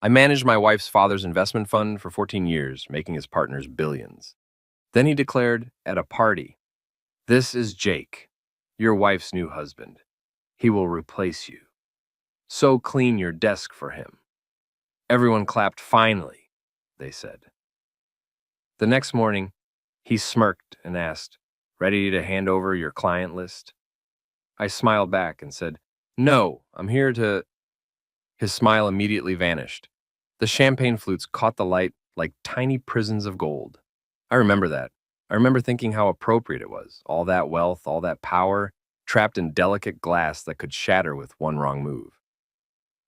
I managed my wife's father's investment fund for 14 years, making his partners billions. Then he declared at a party, "This is Jake, your wife's new husband. He will replace you. So clean your desk for him." Everyone clapped finally, they said. The next morning, he smirked and asked, "Ready to hand over your client list?" I smiled back and said, "No, I'm here to—" His smile immediately vanished. The champagne flutes caught the light like tiny prisons of gold. I remember that. I remember thinking how appropriate it was. All that wealth, all that power, trapped in delicate glass that could shatter with one wrong move.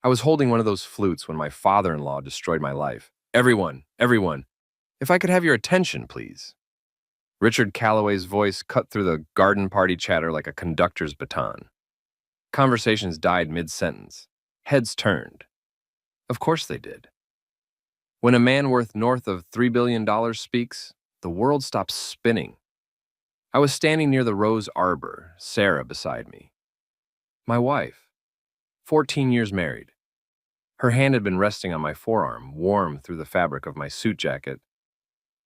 I was holding one of those flutes when my father-in-law destroyed my life. Everyone, if I could have your attention, please." Richard Calloway's voice cut through the garden party chatter like a conductor's baton. Conversations died mid-sentence. Heads turned. Of course they did. When a man worth north of $3 billion speaks, the world stops spinning. I was standing near the rose arbor, Sarah beside me. My wife, 14 years married. Her hand had been resting on my forearm, warm through the fabric of my suit jacket.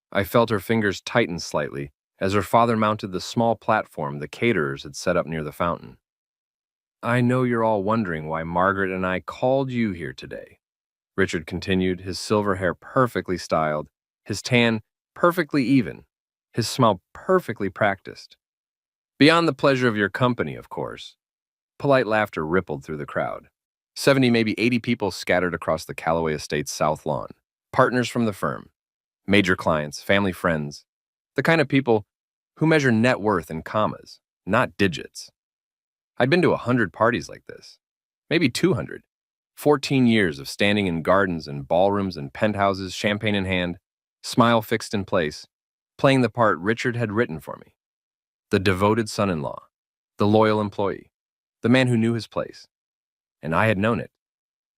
I felt her fingers tighten slightly as her father mounted the small platform the caterers had set up near the fountain. "I know you're all wondering why Margaret and I called you here today," Richard continued, his silver hair perfectly styled, his tan perfectly even, his smile perfectly practiced. "Beyond the pleasure of your company, of course." Polite laughter rippled through the crowd. 70, maybe 80 people scattered across the Callaway Estate's south lawn. Partners from the firm, major clients, family friends, the kind of people who measure net worth in commas, not digits. I'd been to 100 parties like this, maybe 200. 14 years of standing in gardens and ballrooms and penthouses, champagne in hand, smile fixed in place, playing the part Richard had written for me. The devoted son-in-law, the loyal employee, the man who knew his place. And I had known it.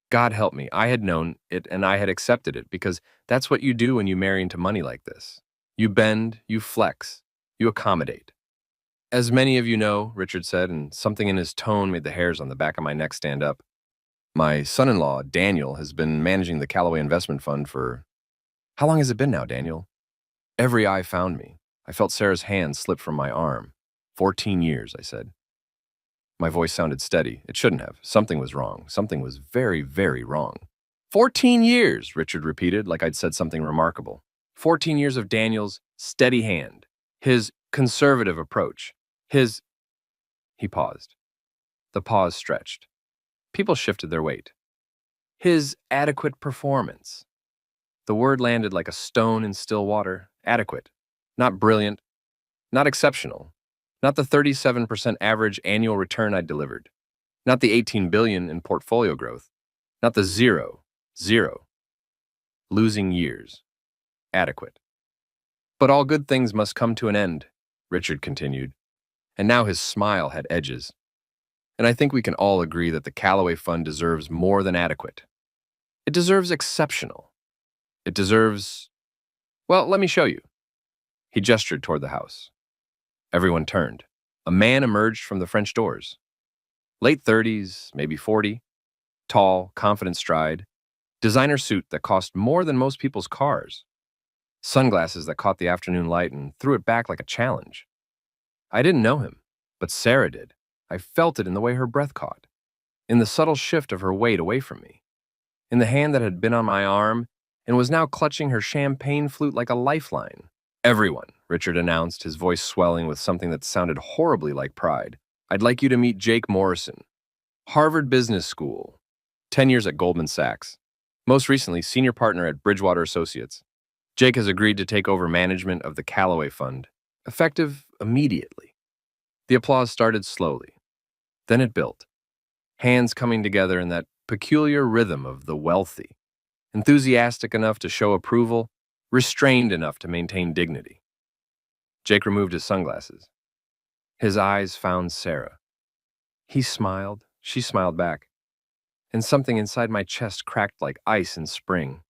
God help me, I had known it and I had accepted it because that's what you do when you marry into money like this. You bend, you flex, you accommodate. "As many of you know," Richard said, and something in his tone made the hairs on the back of my neck stand up, "my son-in-law, Daniel, has been managing the Callaway Investment Fund for—" "How long has it been now, Daniel?" Every eye found me. I felt Sarah's hand slip from my arm. 14 years, I said. My voice sounded steady. It shouldn't have. Something was wrong. Something was very, very wrong. 14 years, Richard repeated, like I'd said something remarkable. 14 years of Daniel's steady hand, his conservative approach, his— He paused. The pause stretched. People shifted their weight. His adequate performance. The word landed like a stone in still water. Adequate. Not brilliant. Not exceptional. Not the 37% average annual return I'd delivered. Not the $18 billion in portfolio growth. Not the zero. Losing years. Adequate. "But all good things must come to an end," Richard continued. And now his smile had edges. "And I think we can all agree that the Callaway Fund deserves more than adequate. It deserves exceptional. It deserves— Well, let me show you." He gestured toward the house. Everyone turned. A man emerged from the French doors. Late 30s, maybe 40. Tall, confident stride. Designer suit that cost more than most people's cars. Sunglasses that caught the afternoon light and threw it back like a challenge. I didn't know him, but Sarah did. I felt it in the way her breath caught, in the subtle shift of her weight away from me, in the hand that had been on my arm and was now clutching her champagne flute like a lifeline. "Everyone," Richard announced, his voice swelling with something that sounded horribly like pride. "I'd like you to meet Jake Morrison. Harvard Business School. 10 years at Goldman Sachs. Most recently, senior partner at Bridgewater Associates. Jake has agreed to take over management of the Callaway Fund, effective immediately." The applause started slowly. Then it built. Hands coming together in that peculiar rhythm of the wealthy. Enthusiastic enough to show approval, restrained enough to maintain dignity. Jake removed his sunglasses. His eyes found Sarah. He smiled, she smiled back, and something inside my chest cracked like ice in spring.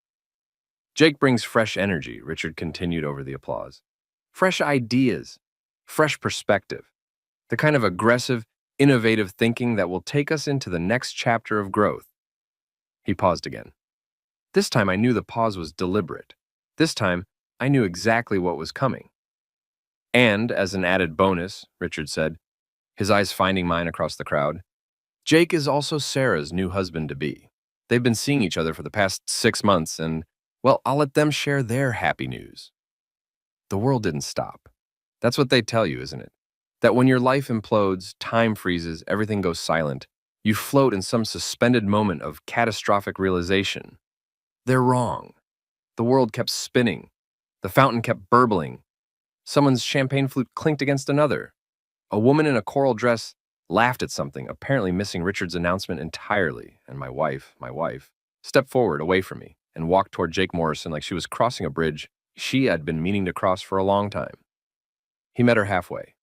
"Jake brings fresh energy," Richard continued over the applause. "Fresh ideas, fresh perspective, the kind of aggressive, innovative thinking that will take us into the next chapter of growth." He paused again. This time I knew the pause was deliberate. This time I knew exactly what was coming. And, as an added bonus, Richard said, his eyes finding mine across the crowd, Jake is also Sarah's new husband-to-be. They've been seeing each other for the past 6 months, and, well, I'll let them share their happy news. The world didn't stop. That's what they tell you, isn't it? That when your life implodes, time freezes, everything goes silent, you float in some suspended moment of catastrophic realization. They're wrong. The world kept spinning. The fountain kept burbling. Someone's champagne flute clinked against another. A woman in a coral dress laughed at something, apparently missing Richard's announcement entirely, and my wife, stepped forward away from me and walked toward Jake Morrison like she was crossing a bridge she had been meaning to cross for a long time. He met her halfway.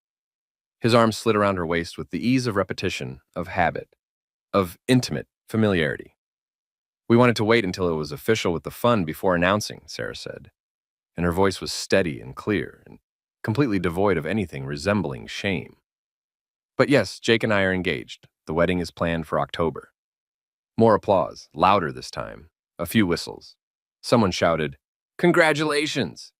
His arm slid around her waist with the ease of repetition, of habit, of intimate familiarity. We wanted to wait until it was official with the fun before announcing, Sarah said, and her voice was steady and clear and completely devoid of anything resembling shame. But yes, Jake and I are engaged. The wedding is planned for October. More applause, louder this time, a few whistles. Someone shouted, "Congratulations!"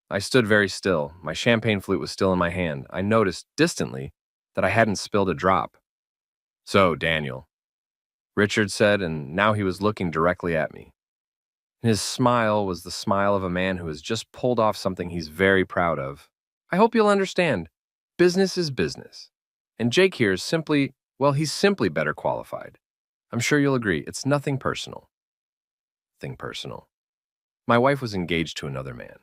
I stood very still. My champagne flute was still in my hand. I noticed, distantly, that I hadn't spilled a drop. "So, Daniel," Richard said, and now he was looking directly at me. His smile was the smile of a man who has just pulled off something he's very proud of. "I hope you'll understand. Business is business. And Jake here is simply, well, he's simply better qualified. I'm sure you'll agree, it's nothing personal." Nothing personal. My wife was engaged to another man.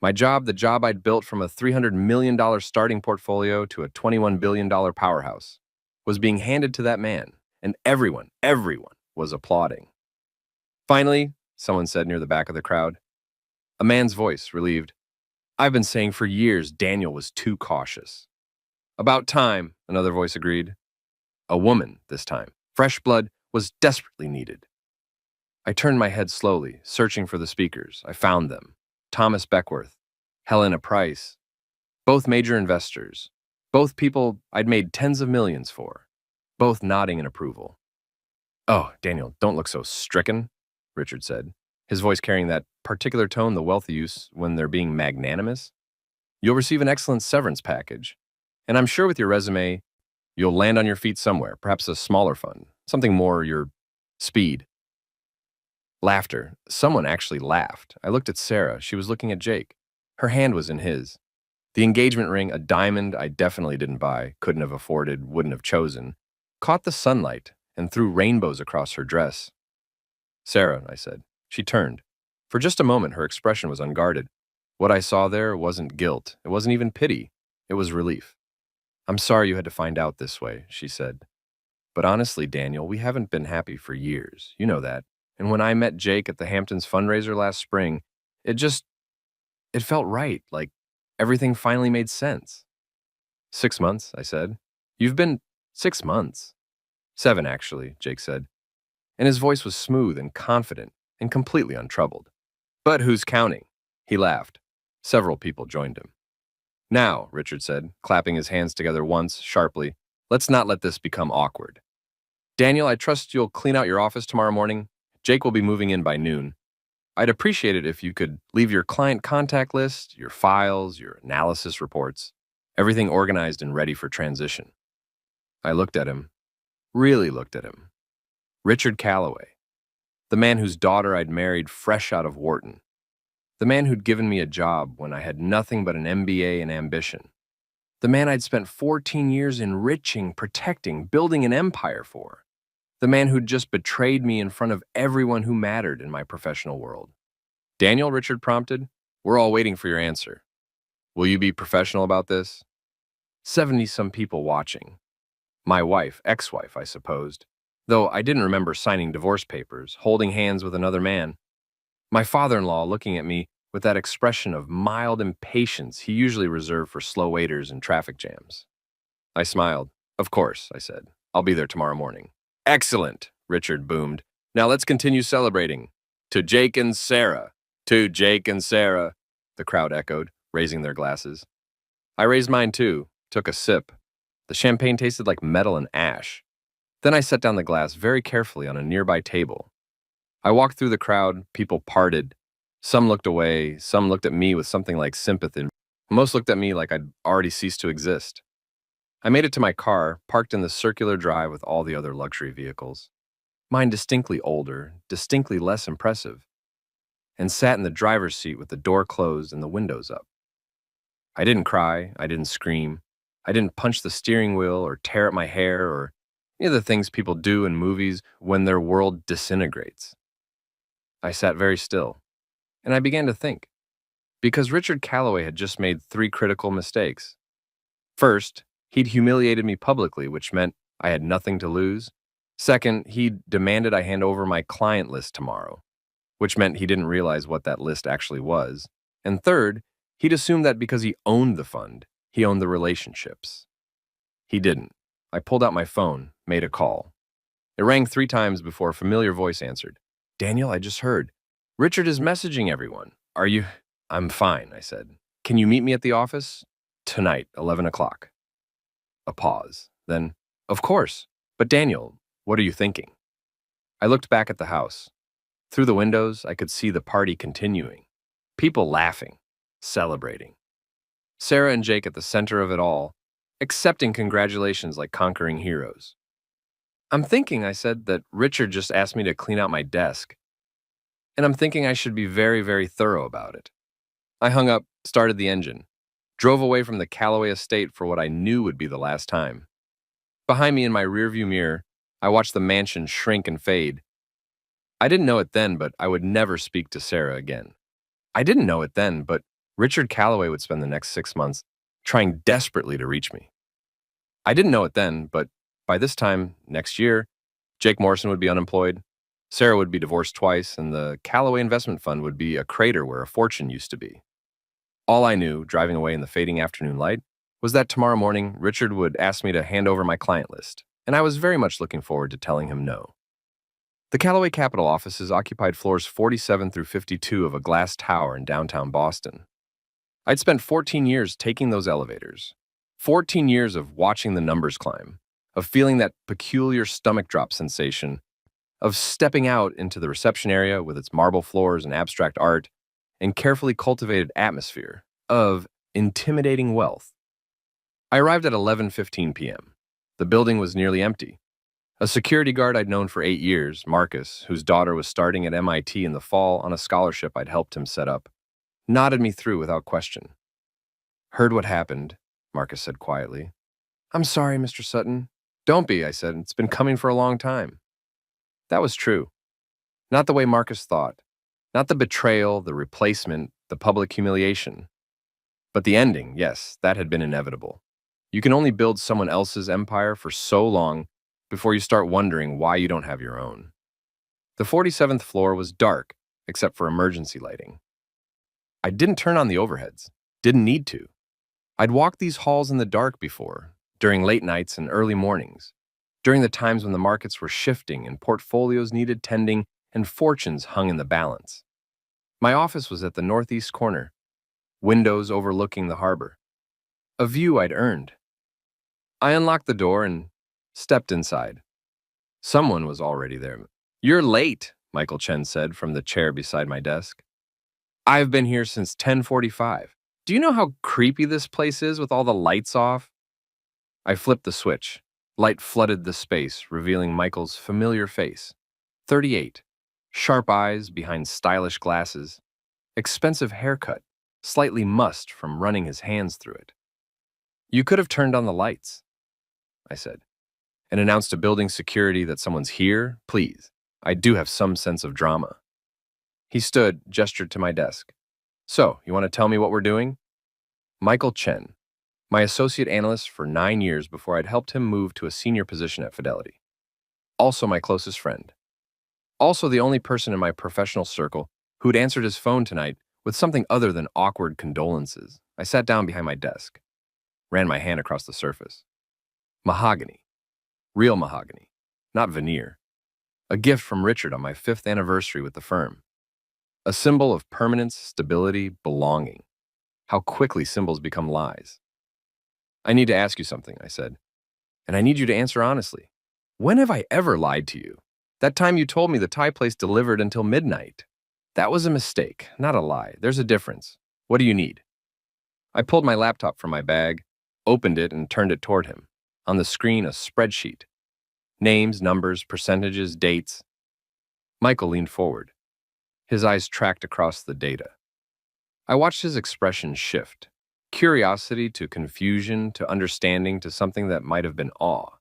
My job, the job I'd built from a $300 million starting portfolio to a $21 billion powerhouse, was being handed to that man, and everyone was applauding. Finally, someone said near the back of the crowd, a man's voice relieved, "I've been saying for years Daniel was too cautious." "About time," another voice agreed. A woman, this time. Fresh blood was desperately needed. I turned my head slowly, searching for the speakers. I found them. Thomas Beckworth, Helena Price, both major investors, both people I'd made tens of millions for, both nodding in approval. "Oh, Daniel, don't look so stricken," Richard said, his voice carrying that particular tone the wealthy use when they're being magnanimous. "You'll receive an excellent severance package, and I'm sure with your resume, you'll land on your feet somewhere, perhaps a smaller fund, something more your speed." Laughter. Someone actually laughed. I looked at Sarah. She was looking at Jake. Her hand was in his. The engagement ring, a diamond I definitely didn't buy, couldn't have afforded, wouldn't have chosen, caught the sunlight and threw rainbows across her dress. "Sarah," I said. She turned. For just a moment, her expression was unguarded. What I saw there wasn't guilt. It wasn't even pity. It was relief. "I'm sorry you had to find out this way," she said. "But honestly, Daniel, we haven't been happy for years. You know that. And when I met Jake at the Hamptons fundraiser last spring, it felt right, like everything finally made sense." "6 months," I said. "You've been 6 months." "7, actually," Jake said. And his voice was smooth and confident and completely untroubled. "But who's counting?" He laughed. Several people joined him. "Now," Richard said, clapping his hands together once, sharply, "let's not let this become awkward. Daniel, I trust you'll clean out your office tomorrow morning. Jake will be moving in by noon. I'd appreciate it if you could leave your client contact list, your files, your analysis reports, everything organized and ready for transition." I looked at him, really looked at him. Richard Calloway, the man whose daughter I'd married fresh out of Wharton, the man who'd given me a job when I had nothing but an MBA and ambition, the man I'd spent 14 years enriching, protecting, building an empire for. The man who'd just betrayed me in front of everyone who mattered in my professional world. "Daniel," Richard prompted, "we're all waiting for your answer. Will you be professional about this?" 70-some people watching. My wife, ex-wife, I supposed, though I didn't remember signing divorce papers, holding hands with another man. My father-in-law looking at me with that expression of mild impatience he usually reserved for slow waiters in traffic jams. I smiled. "Of course," I said. "I'll be there tomorrow morning." "Excellent," Richard boomed. "Now let's continue celebrating. To Jake and Sarah. To Jake and Sarah," the crowd echoed, raising their glasses. I raised mine too, took a sip. The champagne tasted like metal and ash. Then I set down the glass very carefully on a nearby table. I walked through the crowd, people parted. Some looked away, some looked at me with something like sympathy. Most looked at me like I'd already ceased to exist. I made it to my car, parked in the circular drive with all the other luxury vehicles. Mine distinctly older, distinctly less impressive, and sat in the driver's seat with the door closed and the windows up. I didn't cry, I didn't scream, I didn't punch the steering wheel or tear at my hair or any of the things people do in movies when their world disintegrates. I sat very still, and I began to think, because Richard Calloway had just made three critical mistakes. First, he'd humiliated me publicly, which meant I had nothing to lose. Second, he demanded I hand over my client list tomorrow, which meant he didn't realize what that list actually was. And third, he'd assumed that because he owned the fund, he owned the relationships. He didn't. I pulled out my phone, made a call. It rang 3 times before a familiar voice answered. Daniel, I just heard. Richard is messaging everyone. Are you? I'm fine, I said. Can you meet me at the office? Tonight, 11 o'clock. A pause. Then, of course. But Daniel, what are you thinking? I looked back at the house. Through the windows, I could see the party continuing. People laughing, celebrating. Sarah and Jake at the center of it all, accepting congratulations like conquering heroes. I'm thinking, I said, that Richard just asked me to clean out my desk. And I'm thinking I should be very, very thorough about it. I hung up, started the engine, drove away from the Calloway estate for what I knew would be the last time. Behind me in my rearview mirror, I watched the mansion shrink and fade. I didn't know it then, but I would never speak to Sarah again. I didn't know it then, but Richard Calloway would spend the next 6 months trying desperately to reach me. I didn't know it then, but by this time, next year, Jake Morrison would be unemployed, Sarah would be divorced twice, and the Calloway Investment Fund would be a crater where a fortune used to be. All I knew, driving away in the fading afternoon light, was that tomorrow morning, Richard would ask me to hand over my client list, and I was very much looking forward to telling him no. The Calloway Capital offices occupied floors 47 through 52 of a glass tower in downtown Boston. I'd spent 14 years taking those elevators, 14 years of watching the numbers climb, of feeling that peculiar stomach drop sensation, of stepping out into the reception area with its marble floors and abstract art and carefully cultivated atmosphere, of intimidating wealth. I arrived at 11:15 p.m. The building was nearly empty. A security guard I'd known for 8 years, Marcus, whose daughter was starting at MIT in the fall on a scholarship I'd helped him set up, nodded me through without question. Heard what happened, Marcus said quietly. I'm sorry, Mr. Sutton. Don't be, I said. It's been coming for a long time. That was true. Not the way Marcus thought. Not the betrayal, the replacement, the public humiliation. But the ending, yes, that had been inevitable. You can only build someone else's empire for so long before you start wondering why you don't have your own. The 47th floor was dark, except for emergency lighting. I didn't turn on the overheads. Didn't need to. I'd walked these halls in the dark before, during late nights and early mornings, during the times when the markets were shifting and portfolios needed tending and fortunes hung in the balance. My office was at the northeast corner, windows overlooking the harbor. A view I'd earned. I unlocked the door and stepped inside. Someone was already there. You're late, Michael Chen said from the chair beside my desk. I've been here since 10:45. Do you know how creepy this place is with all the lights off? I flipped the switch. Light flooded the space, revealing Michael's familiar face. 38. Sharp eyes behind stylish glasses. Expensive haircut, slightly mussed from running his hands through it. You could have turned on the lights, I said, and announced to building security that someone's here, please. I do have some sense of drama. He stood, gestured to my desk. So, you want to tell me what we're doing? Michael Chen, my associate analyst for 9 years before I'd helped him move to a senior position at Fidelity. Also my closest friend. Also the only person in my professional circle who'd answered his phone tonight with something other than awkward condolences. I sat down behind my desk, ran my hand across the surface. Mahogany. Real mahogany, not veneer. A gift from Richard on my 5th anniversary with the firm. A symbol of permanence, stability, belonging. How quickly symbols become lies. I need to ask you something, I said, and I need you to answer honestly. When have I ever lied to you? That time you told me the Thai place delivered until midnight. That was a mistake, not a lie. There's a difference. What do you need? I pulled my laptop from my bag, opened it, and turned it toward him. On the screen, a spreadsheet. Names, numbers, percentages, dates. Michael leaned forward. His eyes tracked across the data. I watched his expression shift. Curiosity to confusion to understanding to something that might have been awe.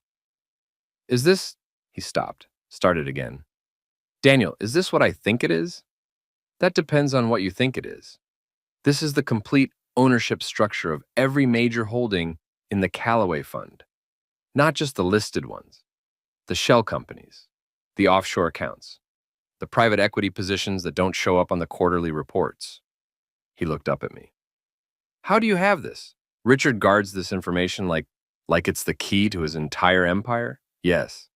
Is this... He stopped, started again. Daniel, is this what I think it is? That depends on what you think it is. This is the complete ownership structure of every major holding in the Callaway Fund. Not just the listed ones. The shell companies. The offshore accounts. The private equity positions that don't show up on the quarterly reports. He looked up at me. How do you have this? Richard guards this information like it's the key to his entire empire? Yes.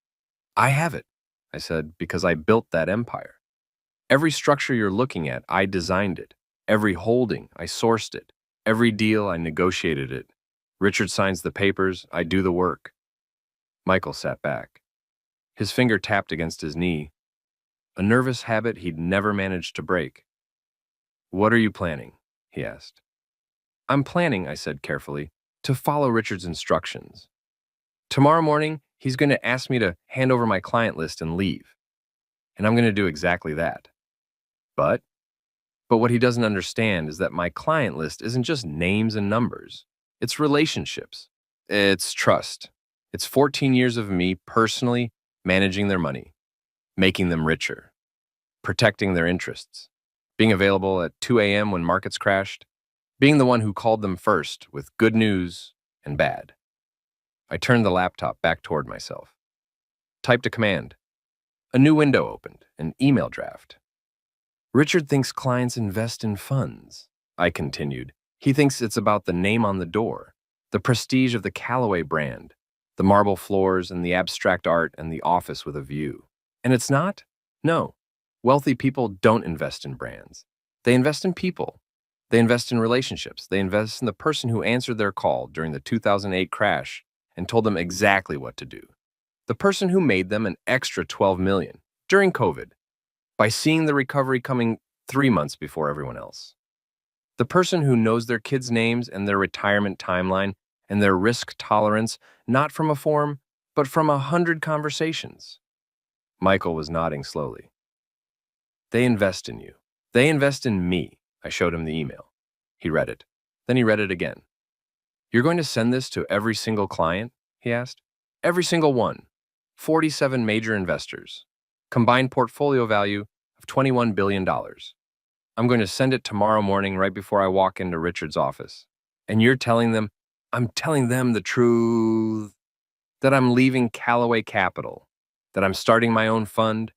I have it, I said, because I built that empire. Every structure you're looking at, I designed it. Every holding, I sourced it. Every deal, I negotiated it. Richard signs the papers, I do the work. Michael sat back. His finger tapped against his knee, a nervous habit he'd never managed to break. What are you planning? He asked. I'm planning, I said carefully, to follow Richard's instructions. Tomorrow morning, he's going to ask me to hand over my client list and leave. And I'm going to do exactly that. But what he doesn't understand is that my client list isn't just names and numbers. It's relationships. It's trust. It's 14 years of me personally managing their money, making them richer, protecting their interests, being available at 2 a.m. when markets crashed, being the one who called them first with good news and bad. I turned the laptop back toward myself. Typed a command. A new window opened, an email draft. Richard thinks clients invest in funds, I continued. He thinks it's about the name on the door, the prestige of the Callaway brand, the marble floors and the abstract art and the office with a view. And it's not? No. Wealthy people don't invest in brands. They invest in people. They invest in relationships. They invest in the person who answered their call during the 2008 crash and told them exactly what to do. The person who made them an extra $12 million during COVID by seeing the recovery coming 3 months before everyone else. The person who knows their kids' names and their retirement timeline and their risk tolerance, not from a form, but from 100 conversations. Michael was nodding slowly. They invest in you. They invest in me. I showed him the email. He read it. Then he read it again. You're going to send this to every single client? He asked. Every single one. 47 major investors. Combined portfolio value of $21 billion. I'm going to send it tomorrow morning right before I walk into Richard's office. And you're telling them, I'm telling them the truth, that I'm leaving Callaway Capital, that I'm starting my own fund,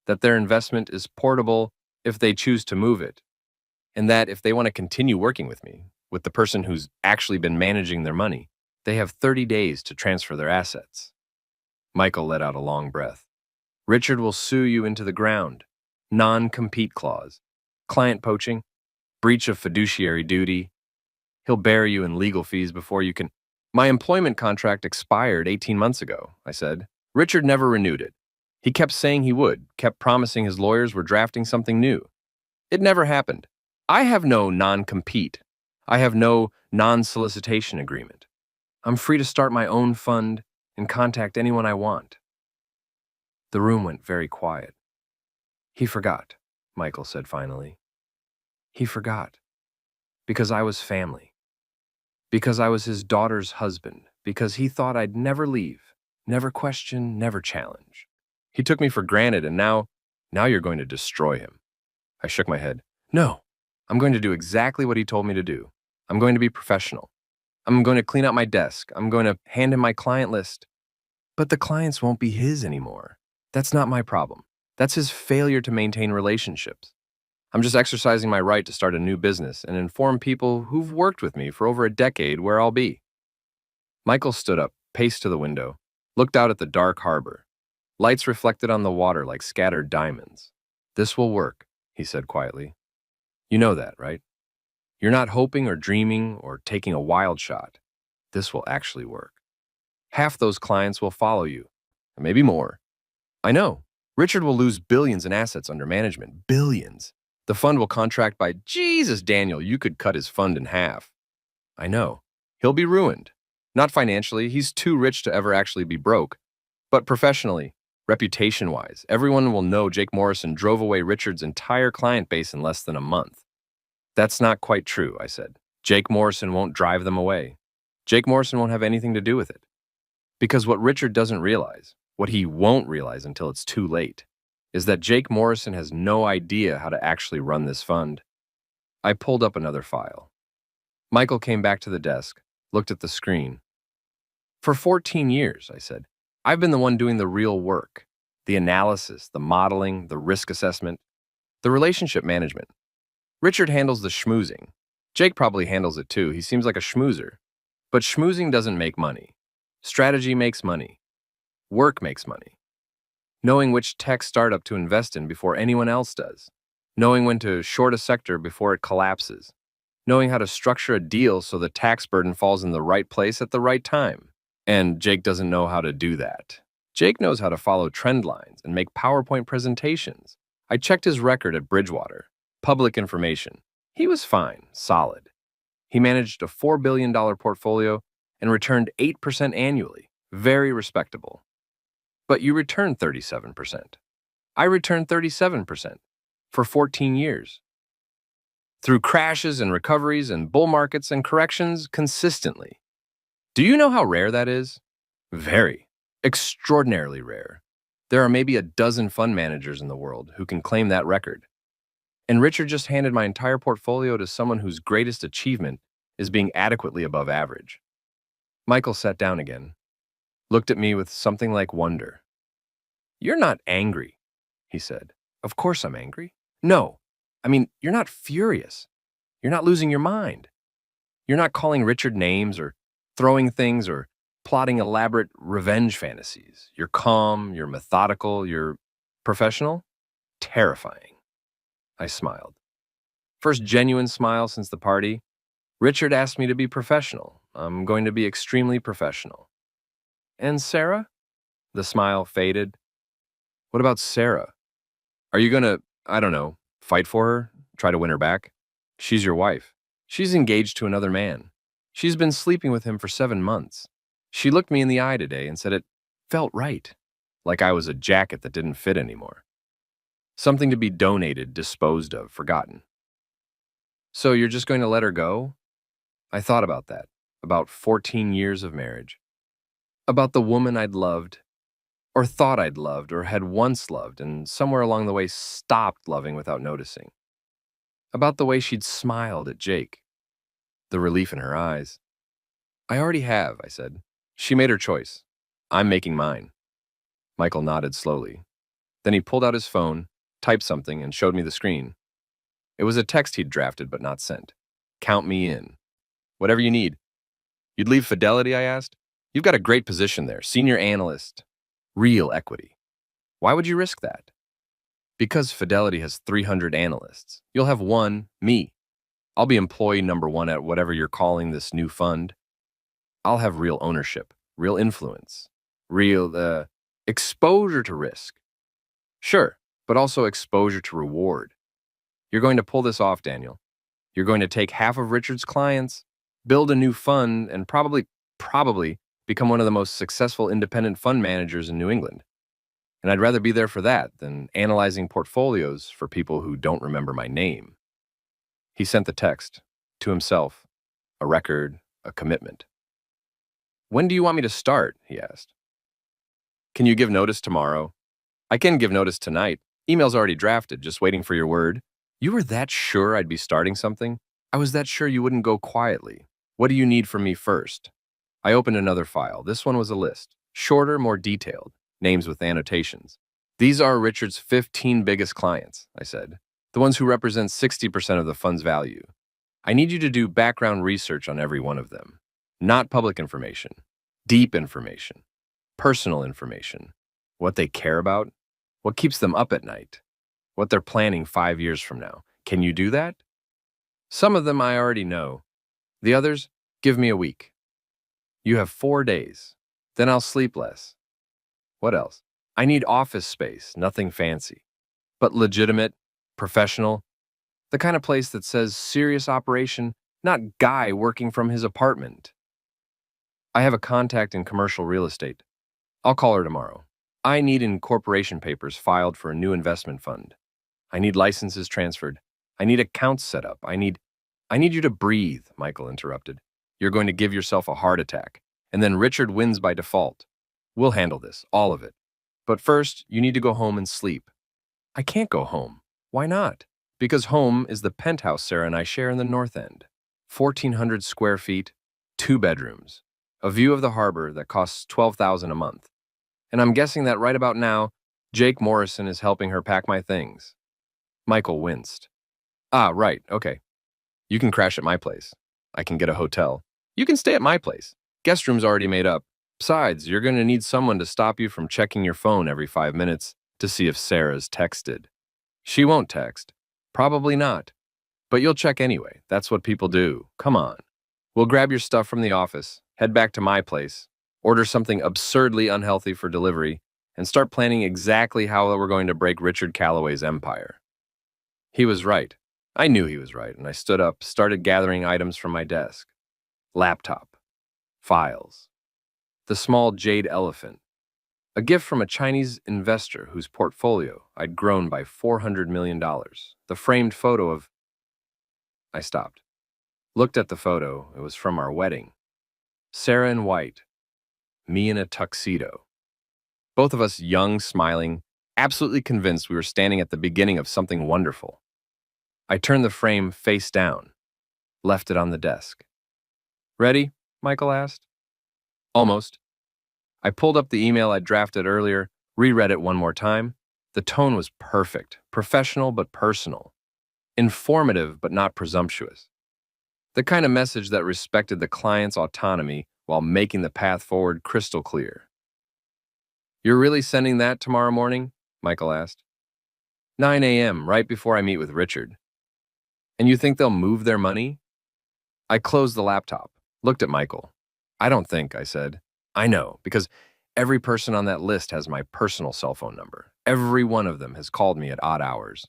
that their investment is portable if they choose to move it, and that if they want to continue working with me, with the person who's actually been managing their money, they have 30 days to transfer their assets. Michael let out a long breath. Richard will sue you into the ground. Non-compete clause. Client poaching. Breach of fiduciary duty. He'll bury you in legal fees before you can... My employment contract expired 18 months ago, I said. Richard never renewed it. He kept saying he would, kept promising his lawyers were drafting something new. It never happened. I have no non-compete. I have no non-solicitation agreement. I'm free to start my own fund and contact anyone I want. The room went very quiet. He forgot, Michael said finally. He forgot. Because I was family. Because I was his daughter's husband. Because he thought I'd never leave, never question, never challenge. He took me for granted, and now you're going to destroy him. I shook my head. No, I'm going to do exactly what he told me to do. I'm going to be professional. I'm going to clean out my desk. I'm going to hand him my client list. But the clients won't be his anymore. That's not my problem. That's his failure to maintain relationships. I'm just exercising my right to start a new business and inform people who've worked with me for over a decade where I'll be. Michael stood up, paced to the window, looked out at the dark harbor. Lights reflected on the water like scattered diamonds. This will work, he said quietly. You know that, right? You're not hoping or dreaming or taking a wild shot. This will actually work. Half those clients will follow you, and maybe more. I know. Richard will lose billions in assets under management. Billions. The fund will contract by Jesus, Daniel, you could cut his fund in half. I know. He'll be ruined. Not financially, he's too rich to ever actually be broke. But professionally, reputation-wise, everyone will know Jake Morrison drove away Richard's entire client base in less than a month. That's not quite true, I said. Jake Morrison won't drive them away. Jake Morrison won't have anything to do with it. Because what Richard doesn't realize, what he won't realize until it's too late, is that Jake Morrison has no idea how to actually run this fund. I pulled up another file. Michael came back to the desk, looked at the screen. For 14 years, I said, I've been the one doing the real work, the analysis, the modeling, the risk assessment, the relationship management. Richard handles the schmoozing. Jake probably handles it too. He seems like a schmoozer. But schmoozing doesn't make money. Strategy makes money. Work makes money. Knowing which tech startup to invest in before anyone else does. Knowing when to short a sector before it collapses. Knowing how to structure a deal so the tax burden falls in the right place at the right time. And Jake doesn't know how to do that. Jake knows how to follow trend lines and make PowerPoint presentations. I checked his record at Bridgewater. Public information. He was fine, solid. He managed a $4 billion portfolio and returned 8% annually. Very respectable. But you returned 37%. I returned 37% for 14 years. Through crashes and recoveries and bull markets and corrections consistently. Do you know how rare that is? Very. Extraordinarily rare. There are maybe a dozen fund managers in the world who can claim that record. And Richard just handed my entire portfolio to someone whose greatest achievement is being adequately above average. Michael sat down again, looked at me with something like wonder. You're not angry, he said. Of course I'm angry. No, I mean, you're not furious. You're not losing your mind. You're not calling Richard names or throwing things or plotting elaborate revenge fantasies. You're calm, you're methodical, you're professional. Terrifying. I smiled. First genuine smile since the party. Richard asked me to be professional. I'm going to be extremely professional. And Sarah? The smile faded. What about Sarah? Are you gonna, I don't know, fight for her? Try to win her back? She's your wife. She's engaged to another man. She's been sleeping with him for 7 months. She looked me in the eye today and said it felt right, like I was a jacket that didn't fit anymore. Something to be donated, disposed of, forgotten. So you're just going to let her go? I thought about that, about 14 years of marriage. About the woman I'd loved, or thought I'd loved, or had once loved, and somewhere along the way stopped loving without noticing. About the way she'd smiled at Jake, the relief in her eyes. I already have, I said. She made her choice. I'm making mine. Michael nodded slowly. Then he pulled out his phone, typed something, and showed me the screen. It was a text he'd drafted but not sent. Count me in. Whatever you need. You'd leave Fidelity, I asked? You've got a great position there, senior analyst, real equity. Why would you risk that? Because Fidelity has 300 analysts. You'll have one, me. I'll be employee number 1 at whatever you're calling this new fund. I'll have real ownership, real influence, real exposure to risk. Sure, but also exposure to reward. You're going to pull this off, Daniel. You're going to take half of Richard's clients, build a new fund, and probably become one of the most successful independent fund managers in New England. And I'd rather be there for that than analyzing portfolios for people who don't remember my name. He sent the text, to himself, a record, a commitment. When do you want me to start? He asked. Can you give notice tomorrow? I can give notice tonight. Email's already drafted, just waiting for your word. You were that sure I'd be starting something? I was that sure you wouldn't go quietly. What do you need from me first? I opened another file. This one was a list. Shorter, more detailed. Names with annotations. These are Richard's 15 biggest clients, I said. The ones who represent 60% of the fund's value. I need you to do background research on every one of them. Not public information. Deep information. Personal information. What they care about. What keeps them up at night. What they're planning 5 years from now. Can you do that? Some of them I already know. The others, give me a week. You have 4 days. Then I'll sleep less. What else? I need office space, nothing fancy, but legitimate, professional, the kind of place that says serious operation, not guy working from his apartment. I have a contact in commercial real estate. I'll call her tomorrow. I need incorporation papers filed for a new investment fund. I need licenses transferred. I need accounts set up. I need you to breathe, Michael interrupted. You're going to give yourself a heart attack, and then Richard wins by default. We'll handle this, all of it. But first, you need to go home and sleep. I can't go home. Why not? Because home is the penthouse Sarah and I share in the North End. 1,400 square feet, 2 bedrooms, a view of the harbor that costs $12,000 a month. And I'm guessing that right about now, Jake Morrison is helping her pack my things. Michael winced. Ah, right, okay. You can crash at my place. I can get a hotel. You can stay at my place. Guest room's already made up. Besides, you're going to need someone to stop you from checking your phone every 5 minutes to see if Sarah's texted. She won't text. Probably not. But you'll check anyway. That's what people do. Come on. We'll grab your stuff from the office, head back to my place, order something absurdly unhealthy for delivery, and start planning exactly how we're going to break Richard Calloway's empire. He was right. I knew he was right, and I stood up, started gathering items from my desk. Laptop. Files. The small jade elephant. A gift from a Chinese investor whose portfolio I'd grown by $400 million. The framed photo of... I stopped. Looked at the photo. It was from our wedding. Sarah in white. Me in a tuxedo. Both of us young, smiling, absolutely convinced we were standing at the beginning of something wonderful. I turned the frame face down, left it on the desk. Ready? Michael asked. Almost. I pulled up the email I'd drafted earlier, reread it one more time. The tone was perfect, professional but personal, informative but not presumptuous. The kind of message that respected the client's autonomy while making the path forward crystal clear. You're really sending that tomorrow morning? Michael asked. 9 a.m., right before I meet with Richard. And you think they'll move their money? I closed the laptop, looked at Michael. I don't think, I said. I know, because every person on that list has my personal cell phone number. Every one of them has called me at odd hours.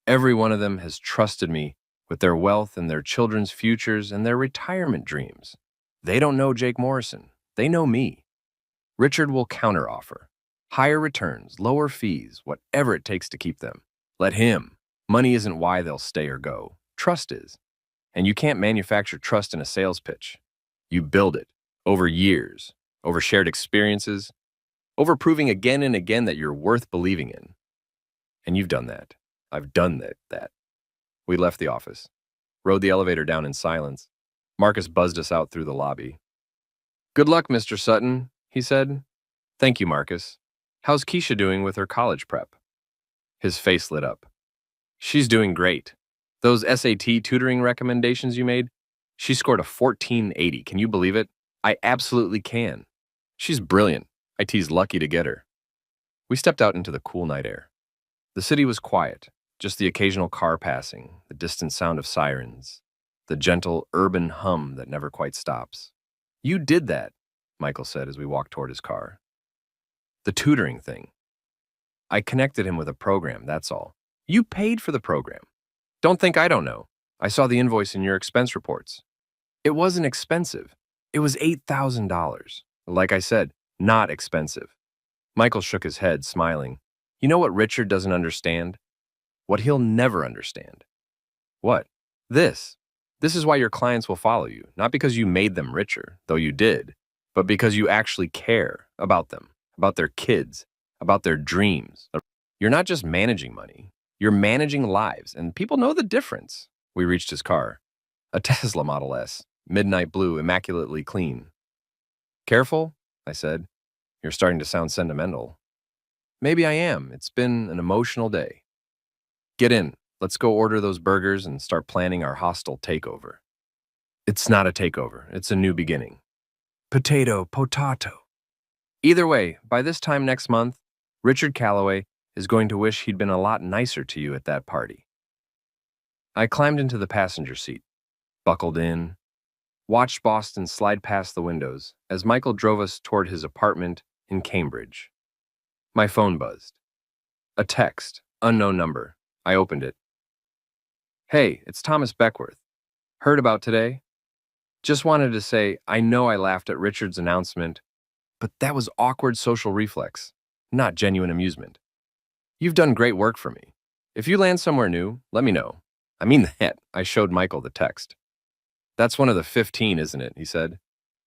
Every one of them has trusted me with their wealth and their children's futures and their retirement dreams. They don't know Jake Morrison. They know me. Richard will counteroffer. Higher returns, lower fees, whatever it takes to keep them. Let him. Money isn't why they'll stay or go. Trust is. And you can't manufacture trust in a sales pitch. You build it over years, over shared experiences, over proving again and again that you're worth believing in. And you've done that. I've done that. We left the office, rode the elevator down in silence. Marcus buzzed us out through the lobby. Good luck, Mr. Sutton, he said. Thank you, Marcus. How's Keisha doing with her college prep? His face lit up. She's doing great. Those SAT tutoring recommendations you made, she scored a 1480. Can you believe it? I absolutely can. She's brilliant. I teased Lucky to get her. We stepped out into the cool night air. The city was quiet, just the occasional car passing, the distant sound of sirens, the gentle urban hum that never quite stops. You did that, Michael said as we walked toward his car. The tutoring thing. I connected him with a program, that's all. You paid for the program. Don't think I don't know. I saw the invoice in your expense reports. It wasn't expensive. It was $8,000. Like I said, not expensive. Michael shook his head, smiling. You know what Richard doesn't understand? What he'll never understand. What? This. This is why your clients will follow you, not because you made them richer, though you did, but because you actually care about them, about their kids, about their dreams. You're not just managing money. You're managing lives, and people know the difference. We reached his car. A Tesla Model S, midnight blue, immaculately clean. Careful, I said. You're starting to sound sentimental. Maybe I am. It's been an emotional day. Get in. Let's go order those burgers and start planning our hostile takeover. It's not a takeover. It's a new beginning. Potato. Either way, by this time next month, Richard Calloway is going to wish he'd been a lot nicer to you at that party. I climbed into the passenger seat, buckled in, watched Boston slide past the windows as Michael drove us toward his apartment in Cambridge. My phone buzzed. A text, unknown number. I opened it. Hey, it's Thomas Beckworth. Heard about today? Just wanted to say, I know I laughed at Richard's announcement, but that was awkward social reflex, not genuine amusement. You've done great work for me. If you land somewhere new, let me know. I mean that. I showed Michael the text. That's one of the 15, isn't it? He said.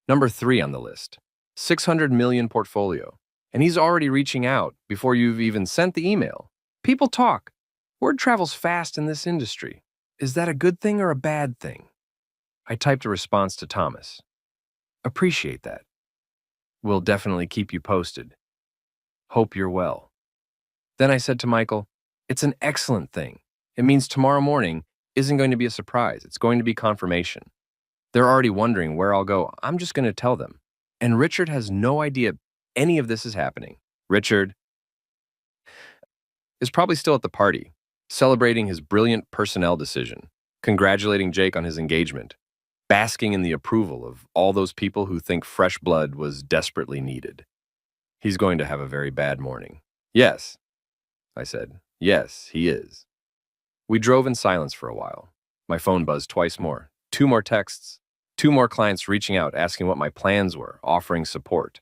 Number 3 on the list. 600 million portfolio. And he's already reaching out before you've even sent the email. People talk. Word travels fast in this industry. Is that a good thing or a bad thing? I typed a response to Thomas. Appreciate that. Will definitely keep you posted. Hope you're well. Then I said to Michael, it's an excellent thing. It means tomorrow morning isn't going to be a surprise. It's going to be confirmation. They're already wondering where I'll go. I'm just going to tell them. And Richard has no idea any of this is happening. Richard is probably still at the party, celebrating his brilliant personnel decision, congratulating Jake on his engagement, basking in the approval of all those people who think fresh blood was desperately needed. He's going to have a very bad morning. Yes, I said. Yes, he is. We drove in silence for a while. My phone buzzed twice more. 2 more texts. 2 more clients reaching out, asking what my plans were, offering support.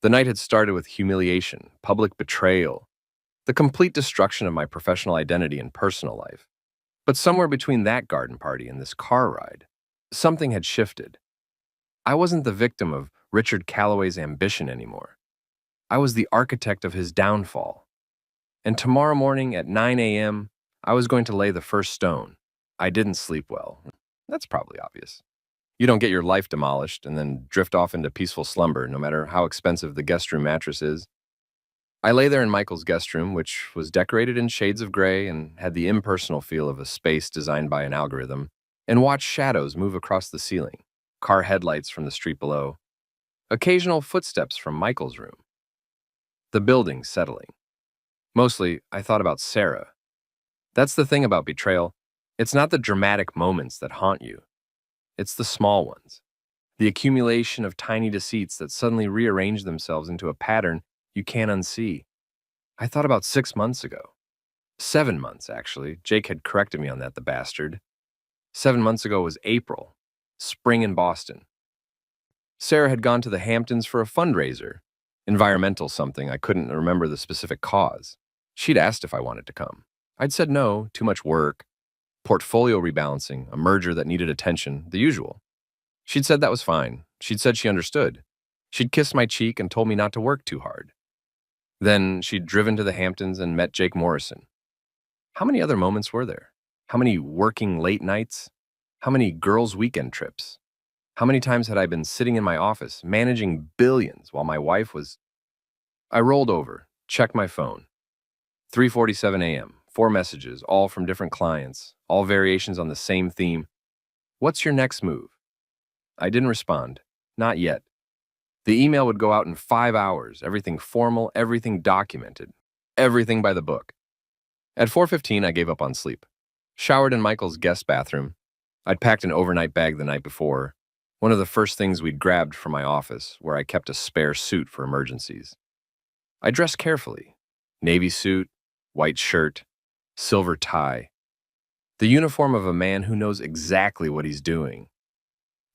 The night had started with humiliation, public betrayal, the complete destruction of my professional identity and personal life. But somewhere between that garden party and this car ride, something had shifted. I wasn't the victim of Richard Calloway's ambition anymore. I was the architect of his downfall. And tomorrow morning at 9 a.m., I was going to lay the first stone. I didn't sleep well. That's probably obvious. You don't get your life demolished and then drift off into peaceful slumber, no matter how expensive the guest room mattress is. I lay there in Michael's guest room, which was decorated in shades of gray and had the impersonal feel of a space designed by an algorithm, and watched shadows move across the ceiling, car headlights from the street below, occasional footsteps from Michael's room. The building settling. Mostly, I thought about Sarah. That's the thing about betrayal. It's not the dramatic moments that haunt you. It's the small ones. The accumulation of tiny deceits that suddenly rearrange themselves into a pattern you can't unsee. I thought about 6 months ago. 7 months, actually. Jake had corrected me on that, the bastard. 7 months ago was April, spring in Boston. Sarah had gone to the Hamptons for a fundraiser, environmental something. I couldn't remember the specific cause. She'd asked if I wanted to come. I'd said no, too much work, portfolio rebalancing, a merger that needed attention, the usual. She'd said that was fine. She'd said she understood. She'd kissed my cheek and told me not to work too hard. Then she'd driven to the Hamptons and met Jake Morrison. How many other moments were there? How many working late nights? How many girls' weekend trips? How many times had I been sitting in my office, managing billions while my wife was... I rolled over, checked my phone. 3:47 a.m., 4 messages, all from different clients, all variations on the same theme. What's your next move? I didn't respond. Not yet. The email would go out in 5 hours, everything formal, everything documented, everything by the book. At 4:15, I gave up on sleep. Showered in Michael's guest bathroom. I'd packed an overnight bag the night before, one of the first things we'd grabbed from my office, where I kept a spare suit for emergencies. I dressed carefully. Navy suit, white shirt, silver tie. The uniform of a man who knows exactly what he's doing.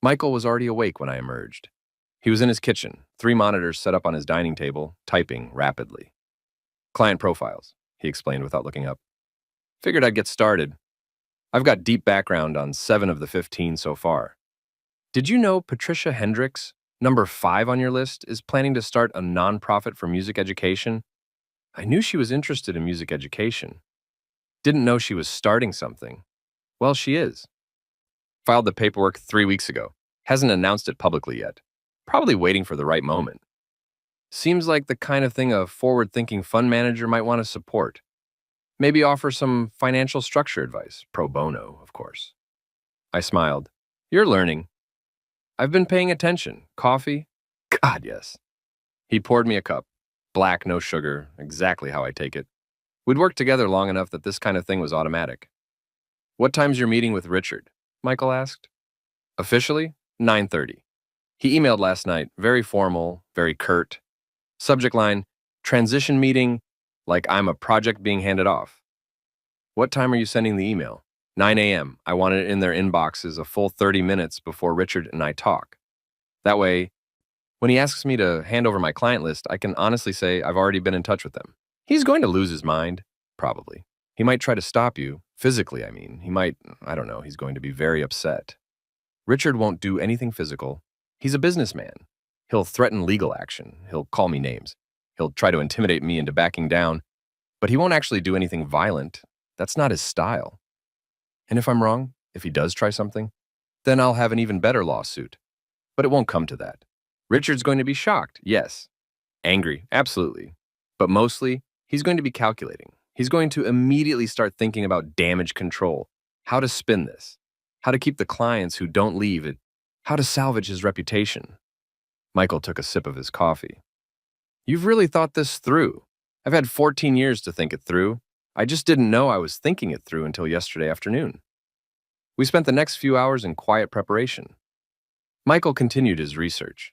Michael was already awake when I emerged. He was in his kitchen, 3 monitors set up on his dining table, typing rapidly. Client profiles, he explained without looking up. Figured I'd get started. I've got deep background on 7 of the 15 so far. Did you know Patricia Hendricks, number 5 on your list, is planning to start a nonprofit for music education? I knew she was interested in music education. Didn't know she was starting something. Well, she is. Filed the paperwork 3 weeks ago. Hasn't announced it publicly yet. Probably waiting for the right moment. Seems like the kind of thing a forward-thinking fund manager might want to support. Maybe offer some financial structure advice, pro bono, of course. I smiled. You're learning. I've been paying attention. Coffee? God, yes. He poured me a cup. Black, no sugar, exactly how I take it. We'd worked together long enough that this kind of thing was automatic. What time's your meeting with Richard? Michael asked. Officially, 9:30. He emailed last night, very formal, very curt. Subject line, Transition meeting, like I'm a project being handed off. What time are you sending the email? 9 a.m. I want it in their inboxes a full 30 minutes before Richard and I talk. That way, when he asks me to hand over my client list, I can honestly say I've already been in touch with them. He's going to lose his mind, probably. He might try to stop you, physically, I mean. He might, I don't know, he's going to be very upset. Richard won't do anything physical. He's a businessman. He'll threaten legal action. He'll call me names. He'll try to intimidate me into backing down, but he won't actually do anything violent. That's not his style. And if I'm wrong, if he does try something, then I'll have an even better lawsuit. But it won't come to that. Richard's going to be shocked, yes. Angry, absolutely. But mostly, he's going to be calculating. He's going to immediately start thinking about damage control, how to spin this, how to keep the clients who don't leave it, how to salvage his reputation. Michael took a sip of his coffee. You've really thought this through. I've had 14 years to think it through. I just didn't know I was thinking it through until yesterday afternoon. We spent the next few hours in quiet preparation. Michael continued his research.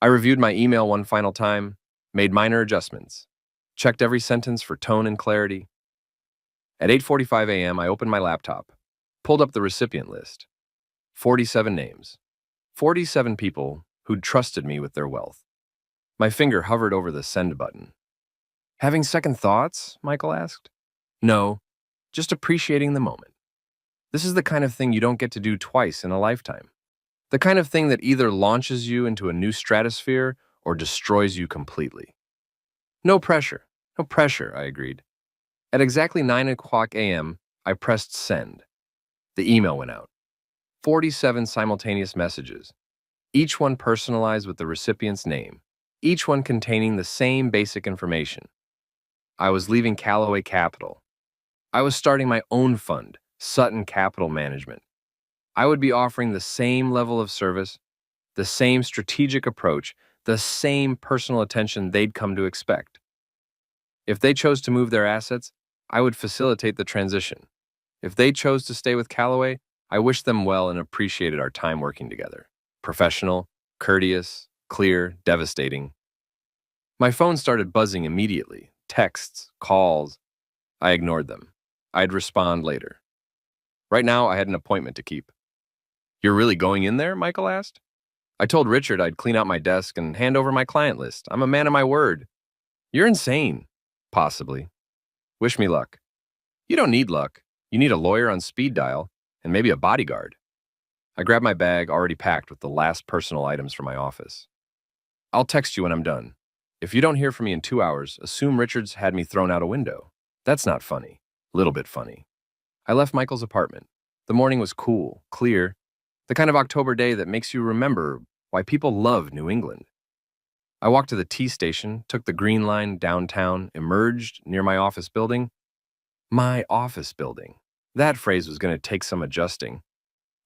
I reviewed my email one final time, made minor adjustments, checked every sentence for tone and clarity. At 8:45 a.m., I opened my laptop, pulled up the recipient list. 47 names. 47 people who'd trusted me with their wealth. My finger hovered over the send button. Having second thoughts? Michael asked. No, just appreciating the moment. This is the kind of thing you don't get to do twice in a lifetime. The kind of thing that either launches you into a new stratosphere or destroys you completely. No pressure, I agreed. At exactly 9 o'clock a.m., I pressed send. The email went out. 47 simultaneous messages, each one personalized with the recipient's name, each one containing the same basic information. I was leaving Callaway Capital. I was starting my own fund, Sutton Capital Management. I would be offering the same level of service, the same strategic approach, the same personal attention they'd come to expect. If they chose to move their assets, I would facilitate the transition. If they chose to stay with Callaway, I wished them well and appreciated our time working together. Professional, courteous, clear, devastating. My phone started buzzing immediately. Texts, calls. I ignored them. I'd respond later. Right now, I had an appointment to keep. You're really going in there? Michael asked. I told Richard I'd clean out my desk and hand over my client list. I'm a man of my word. You're insane. Possibly. Wish me luck. You don't need luck. You need a lawyer on speed dial and maybe a bodyguard. I grabbed my bag, already packed with the last personal items for my office. I'll text you when I'm done. If you don't hear from me in 2 hours, assume Richard's had me thrown out a window. That's not funny. Little bit funny. I left Michael's apartment. The morning was cool, clear, the kind of October day that makes you remember why people love New England. I walked to the T station, took the Green Line downtown, emerged near my office building. My office building. That phrase was going to take some adjusting.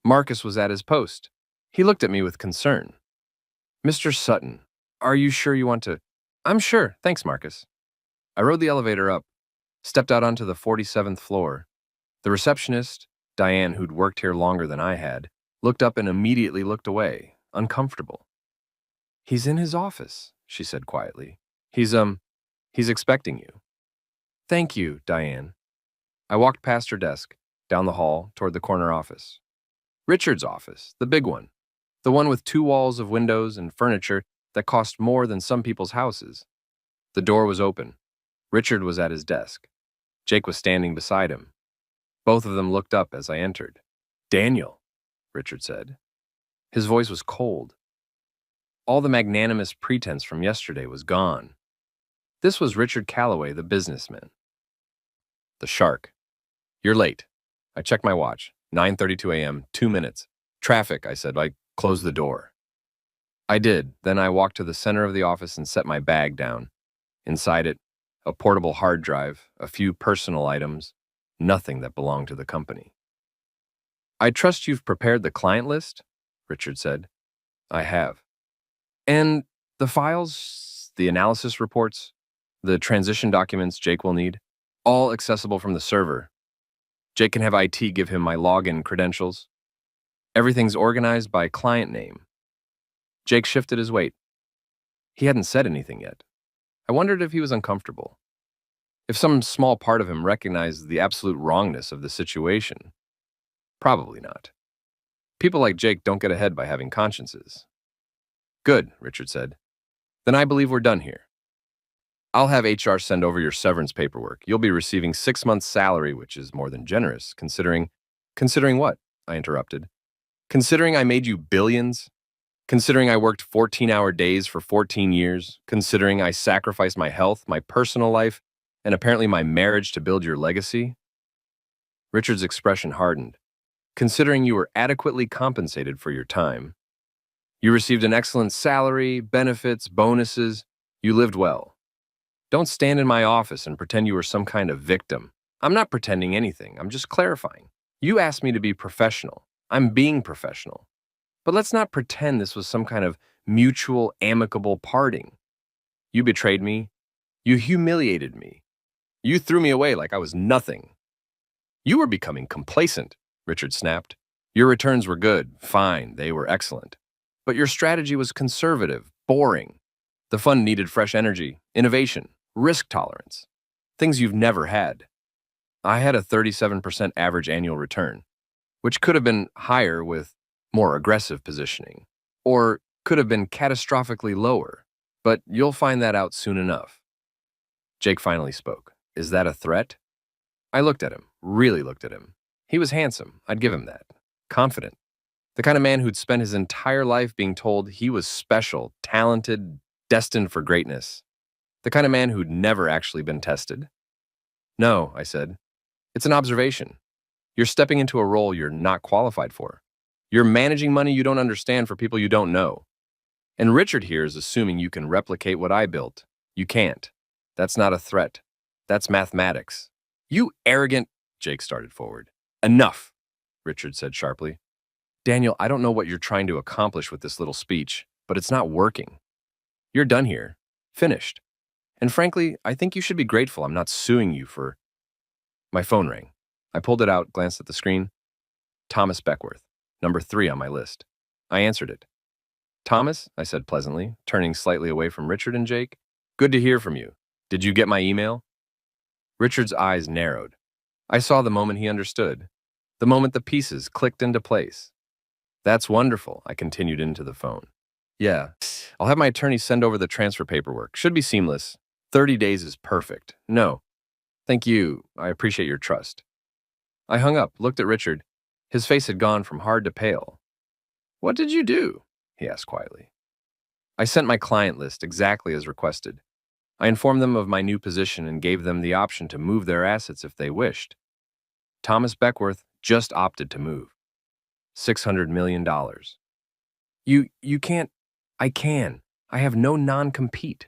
Marcus was at his post. He looked at me with concern. Mr. Sutton, are you sure you want to? I'm sure, thanks, Marcus. I rode the elevator up, stepped out onto the 47th floor. The receptionist, Diane, who'd worked here longer than I had, looked up and immediately looked away, uncomfortable. He's in his office, she said quietly. He's expecting you. Thank you, Diane. I walked past her desk, down the hall, toward the corner office. Richard's office, the big one. The one with 2 walls of windows and furniture that cost more than some people's houses. The door was open. Richard was at his desk. Jake was standing beside him. Both of them looked up as I entered. Daniel, Richard said. His voice was cold. All the magnanimous pretense from yesterday was gone. This was Richard Callaway, the businessman. The shark. You're late. I checked my watch. 9:32 a.m., 2 minutes. Traffic, I said. I closed the door. I did. Then I walked to the center of the office and set my bag down. Inside it, a portable hard drive, a few personal items, nothing that belonged to the company. I trust you've prepared the client list, Richard said. I have. And the files, the analysis reports, the transition documents Jake will need, all accessible from the server. Jake can have IT give him my login credentials. Everything's organized by client name. Jake shifted his weight. He hadn't said anything yet. I wondered if he was uncomfortable, if some small part of him recognized the absolute wrongness of the situation. Probably not. People like Jake don't get ahead by having consciences. Good, Richard said. Then I believe we're done here. I'll have HR send over your severance paperwork. You'll be receiving 6 months' salary, which is more than generous, considering... Considering what? I interrupted. Considering I made you billions? Considering I worked 14-hour days for 14 years? Considering I sacrificed my health, my personal life, and apparently my marriage to build your legacy? Richard's expression hardened. Considering you were adequately compensated for your time. You received an excellent salary, benefits, bonuses. You lived well. Don't stand in my office and pretend you were some kind of victim. I'm not pretending anything. I'm just clarifying. You asked me to be professional. I'm being professional. But let's not pretend this was some kind of mutual, amicable parting. You betrayed me. You humiliated me. You threw me away like I was nothing. You were becoming complacent, Richard snapped. Your returns were good, fine, they were excellent. But your strategy was conservative, boring. The fund needed fresh energy, innovation, risk tolerance, things you've never had. I had a 37% average annual return, which could have been higher with more aggressive positioning, or could have been catastrophically lower, but you'll find that out soon enough. Jake finally spoke. Is that a threat? I looked at him, really looked at him. He was handsome, I'd give him that. Confident. The kind of man who'd spent his entire life being told he was special, talented, destined for greatness. The kind of man who'd never actually been tested. No, I said. It's an observation. You're stepping into a role you're not qualified for. You're managing money you don't understand for people you don't know. And Richard here is assuming you can replicate what I built. You can't. That's not a threat. That's mathematics. You arrogant... Jake started forward. Enough, Richard said sharply. Daniel, I don't know what you're trying to accomplish with this little speech, but it's not working. You're done here. Finished. And frankly, I think you should be grateful I'm not suing you for... My phone rang. I pulled it out, glanced at the screen. Thomas Beckworth, number 3 on my list. I answered it. Thomas, I said pleasantly, turning slightly away from Richard and Jake. Good to hear from you. Did you get my email? Richard's eyes narrowed. I saw the moment he understood. The moment the pieces clicked into place. That's wonderful, I continued into the phone. Yeah, I'll have my attorney send over the transfer paperwork. Should be seamless. 30 days is perfect. No. Thank you. I appreciate your trust. I hung up, looked at Richard. His face had gone from hard to pale. What did you do? He asked quietly. I sent my client list exactly as requested. I informed them of my new position and gave them the option to move their assets if they wished. Thomas Beckworth just opted to move. $600 million. You can't... I can. I have no non-compete.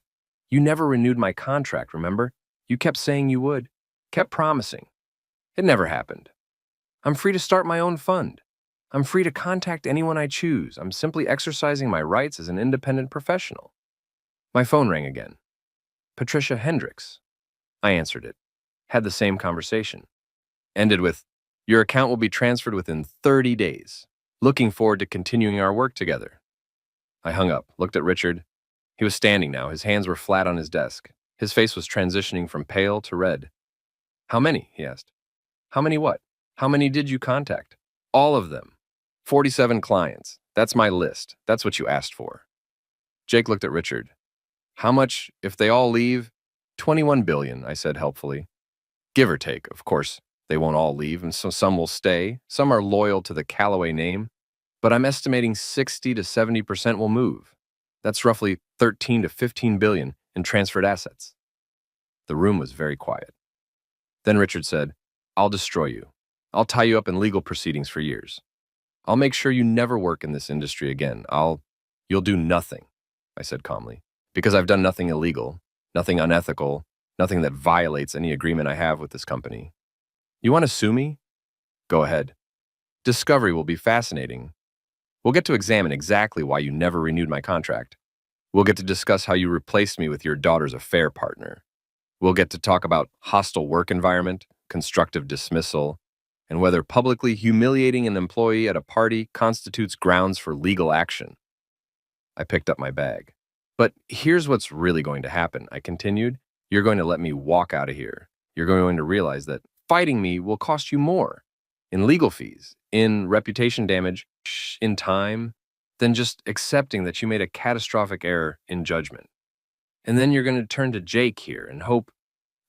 You never renewed my contract, remember? You kept saying you would. Kept promising. It never happened. I'm free to start my own fund. I'm free to contact anyone I choose. I'm simply exercising my rights as an independent professional. My phone rang again. Patricia Hendricks. I answered it. Had the same conversation. Ended with, your account will be transferred within 30 days. Looking forward to continuing our work together. I hung up, looked at Richard. He was standing now. His hands were flat on his desk. His face was transitioning from pale to red. How many? He asked. How many what? How many did you contact? All of them. 47 clients. That's my list. That's what you asked for. Jake looked at Richard. How much if they all leave? 21 billion, I said helpfully. Give or take, of course. They won't all leave, and so some will stay. Some are loyal to the Callaway name. But I'm estimating 60 to 70% will move. That's roughly 13 to 15 billion in transferred assets. The room was very quiet. Then Richard said, I'll destroy you. I'll tie you up in legal proceedings for years. I'll make sure you never work in this industry again. You'll do nothing, I said calmly, because I've done nothing illegal, nothing unethical, nothing that violates any agreement I have with this company. You want to sue me? Go ahead. Discovery will be fascinating. We'll get to examine exactly why you never renewed my contract. We'll get to discuss how you replaced me with your daughter's affair partner. We'll get to talk about hostile work environment, constructive dismissal, and whether publicly humiliating an employee at a party constitutes grounds for legal action. I picked up my bag. But here's what's really going to happen, I continued. You're going to let me walk out of here. You're going to realize that fighting me will cost you more in legal fees, in reputation damage, in time, than just accepting that you made a catastrophic error in judgment. And then you're going to turn to Jake here and hope,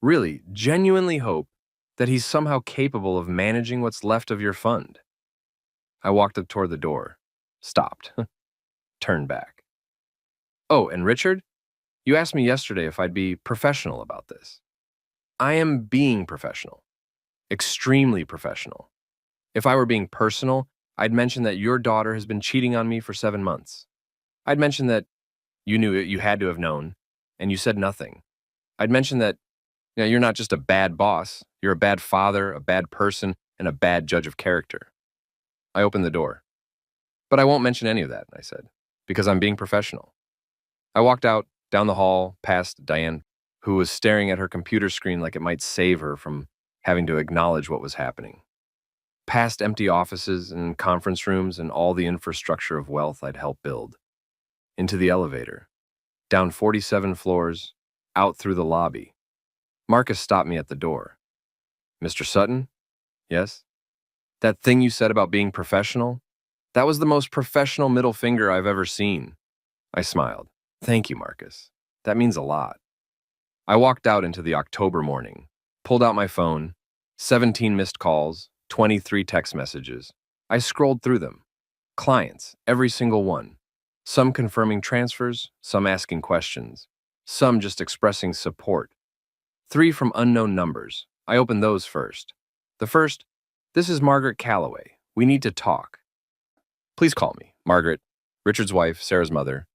really, genuinely hope, that he's somehow capable of managing what's left of your fund. I walked up toward the door, stopped, turned back. Oh, and Richard, you asked me yesterday if I'd be professional about this. I am being professional, extremely professional. If I were being personal, I'd mention that your daughter has been cheating on me for 7 months. I'd mention that you knew it, you had to have known, and you said nothing. I'd mention that you're not just a bad boss, you're a bad father, a bad person, and a bad judge of character. I opened the door. But I won't mention any of that, I said, because I'm being professional. I walked out, down the hall, past Diane, who was staring at her computer screen like it might save her from having to acknowledge what was happening. Past empty offices and conference rooms and all the infrastructure of wealth I'd helped build. Into the elevator. Down 47 floors, out through the lobby. Marcus stopped me at the door. Mr. Sutton? Yes? That thing you said about being professional? That was the most professional middle finger I've ever seen. I smiled. Thank you, Marcus. That means a lot. I walked out into the October morning, pulled out my phone, 17 missed calls, 23 text messages. I scrolled through them. Clients, every single one. Some confirming transfers, some asking questions, some just expressing support. 3 from unknown numbers. I opened those first. The first, this is Margaret Calloway. We need to talk. Please call me. Margaret, Richard's wife, Sarah's mother.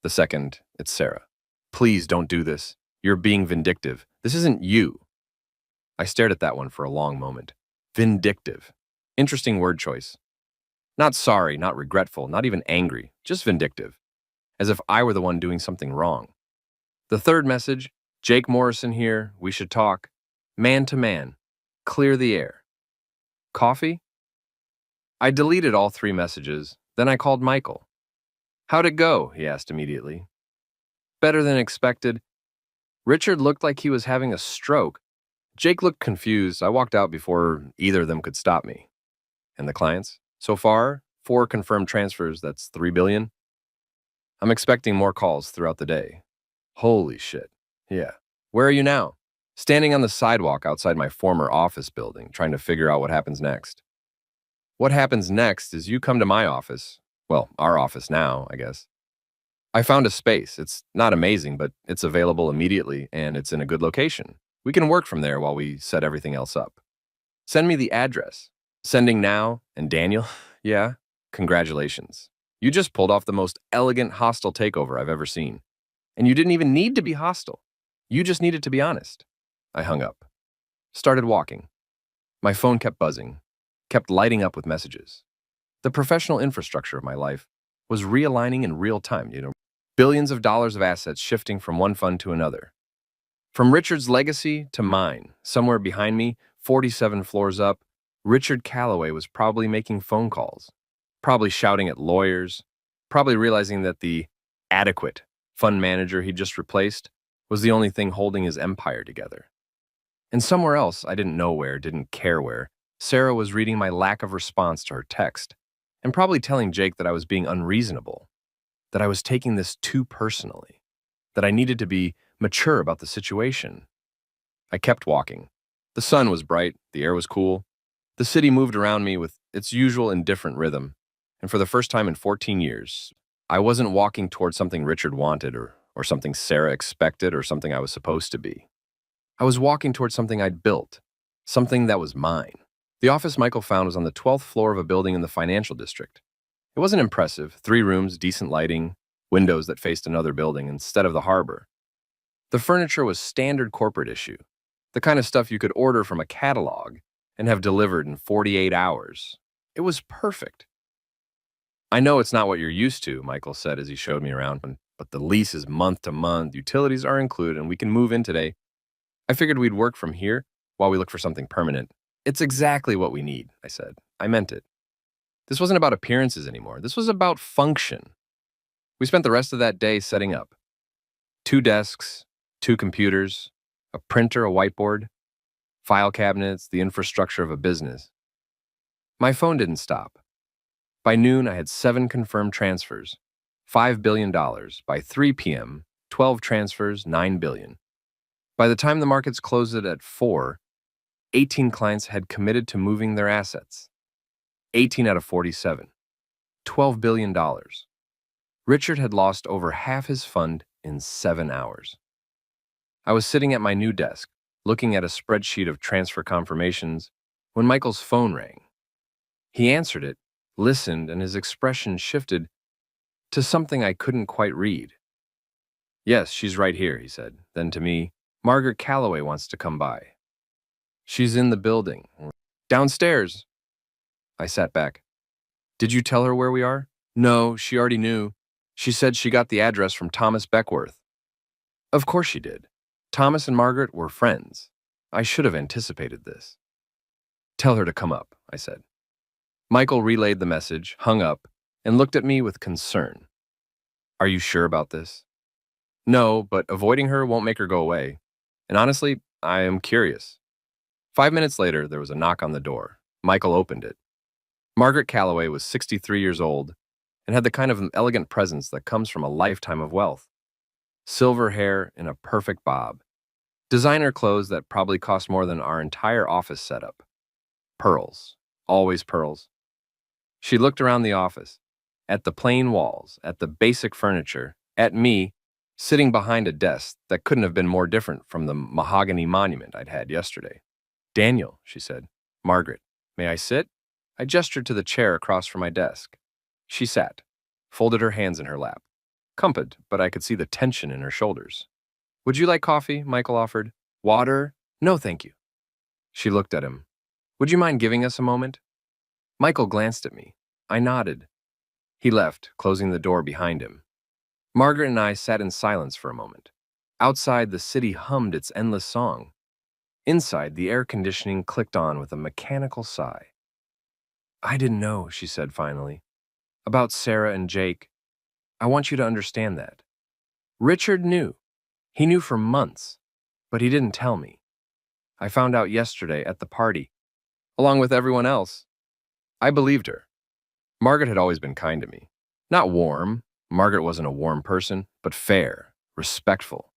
The second, it's Sarah. Please don't do this. You're being vindictive. This isn't you. I stared at that one for a long moment. Vindictive. Interesting word choice. Not sorry, not regretful, not even angry, just vindictive. As if I were the one doing something wrong. The third message, Jake Morrison here, we should talk. Man to man. Clear the air. Coffee? I deleted all 3 messages, then I called Michael. How'd it go? He asked immediately. Better than expected. Richard looked like he was having a stroke. Jake looked confused. I walked out before either of them could stop me. And the clients? So far, 4 confirmed transfers, that's $3 billion. I'm expecting more calls throughout the day. Holy shit. Yeah. Where are you now? Standing on the sidewalk outside my former office building, trying to figure out what happens next. What happens next is you come to my office. Well, our office now, I guess. I found a space. It's not amazing, but it's available immediately, and it's in a good location. We can work from there while we set everything else up. Send me the address. Sending now, and Daniel, yeah, congratulations. You just pulled off the most elegant hostile takeover I've ever seen. And you didn't even need to be hostile. You just needed to be honest. I hung up. Started walking. My phone kept buzzing, kept lighting up with messages. The professional infrastructure of my life was realigning in real time, billions of dollars of assets shifting from one fund to another. From Richard's legacy to mine, somewhere behind me, 47 floors up, Richard Calloway was probably making phone calls, probably shouting at lawyers, probably realizing that the adequate fund manager he just replaced was the only thing holding his empire together. And somewhere else, I didn't know where, didn't care where, Sarah was reading my lack of response to her text and probably telling Jake that I was being unreasonable, that I was taking this too personally, that I needed to be mature about the situation. I kept walking. The sun was bright, the air was cool. The city moved around me with its usual indifferent rhythm, and for the first time in 14 years, I wasn't walking toward something Richard wanted or something Sarah expected or something I was supposed to be. I was walking toward something I'd built, something that was mine. The office Michael found was on the 12th floor of a building in the financial district. It wasn't impressive, 3 rooms, decent lighting, windows that faced another building instead of the harbor. The furniture was standard corporate issue, the kind of stuff you could order from a catalog and have delivered in 48 hours. It was perfect. I know it's not what you're used to, Michael said as he showed me around, but the lease is month to month, utilities are included, and we can move in today. I figured we'd work from here while we look for something permanent. It's exactly what we need, I said. I meant it. This wasn't about appearances anymore. This was about function. We spent the rest of that day setting up. 2 desks, 2 computers, a printer, a whiteboard, file cabinets, the infrastructure of a business. My phone didn't stop. By noon, I had 7 confirmed transfers, $5 billion. By 3 p.m., 12 transfers, $9 billion. By the time the markets closed it at 4, 18 clients had committed to moving their assets. 18 out of 47. $12 billion. Richard had lost over half his fund in 7 hours. I was sitting at my new desk, looking at a spreadsheet of transfer confirmations, when Michael's phone rang. He answered it, listened, and his expression shifted to something I couldn't quite read. "Yes, she's right here," he said. Then to me, "Margaret Calloway wants to come by." "She's in the building." "Downstairs." I sat back. "Did you tell her where we are?" "No, she already knew. She said she got the address from Thomas Beckworth." Of course she did. Thomas and Margaret were friends. I should have anticipated this. "Tell her to come up," I said. Michael relayed the message, hung up, and looked at me with concern. "Are you sure about this?" "No, but avoiding her won't make her go away. And honestly, I am curious." 5 minutes later, there was a knock on the door. Michael opened it. Margaret Calloway was 63 years old and had the kind of elegant presence that comes from a lifetime of wealth. Silver hair in a perfect bob. Designer clothes that probably cost more than our entire office setup. Pearls. Always pearls. She looked around the office, at the plain walls, at the basic furniture, at me, sitting behind a desk that couldn't have been more different from the mahogany monument I'd had yesterday. "Daniel," she said. "Margaret, may I sit?" I gestured to the chair across from my desk. She sat, folded her hands in her lap. Comforted, but I could see the tension in her shoulders. "Would you like coffee?" Michael offered. "Water?" "No, thank you." She looked at him. "Would you mind giving us a moment?" Michael glanced at me. I nodded. He left, closing the door behind him. Margaret and I sat in silence for a moment. Outside, the city hummed its endless song. Inside, the air conditioning clicked on with a mechanical sigh. "I didn't know," she said finally. "About Sarah and Jake. I want you to understand that. Richard knew. He knew for months, but he didn't tell me. I found out yesterday at the party, along with everyone else. I believed her. Margaret had always been kind to me. Not warm. Margaret wasn't a warm person, but fair, respectful.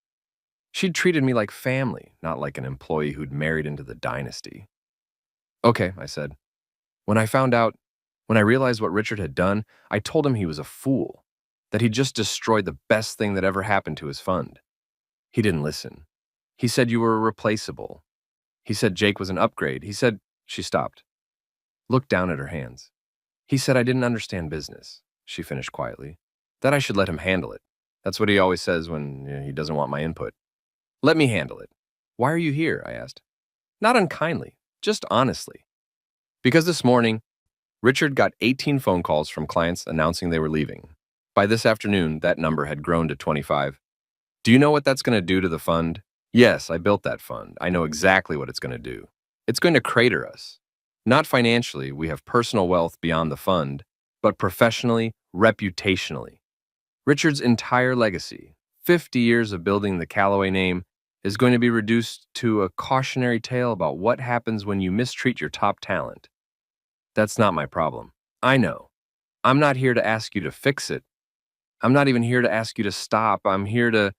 She'd treated me like family, not like an employee who'd married into the dynasty." "Okay," I said. When I realized what Richard had done, I told him he was a fool, that he'd just destroyed the best thing that ever happened to his fund. He didn't listen. He said you were replaceable. He said Jake was an upgrade. He said—" She stopped, looked down at her hands. "He said I didn't understand business," she finished quietly, "that I should let him handle it. That's what he always says when he doesn't want my input. Let me handle it." "Why are you here?" I asked. Not unkindly, just honestly. Because this morning, Richard got 18 phone calls from clients announcing they were leaving. By this afternoon, that number had grown to 25. "Do you know what that's going to do to the fund?" "Yes, I built that fund. I know exactly what it's going to do. It's going to crater us. Not financially, we have personal wealth beyond the fund, but professionally, reputationally. Richard's entire legacy, 50 years of building the Calloway name, is going to be reduced to a cautionary tale about what happens when you mistreat your top talent. That's not my problem. I know. I'm not here to ask you to fix it. I'm not even here to ask you to stop. I'm here to—"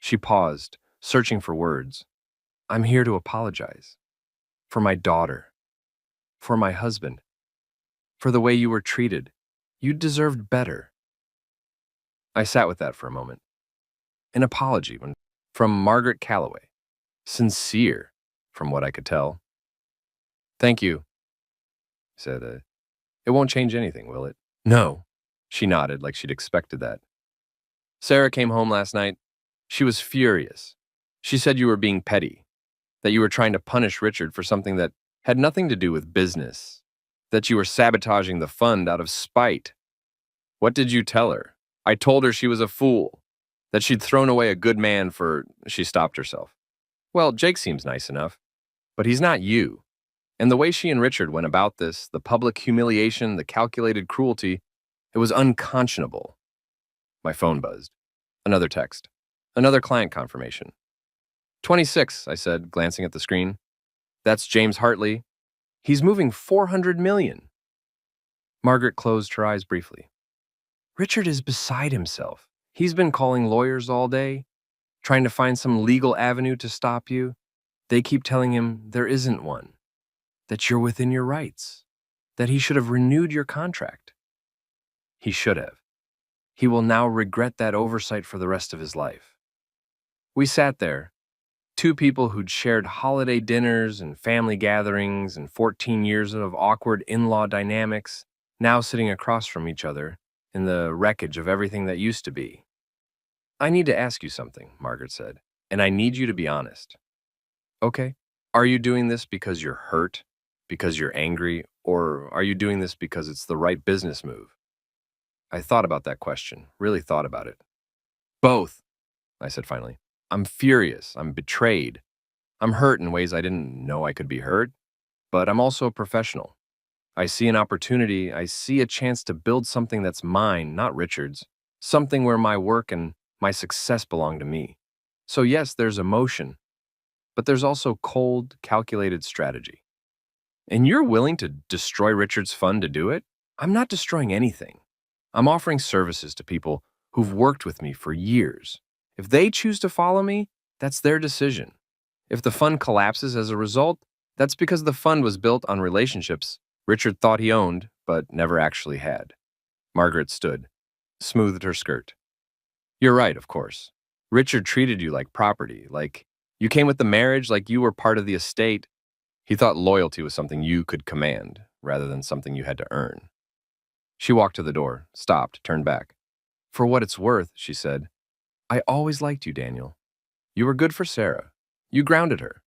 She paused, searching for words. "I'm here to apologize. For my daughter. For my husband. For the way you were treated. You deserved better." I sat with that for a moment. An apology from Margaret Calloway. Sincere, from what I could tell. "Thank you," said, "It won't change anything, will it?" "No." She nodded like she'd expected that. "Sarah came home last night. She was furious. She said you were being petty, that you were trying to punish Richard for something that had nothing to do with business, that you were sabotaging the fund out of spite." "What did you tell her?" "I told her she was a fool, that she'd thrown away a good man for—" She stopped herself. "Well, Jake seems nice enough, but he's not you. And the way she and Richard went about this, the public humiliation, the calculated cruelty, it was unconscionable." My phone buzzed. Another text. Another client confirmation. 26, I said, glancing at the screen. That's James Hartley. He's moving 400 million. Margaret closed her eyes briefly. Richard is beside himself. He's been calling lawyers all day, trying to find some legal avenue to stop you. They keep telling him there isn't one, that you're within your rights, that he should have renewed your contract. He should have. He will now regret that oversight for the rest of his life. We sat there, two people who'd shared holiday dinners and family gatherings and 14 years of awkward in-law dynamics, now sitting across from each other in the wreckage of everything that used to be. I need to ask you something, Margaret said, and I need you to be honest. Okay. Are you doing this because you're hurt, because you're angry, or are you doing this because it's the right business move? I thought about that question, really thought about it. Both, I said finally. I'm furious. I'm betrayed. I'm hurt in ways I didn't know I could be hurt, but I'm also a professional. I see an opportunity. I see a chance to build something that's mine, not Richard's, something where my work and my success belong to me. So yes, there's emotion, but there's also cold, calculated strategy. And you're willing to destroy Richard's fund to do it? I'm not destroying anything. I'm offering services to people who've worked with me for years. If they choose to follow me, that's their decision. If the fund collapses as a result, that's because the fund was built on relationships Richard thought he owned, but never actually had. Margaret stood, smoothed her skirt. You're right, of course. Richard treated you like property, like you came with the marriage, like you were part of the estate. He thought loyalty was something you could command, rather than something you had to earn. She walked to the door, stopped, turned back. For what it's worth, she said, I always liked you, Daniel. You were good for Sarah. You grounded her,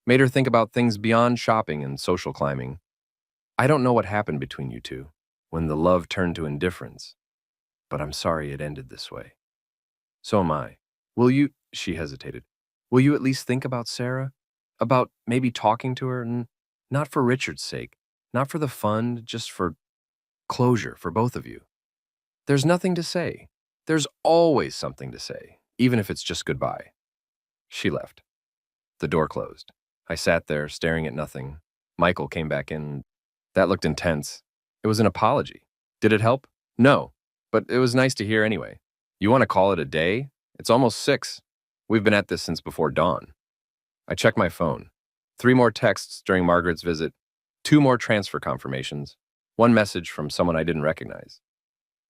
made her think about things beyond shopping and social climbing. I don't know what happened between you two, when the love turned to indifference, but I'm sorry it ended this way. So am I. Will you, she hesitated, will you at least think about Sarah? About maybe talking to her, and not for Richard's sake, not for the fund, just for closure for both of you. There's nothing to say. There's always something to say, even if it's just goodbye. She left. The door closed. I sat there, staring at nothing. Michael came back in. That looked intense. It was an apology. Did it help? No, but it was nice to hear anyway. You want to call it a day? It's almost 6. We've been at this since before dawn. I checked my phone. 3 more texts during Margaret's visit, 2 more transfer confirmations, 1 message from someone I didn't recognize.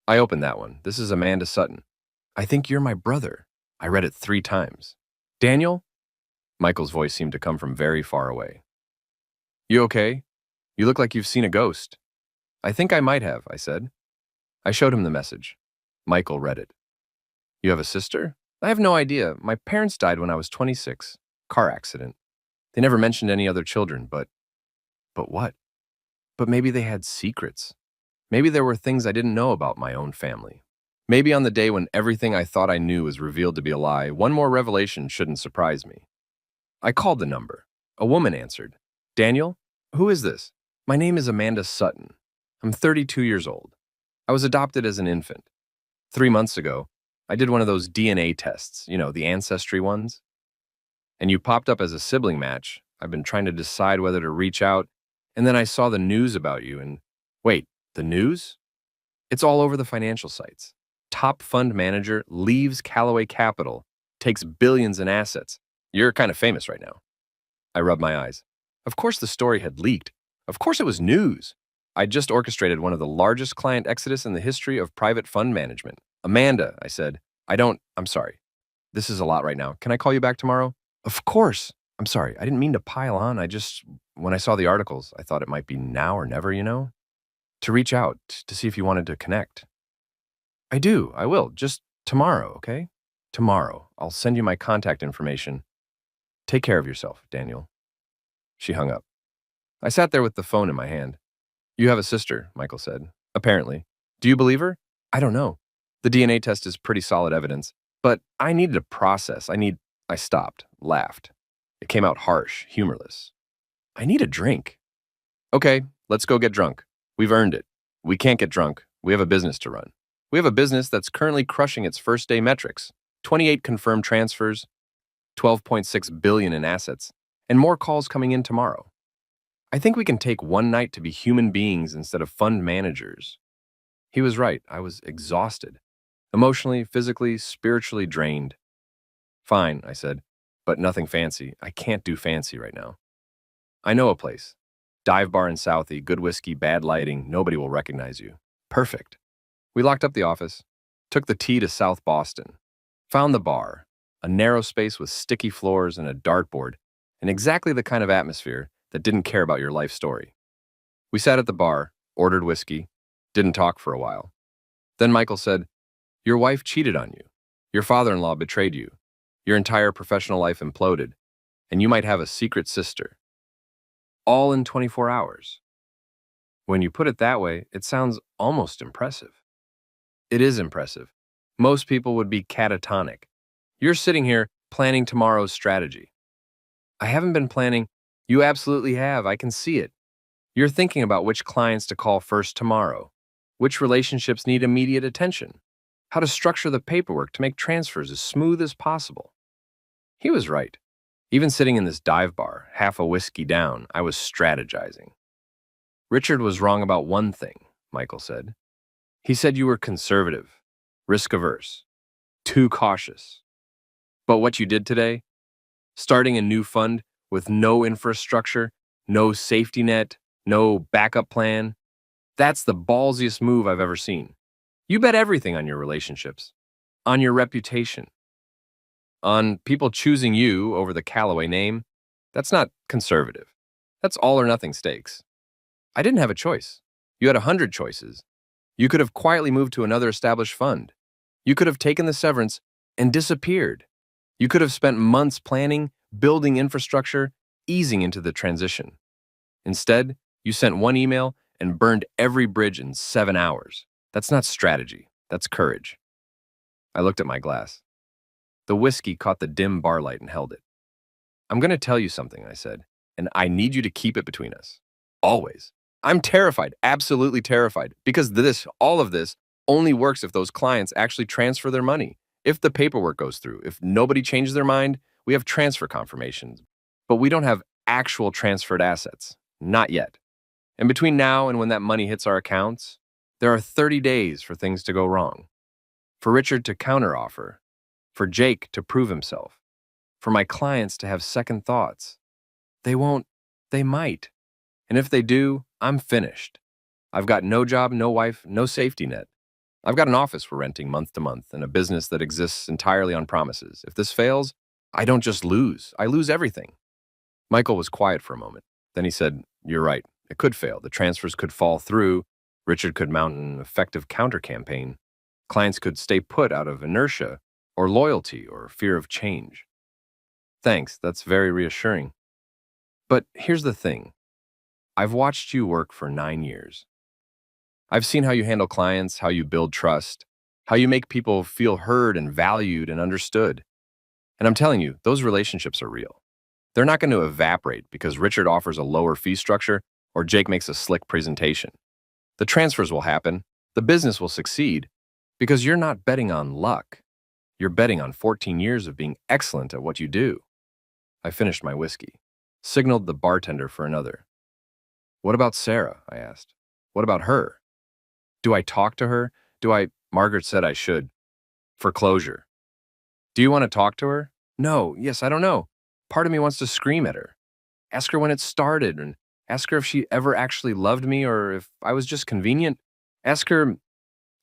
I opened that one. This is Amanda Sutton. I think you're my brother. I read it 3 times. Daniel? Michael's voice seemed to come from very far away. You okay? You look like you've seen a ghost. I think I might have, I said. I showed him the message. Michael read it. You have a sister? I have no idea. My parents died when I was 26. Car accident. They never mentioned any other children, but what? But maybe they had secrets. Maybe there were things I didn't know about my own family. Maybe on the day when everything I thought I knew was revealed to be a lie, one more revelation shouldn't surprise me. I called the number. A woman answered. Daniel? Who is this? My name is Amanda Sutton. I'm 32 years old. I was adopted as an infant. 3 months ago, I did one of those DNA tests, the ancestry ones. And you popped up as a sibling match. I've been trying to decide whether to reach out, and then I saw the news about you, and wait, the news? It's all over the financial sites. Top fund manager leaves Callaway Capital, takes billions in assets. You're kind of famous right now. I rubbed my eyes. Of course the story had leaked. Of course it was news. I just orchestrated one of the largest client exodus in the history of private fund management. Amanda, I said, I'm sorry. This is a lot right now. Can I call you back tomorrow? Of course. I'm sorry. I didn't mean to pile on. When I saw the articles, I thought it might be now or never, to reach out, to see if you wanted to connect. I will. Just tomorrow, okay? Tomorrow. I'll send you my contact information. Take care of yourself, Daniel. She hung up. I sat there with the phone in my hand. You have a sister, Michael said. Apparently. Do you believe her? I don't know. The DNA test is pretty solid evidence, but I needed a process. I stopped, laughed. It came out harsh, humorless. I need a drink. Okay, let's go get drunk. We've earned it. We can't get drunk. We have a business to run. We have a business that's currently crushing its first day metrics. 28 confirmed transfers, 12.6 billion in assets, and more calls coming in tomorrow. I think we can take one night to be human beings instead of fund managers. He was right. I was exhausted. Emotionally, physically, spiritually drained. Fine, I said, but nothing fancy. I can't do fancy right now. I know a place. Dive bar in Southie, good whiskey, bad lighting, nobody will recognize you. Perfect. We locked up the office, took the T to South Boston, found the bar, a narrow space with sticky floors and a dartboard, and exactly the kind of atmosphere that didn't care about your life story. We sat at the bar, ordered whiskey, didn't talk for a while. Then Michael said, "Your wife cheated on you. Your father-in-law betrayed you. Your entire professional life imploded, and you might have a secret sister. All in 24 hours. When you put it that way, it sounds almost impressive." It is impressive. Most people would be catatonic. You're sitting here planning tomorrow's strategy. I haven't been planning. You absolutely have. I can see it. You're thinking about which clients to call first tomorrow, which relationships need immediate attention, how to structure the paperwork to make transfers as smooth as possible. He was right. Even sitting in this dive bar, half a whiskey down, I was strategizing. Richard was wrong about one thing, Michael said. He said you were conservative, risk-averse, too cautious. But what you did today, starting a new fund with no infrastructure, no safety net, no backup plan, that's the ballsiest move I've ever seen. You bet everything on your relationships, on your reputation, on people choosing you over the Callaway name. That's not conservative. That's all or nothing stakes. I didn't have a choice. You had 100 choices. You could have quietly moved to another established fund. You could have taken the severance and disappeared. You could have spent months planning, building infrastructure, easing into the transition. Instead, you sent one email and burned every bridge in 7 hours. That's not strategy. That's courage. I looked at my glass. The whiskey caught the dim bar light and held it. I'm going to tell you something, I said, and I need you to keep it between us. Always. I'm terrified, absolutely terrified, because all of this only works if those clients actually transfer their money. If the paperwork goes through, if nobody changes their mind, we have transfer confirmations. But we don't have actual transferred assets. Not yet. And between now and when that money hits our accounts, there are 30 days for things to go wrong. For Richard to counteroffer. For Jake to prove himself. For my clients to have second thoughts. They won't. They might. And if they do, I'm finished. I've got no job, no wife, no safety net. I've got an office we're renting month to month and a business that exists entirely on promises. If this fails, I don't just lose. I lose everything. Michael was quiet for a moment. Then he said, "You're right. It could fail. The transfers could fall through. Richard could mount an effective counter-campaign. Clients could stay put out of inertia or loyalty or fear of change." Thanks. That's very reassuring. But here's the thing. I've watched you work for 9 years. I've seen how you handle clients, how you build trust, how you make people feel heard and valued and understood. And I'm telling you, those relationships are real. They're not going to evaporate because Richard offers a lower fee structure or Jake makes a slick presentation. The transfers will happen, the business will succeed, because you're not betting on luck. You're betting on 14 years of being excellent at what you do. I finished my whiskey, signaled the bartender for another. What about Sarah? I asked. What about her? Do I talk to her? Margaret said I should. For closure. Do you want to talk to her? No, yes, I don't know. Part of me wants to scream at her. Ask her when it started and ask her if she ever actually loved me or if I was just convenient. Ask her.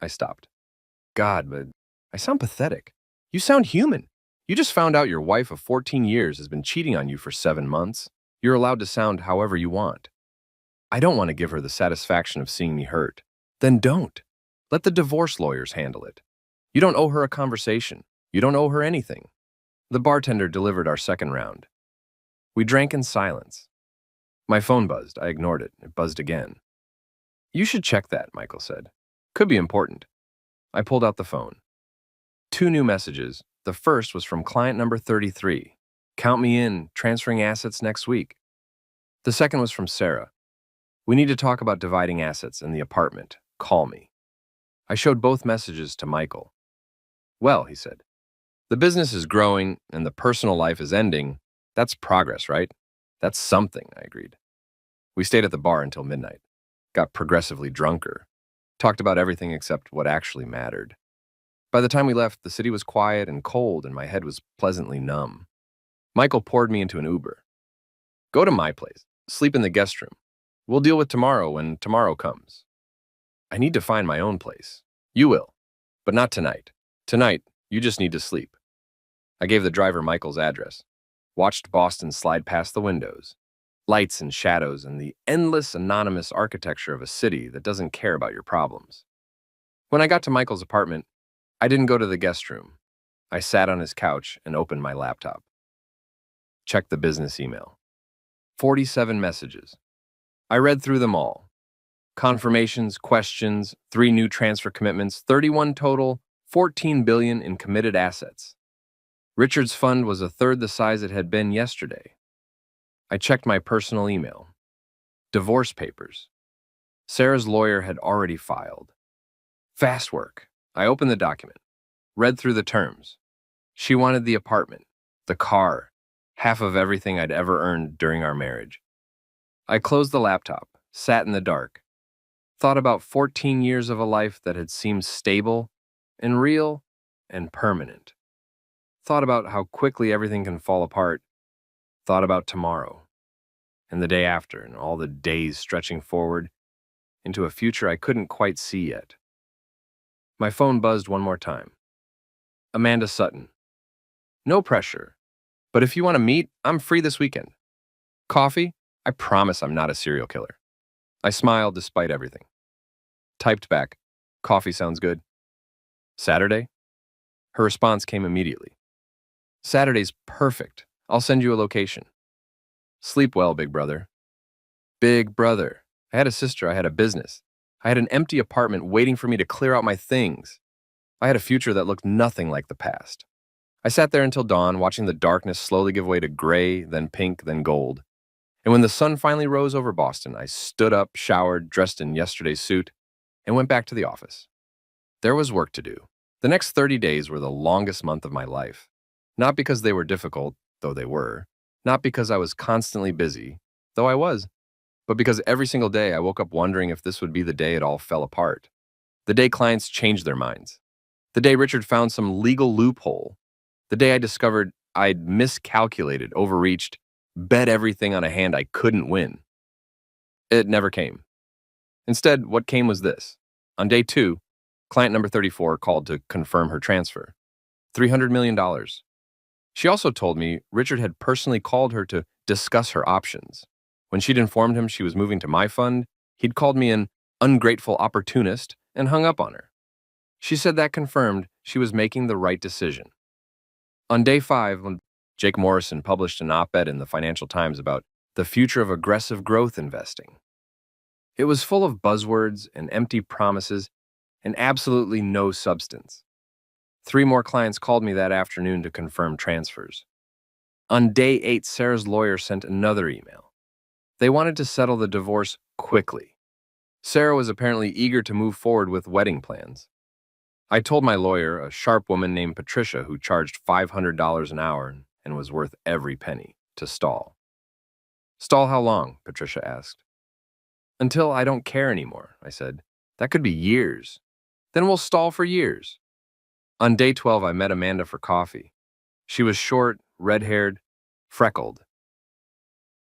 I stopped. God, but I sound pathetic. You sound human. You just found out your wife of 14 years has been cheating on you for 7 months. You're allowed to sound however you want. I don't want to give her the satisfaction of seeing me hurt. Then don't. Let the divorce lawyers handle it. You don't owe her a conversation. You don't owe her anything. The bartender delivered our second round. We drank in silence. My phone buzzed. I ignored it. It buzzed again. You should check that, Michael said. Could be important. I pulled out the phone. 2 new messages. The first was from client number 33. Count me in, transferring assets next week. The second was from Sarah. We need to talk about dividing assets in the apartment. Call me. I showed both messages to Michael. Well, he said, The business is growing and the personal life is ending. That's progress, right? That's something, I agreed. We stayed at the bar until midnight, got progressively drunker, talked about everything except what actually mattered. By the time we left, the city was quiet and cold and my head was pleasantly numb. Michael poured me into an Uber. Go to my place, sleep in the guest room. We'll deal with tomorrow when tomorrow comes. I need to find my own place. You will, but not tonight. Tonight, you just need to sleep. I gave the driver Michael's address, watched Boston slide past the windows, lights and shadows and the endless anonymous architecture of a city that doesn't care about your problems. When I got to Michael's apartment, I didn't go to the guest room. I sat on his couch and opened my laptop. Checked the business email. 47 messages. I read through them all. Confirmations, questions, 3 new transfer commitments, 31 total, 14 billion in committed assets. Richard's fund was a third the size it had been yesterday. I checked my personal email. Divorce papers. Sarah's lawyer had already filed. Fast work. I opened the document, read through the terms. She wanted the apartment, the car, half of everything I'd ever earned during our marriage. I closed the laptop, sat in the dark, thought about 14 years of a life that had seemed stable and real and permanent. Thought about how quickly everything can fall apart. Thought about tomorrow and the day after and all the days stretching forward into a future I couldn't quite see yet. My phone buzzed one more time. Amanda Sutton. No pressure, but if you want to meet, I'm free this weekend. Coffee? I promise I'm not a serial killer. I smiled despite everything. Typed back, coffee sounds good. Saturday? Her response came immediately. Saturday's perfect. I'll send you a location. Sleep well, big brother. Big brother. I had a sister, I had a business. I had an empty apartment waiting for me to clear out my things. I had a future that looked nothing like the past. I sat there until dawn, watching the darkness slowly give way to gray, then pink, then gold. And when the sun finally rose over Boston, I stood up, showered, dressed in yesterday's suit, and went back to the office. There was work to do. The next 30 days were the longest month of my life. Not because they were difficult, though they were. Not because I was constantly busy, though I was. But because every single day I woke up wondering if this would be the day it all fell apart. The day clients changed their minds. The day Richard found some legal loophole. The day I discovered I'd miscalculated, overreached, bet everything on a hand I couldn't win. It never came. Instead, what came was this. On day 2, client number 34 called to confirm her transfer. $300 million. She also told me Richard had personally called her to discuss her options. When she'd informed him she was moving to my fund, he'd called me an ungrateful opportunist and hung up on her. She said that confirmed she was making the right decision. On day 5, when Jake Morrison published an op-ed in the Financial Times about the future of aggressive growth investing. It was full of buzzwords and empty promises and absolutely no substance. 3 more clients called me that afternoon to confirm transfers. On day 8, Sarah's lawyer sent another email. They wanted to settle the divorce quickly. Sarah was apparently eager to move forward with wedding plans. I told my lawyer, a sharp woman named Patricia who charged $500 an hour and was worth every penny, to stall. Stall how long? Patricia asked. Until I don't care anymore, I said. That could be years. Then we'll stall for years. On day 12, I met Amanda for coffee. She was short, red-haired, freckled.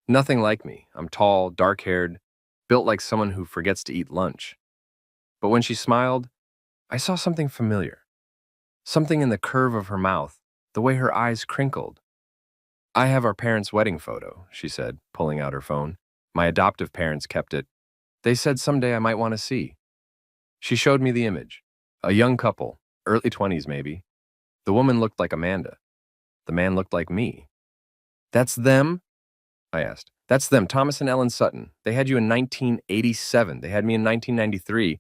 Nothing like me. I'm tall, dark-haired, built like someone who forgets to eat lunch. But when she smiled, I saw something familiar. Something in the curve of her mouth, the way her eyes crinkled. I have our parents' wedding photo, she said, pulling out her phone. My adoptive parents kept it. They said someday I might want to see. She showed me the image. A young couple, early 20s maybe. The woman looked like Amanda. The man looked like me. That's them? I asked. That's them, Thomas and Ellen Sutton. They had you in 1987. They had me in 1993.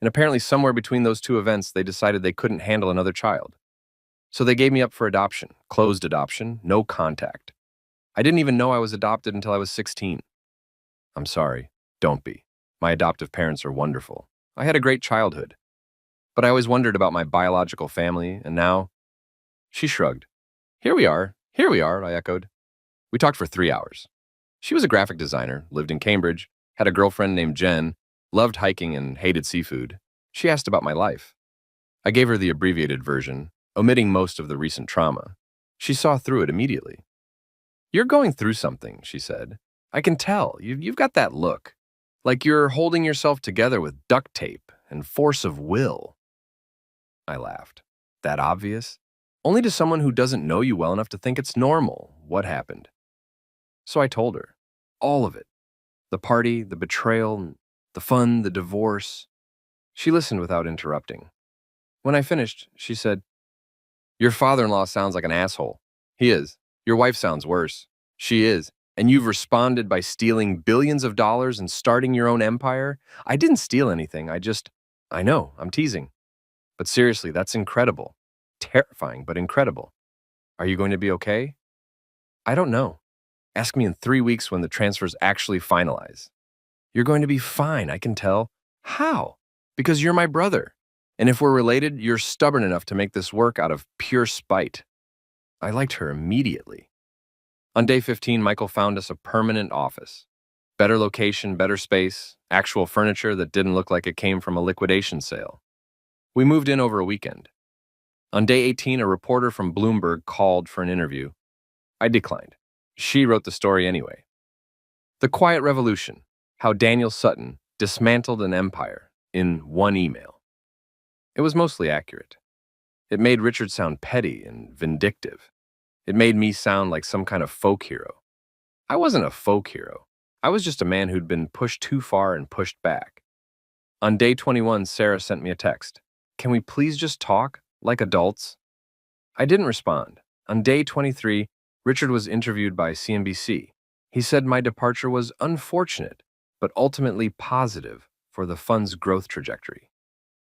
And apparently somewhere between those 2 events, they decided they couldn't handle another child. So they gave me up for adoption, closed adoption, no contact. I didn't even know I was adopted until I was 16. I'm sorry, don't be. My adoptive parents are wonderful. I had a great childhood. But I always wondered about my biological family, and now She shrugged. Here we are, I echoed. We talked for 3 hours. She was a graphic designer, lived in Cambridge, had a girlfriend named Jen, loved hiking and hated seafood. She asked about my life. I gave her the abbreviated version, omitting most of the recent trauma. She saw through it immediately. You're going through something, she said. I can tell. You've got that look. Like you're holding yourself together with duct tape and force of will. I laughed. That obvious? Only to someone who doesn't know you well enough to think it's normal. What happened? So I told her. All of it. The party, the betrayal, the fun, the divorce. She listened without interrupting. When I finished, she said, Your father-in-law sounds like an asshole. He is. Your wife sounds worse. She is. And you've responded by stealing billions of dollars and starting your own empire? I didn't steal anything. I know, I'm teasing. But seriously, that's incredible. Terrifying, but incredible. Are you going to be okay? I don't know. Ask me in 3 weeks when the transfers actually finalize. You're going to be fine, I can tell. How? Because you're my brother. And if we're related, you're stubborn enough to make this work out of pure spite. I liked her immediately. On day 15, Michael found us a permanent office. Better location, better space, actual furniture that didn't look like it came from a liquidation sale. We moved in over a weekend. On day 18, a reporter from Bloomberg called for an interview. I declined. She wrote the story anyway. The Quiet Revolution, how Daniel Sutton dismantled an empire in one email. It was mostly accurate. It made Richard sound petty and vindictive. It made me sound like some kind of folk hero. I wasn't a folk hero. I was just a man who'd been pushed too far and pushed back. On day 21, Sarah sent me a text. Can we please just talk, like adults? I didn't respond. On day 23, Richard was interviewed by CNBC. He said my departure was unfortunate, but ultimately positive for the fund's growth trajectory.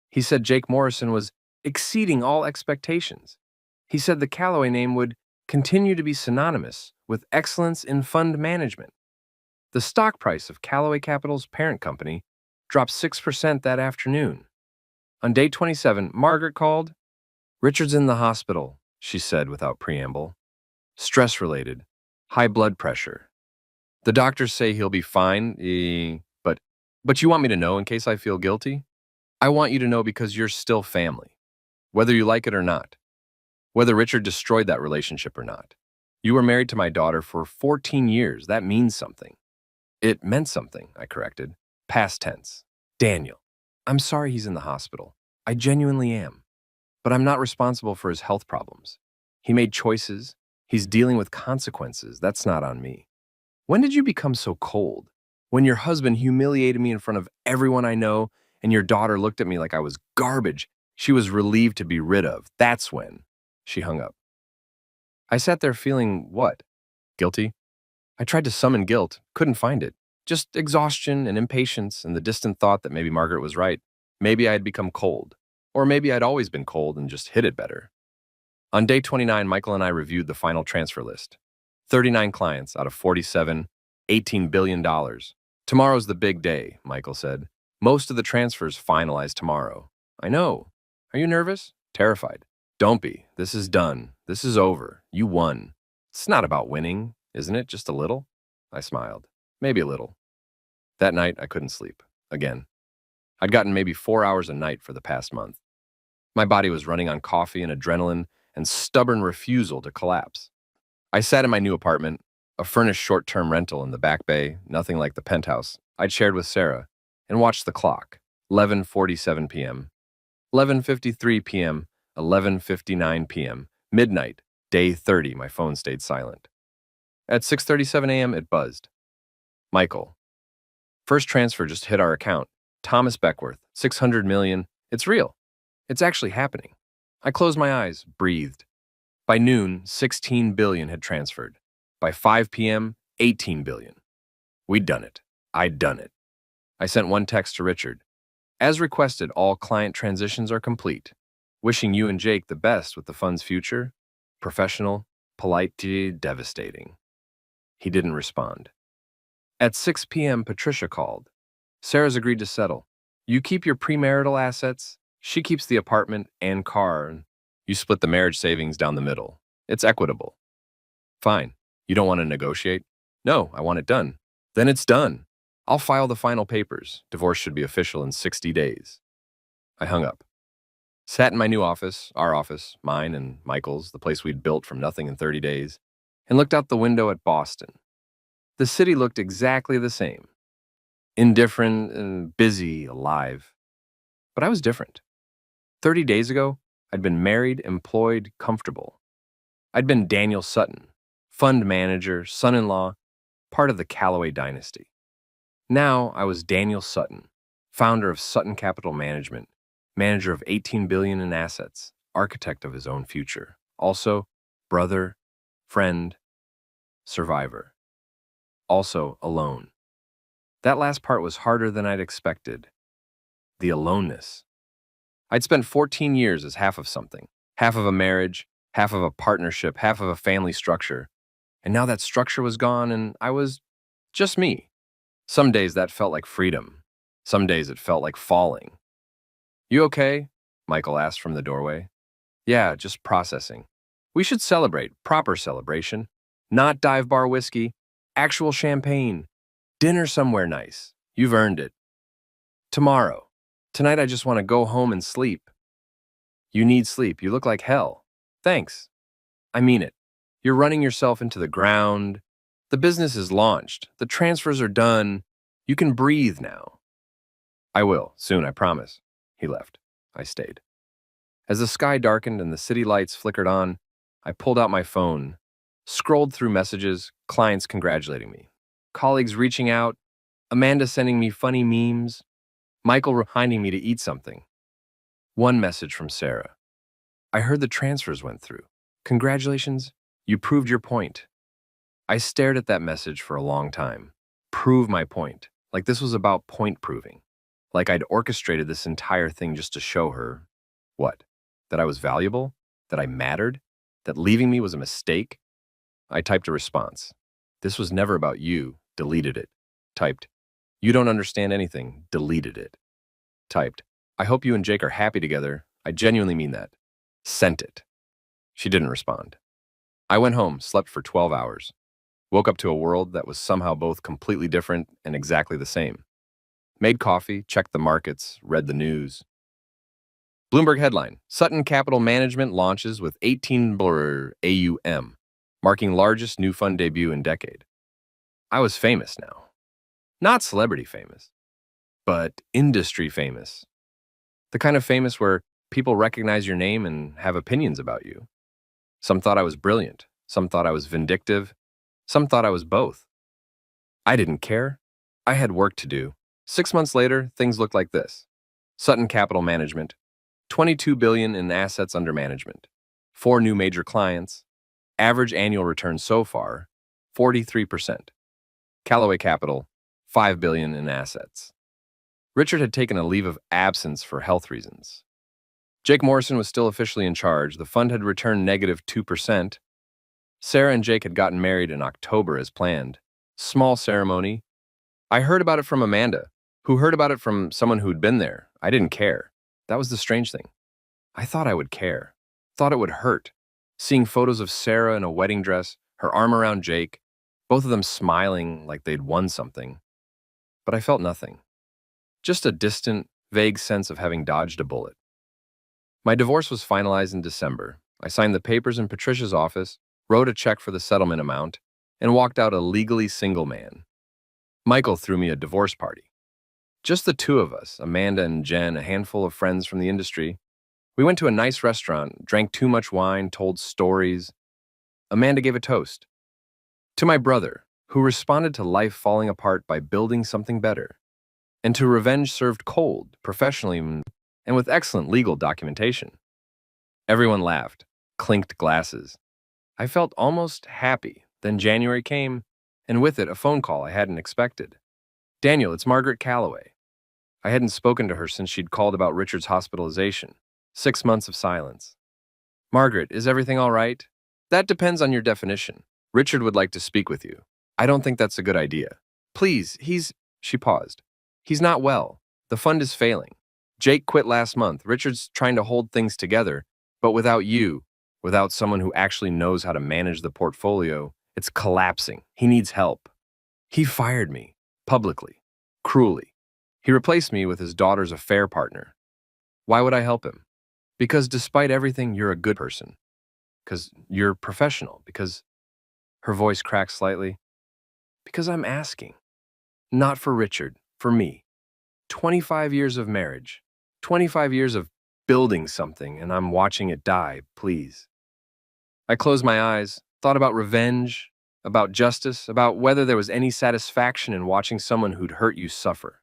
He said Jake Morrison was exceeding all expectations. He said the Callaway name would continue to be synonymous with excellence in fund management. The stock price of Callaway Capital's parent company dropped 6% that afternoon. On day 27, Margaret called. Richard's in the hospital, she said without preamble. Stress-related, high blood pressure. The doctors say he'll be fine, but you want me to know in case I feel guilty? I want you to know because you're still family, whether you like it or not, whether Richard destroyed that relationship or not. You were married to my daughter for 14 years. That means something. It meant something, I corrected. Past tense. Daniel, I'm sorry he's in the hospital. I genuinely am. But I'm not responsible for his health problems. He made choices. He's dealing with consequences. That's not on me. When did you become so cold? When your husband humiliated me in front of everyone I know and your daughter looked at me like I was garbage she was relieved to be rid of. That's when. She hung up. I sat there feeling what? Guilty? I tried to summon guilt, couldn't find it. Just exhaustion and impatience and the distant thought that maybe Margaret was right. Maybe I had become cold. Or maybe I'd always been cold and just hid it better. On day 29, Michael and I reviewed the final transfer list. 39 clients out of 47, $18 billion. Tomorrow's the big day, Michael said. Most of the transfers finalize tomorrow. I know. Are you nervous? Terrified. Don't be. This is done. This is over. You won. It's not about winning, isn't it? Just a little? I smiled. Maybe a little. That night, I couldn't sleep. Again. I'd gotten maybe 4 hours a night for the past month. My body was running on coffee and adrenaline and stubborn refusal to collapse. I sat in my new apartment, a furnished short-term rental in the Back Bay, nothing like the penthouse I'd shared with Sarah, and watched the clock. 11:47 p.m., 11:53 p.m., 11:59 p.m., midnight, day 30, my phone stayed silent. At 6:37 a.m., it buzzed. Michael. First transfer just hit our account. Thomas Beckworth, $600 million. It's real. It's actually happening. I closed my eyes, breathed. By noon, $16 billion had transferred. By 5 p.m., $18 billion. We'd done it. I'd done it. I sent one text to Richard. As requested, all client transitions are complete. Wishing you and Jake the best with the fund's future. Professional, polite, devastating. He didn't respond. At 6 p.m., Patricia called. Sarah's agreed to settle. You keep your premarital assets. She keeps the apartment and car. You split the marriage savings down the middle. It's equitable. Fine. You don't want to negotiate? No, I want it done. Then it's done. I'll file the final papers. Divorce should be official in 60 days. I hung up. Sat in my new office, our office, mine and Michael's, the place we'd built from nothing in 30 days, and looked out the window at Boston. The city looked exactly the same. Indifferent and busy, alive. But I was different. 30 days ago, I'd been married, employed, comfortable. I'd been Daniel Sutton, fund manager, son-in-law, part of the Callaway dynasty. Now I was Daniel Sutton, founder of Sutton Capital Management, manager of $18 billion in assets, architect of his own future. Also, brother, friend, survivor. Also, alone. That last part was harder than I'd expected. The aloneness. I'd spent 14 years as half of something, half of a marriage, half of a partnership, half of a family structure. And now that structure was gone and I was just me. Some days that felt like freedom. Some days it felt like falling. You okay? Michael asked from the doorway. Yeah, just processing. We should celebrate, proper celebration. Not dive bar whiskey, actual champagne. Dinner somewhere nice. You've earned it. Tomorrow. Tonight I just want to go home and sleep. You need sleep. You look like hell. Thanks. I mean it. You're running yourself into the ground. The business is launched. The transfers are done. You can breathe now. I will, soon, I promise. He left. I stayed. As the sky darkened and the city lights flickered on, I pulled out my phone, scrolled through messages, clients congratulating me, colleagues reaching out, Amanda sending me funny memes, Michael reminding me to eat something. One message from Sarah. I heard the transfers went through. Congratulations, you proved your point. I stared at that message for a long time. Prove my point. Like this was about point proving. Like I'd orchestrated this entire thing just to show her, what? That I was valuable? That I mattered? That leaving me was a mistake? I typed a response. This was never about you. Deleted it. Typed. You don't understand anything. Deleted it. Typed. I hope you and Jake are happy together. I genuinely mean that. Sent it. She didn't respond. I went home, slept for 12 hours. Woke up to a world that was somehow both completely different and exactly the same. Made coffee, checked the markets, read the news. Bloomberg headline, Sutton Capital Management launches with 18 AUM, marking largest new fund debut in decade. I was famous now. Not celebrity famous, but industry famous. The kind of famous where people recognize your name and have opinions about you. Some thought I was brilliant. Some thought I was vindictive. Some thought I was both. I didn't care. I had work to do. 6 months later, things looked like this. Sutton Capital Management, $22 billion in assets under management, 4 new major clients, average annual return so far, 43%. Callaway Capital, $5 billion in assets. Richard had taken a leave of absence for health reasons. Jake Morrison was still officially in charge. The fund had returned negative 2%. Sarah and Jake had gotten married in October as planned. Small ceremony. I heard about it from Amanda, who heard about it from someone who'd been there. I didn't care. That was the strange thing. I thought I would care. Thought it would hurt. Seeing photos of Sarah in a wedding dress, her arm around Jake, both of them smiling like they'd won something. But I felt nothing. Just a distant, vague sense of having dodged a bullet. My divorce was finalized in December. I signed the papers in Patricia's office, wrote a check for the settlement amount, and walked out a legally single man. Michael threw me a divorce party. Just the two of us, Amanda and Jen, a handful of friends from the industry. We went to a nice restaurant, drank too much wine, told stories. Amanda gave a toast. To my brother, who responded to life falling apart by building something better. And to revenge served cold, professionally, and with excellent legal documentation. Everyone laughed, clinked glasses. I felt almost happy. Then January came, and with it a phone call I hadn't expected. Daniel, it's Margaret Callaway. I hadn't spoken to her since she'd called about Richard's hospitalization. 6 months of silence. Margaret, is everything all right? That depends on your definition. Richard would like to speak with you. I don't think that's a good idea. Please, She paused. He's not well. The fund is failing. Jake quit last month. Richard's trying to hold things together. But without you, without someone who actually knows how to manage the portfolio, it's collapsing. He needs help. He fired me, publicly, cruelly. He replaced me with his daughter's affair partner. Why would I help him? Because despite everything, you're a good person. Because you're professional. Because her voice cracked slightly. Because I'm asking. Not for Richard, for me. 25 years of marriage. 25 years of building something, and I'm watching it die, please. I closed my eyes, thought about revenge, about justice, about whether there was any satisfaction in watching someone who'd hurt you suffer.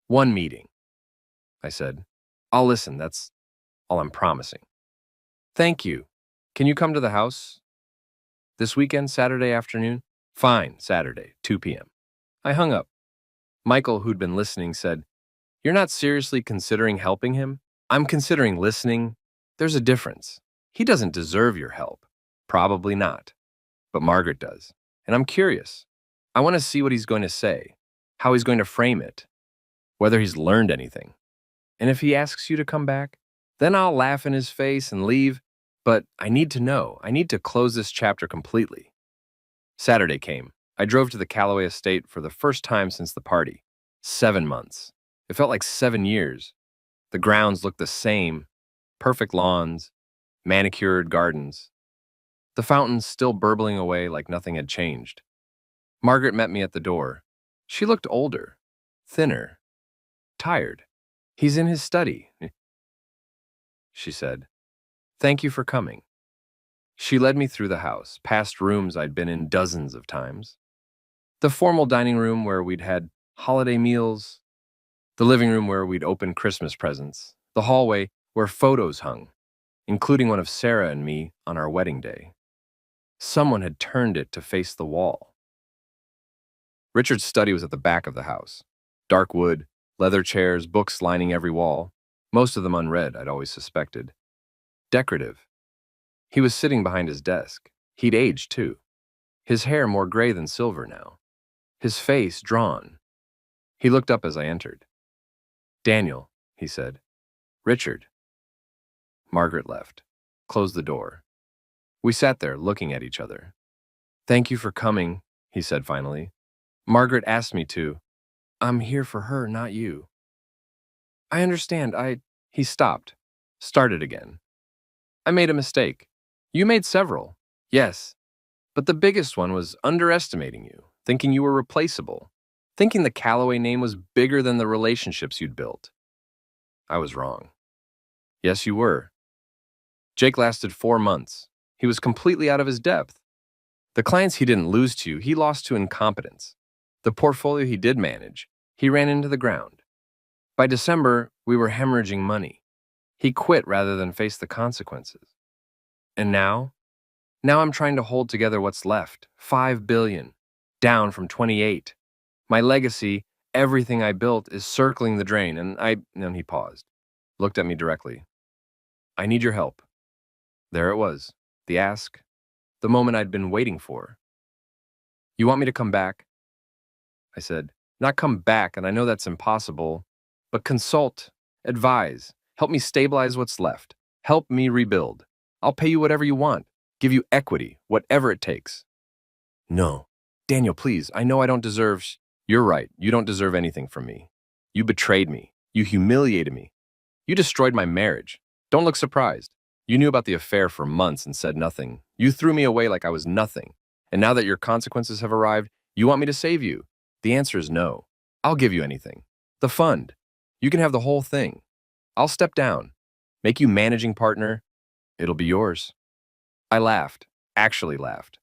One meeting, I said. I'll listen, that's all I'm promising. Thank you. Can you come to the house? This weekend, Saturday afternoon? Fine, Saturday, 2 p.m. I hung up. Michael, who'd been listening, said, You're not seriously considering helping him? I'm considering listening. There's a difference. He doesn't deserve your help. Probably not. But Margaret does. And I'm curious. I want to see what he's going to say, how he's going to frame it, whether he's learned anything. And if he asks you to come back, then I'll laugh in his face and leave. But I need to know. I need to close this chapter completely. Saturday came. I drove to the Calloway estate for the first time since the party. 7 months. It felt like 7 years. The grounds looked the same. Perfect lawns, manicured gardens. The fountains still burbling away like nothing had changed. Margaret met me at the door. She looked older, thinner, tired. He's in his study, she said. Thank you for coming. She led me through the house, past rooms I'd been in dozens of times. The formal dining room where we'd had holiday meals, the living room where we'd opened Christmas presents, the hallway where photos hung, including one of Sarah and me on our wedding day. Someone had turned it to face the wall. Richard's study was at the back of the house. Dark wood, leather chairs, books lining every wall, most of them unread, I'd always suspected. Decorative. He was sitting behind his desk. He'd aged, too. His hair more gray than silver now. His face drawn. He looked up as I entered. Daniel, he said. Richard. Margaret left, closed the door. We sat there looking at each other. Thank you for coming, he said finally. Margaret asked me to. I'm here for her, not you. I understand, He stopped, started again. I made a mistake. You made several, yes. But the biggest one was underestimating you, thinking you were replaceable, thinking the Calloway name was bigger than the relationships you'd built. I was wrong. Yes, you were. Jake lasted 4 months. He was completely out of his depth. The clients he didn't lose to, he lost to incompetence. The portfolio he did manage, he ran into the ground. By December, we were hemorrhaging money. He quit rather than face the consequences. And now? Now I'm trying to hold together what's left, $5 billion, down from 28. My legacy, everything I built, is circling the drain, and he paused, looked at me directly. I need your help. There it was, the ask, the moment I'd been waiting for. You want me to come back? I said, not come back, and I know that's impossible, but consult, advise, help me stabilize what's left, help me rebuild. I'll pay you whatever you want, give you equity, whatever it takes. No. Daniel, please, I know I don't deserve. You're right, you don't deserve anything from me. You betrayed me. You humiliated me. You destroyed my marriage. Don't look surprised. You knew about the affair for months and said nothing. You threw me away like I was nothing. And now that your consequences have arrived, you want me to save you? The answer is no. I'll give you anything. The fund. You can have the whole thing. I'll step down. Make you managing partner. It'll be yours. I laughed. Actually laughed.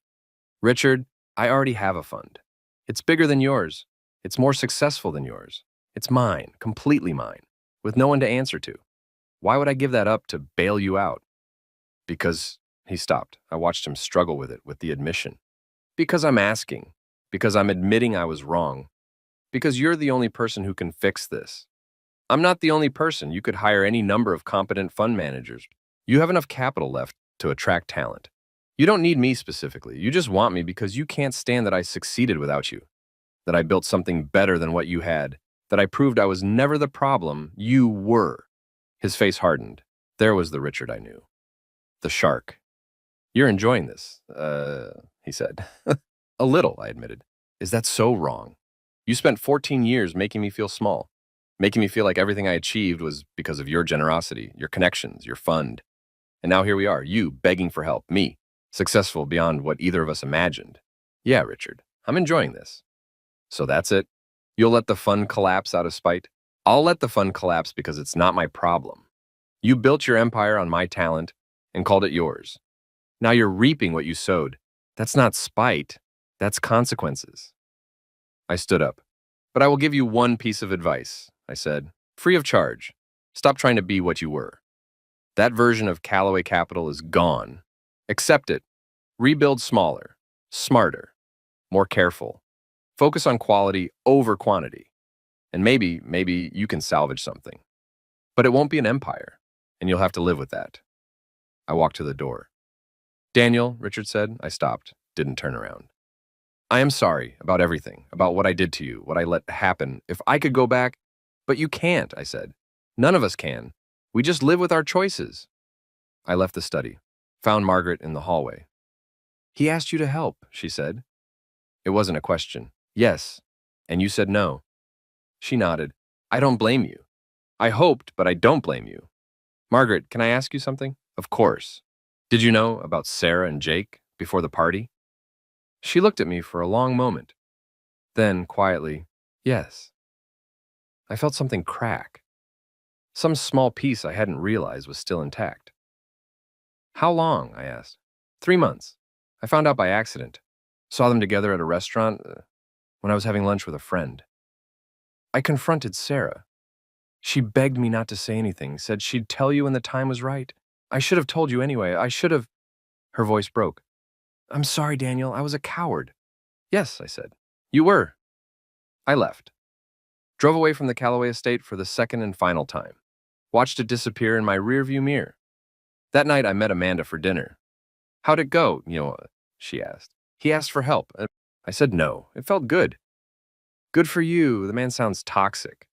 Richard, I already have a fund. It's bigger than yours. It's more successful than yours. It's mine, completely mine, with no one to answer to. Why would I give that up to bail you out? Because, he stopped. I watched him struggle with it, with the admission. Because I'm asking. Because I'm admitting I was wrong. Because you're the only person who can fix this. I'm not the only person. You could hire any number of competent fund managers. You have enough capital left to attract talent. You don't need me specifically. You just want me because you can't stand that I succeeded without you, that I built something better than what you had, that I proved I was never the problem, you were. His face hardened. There was the Richard I knew. The shark. You're enjoying this, he said. A little, I admitted. Is that so wrong? You spent 14 years making me feel small, making me feel like everything I achieved was because of your generosity, your connections, your fund. And now here we are, you begging for help, me, successful beyond what either of us imagined. Yeah, Richard, I'm enjoying this. So that's it? You'll let the fund collapse out of spite? I'll let the fund collapse because it's not my problem. You built your empire on my talent and called it yours. Now you're reaping what you sowed. That's not spite, that's consequences. I stood up. But I will give you one piece of advice, I said, free of charge. Stop trying to be what you were. That version of Callaway Capital is gone. Accept it. Rebuild smaller, smarter, more careful. Focus on quality over quantity. And maybe you can salvage something. But it won't be an empire, and you'll have to live with that. I walked to the door. Daniel, Richard said. I stopped, didn't turn around. I am sorry about everything, about what I did to you, what I let happen. If I could go back, but you can't, I said. None of us can. We just live with our choices. I left the study, found Margaret in the hallway. He asked you to help, she said. It wasn't a question. Yes. And you said no. She nodded. I don't blame you. I hoped, but I don't blame you. Margaret, can I ask you something? Of course. Did you know about Sarah and Jake before the party? She looked at me for a long moment. Then, quietly, yes. I felt something crack. Some small piece I hadn't realized was still intact. How long? I asked. 3 months. I found out by accident. Saw them together at a restaurant when I was having lunch with a friend. I confronted Sarah. She begged me not to say anything, said she'd tell you when the time was right. I should have told you anyway. I should have. Her voice broke. I'm sorry, Daniel. I was a coward. Yes, I said. You were. I left. Drove away from the Callaway estate for the second and final time. Watched it disappear in my rearview mirror. That night, I met Amanda for dinner. How'd it go? She asked. He asked for help. I said no. It felt good. Good for you. The man sounds toxic.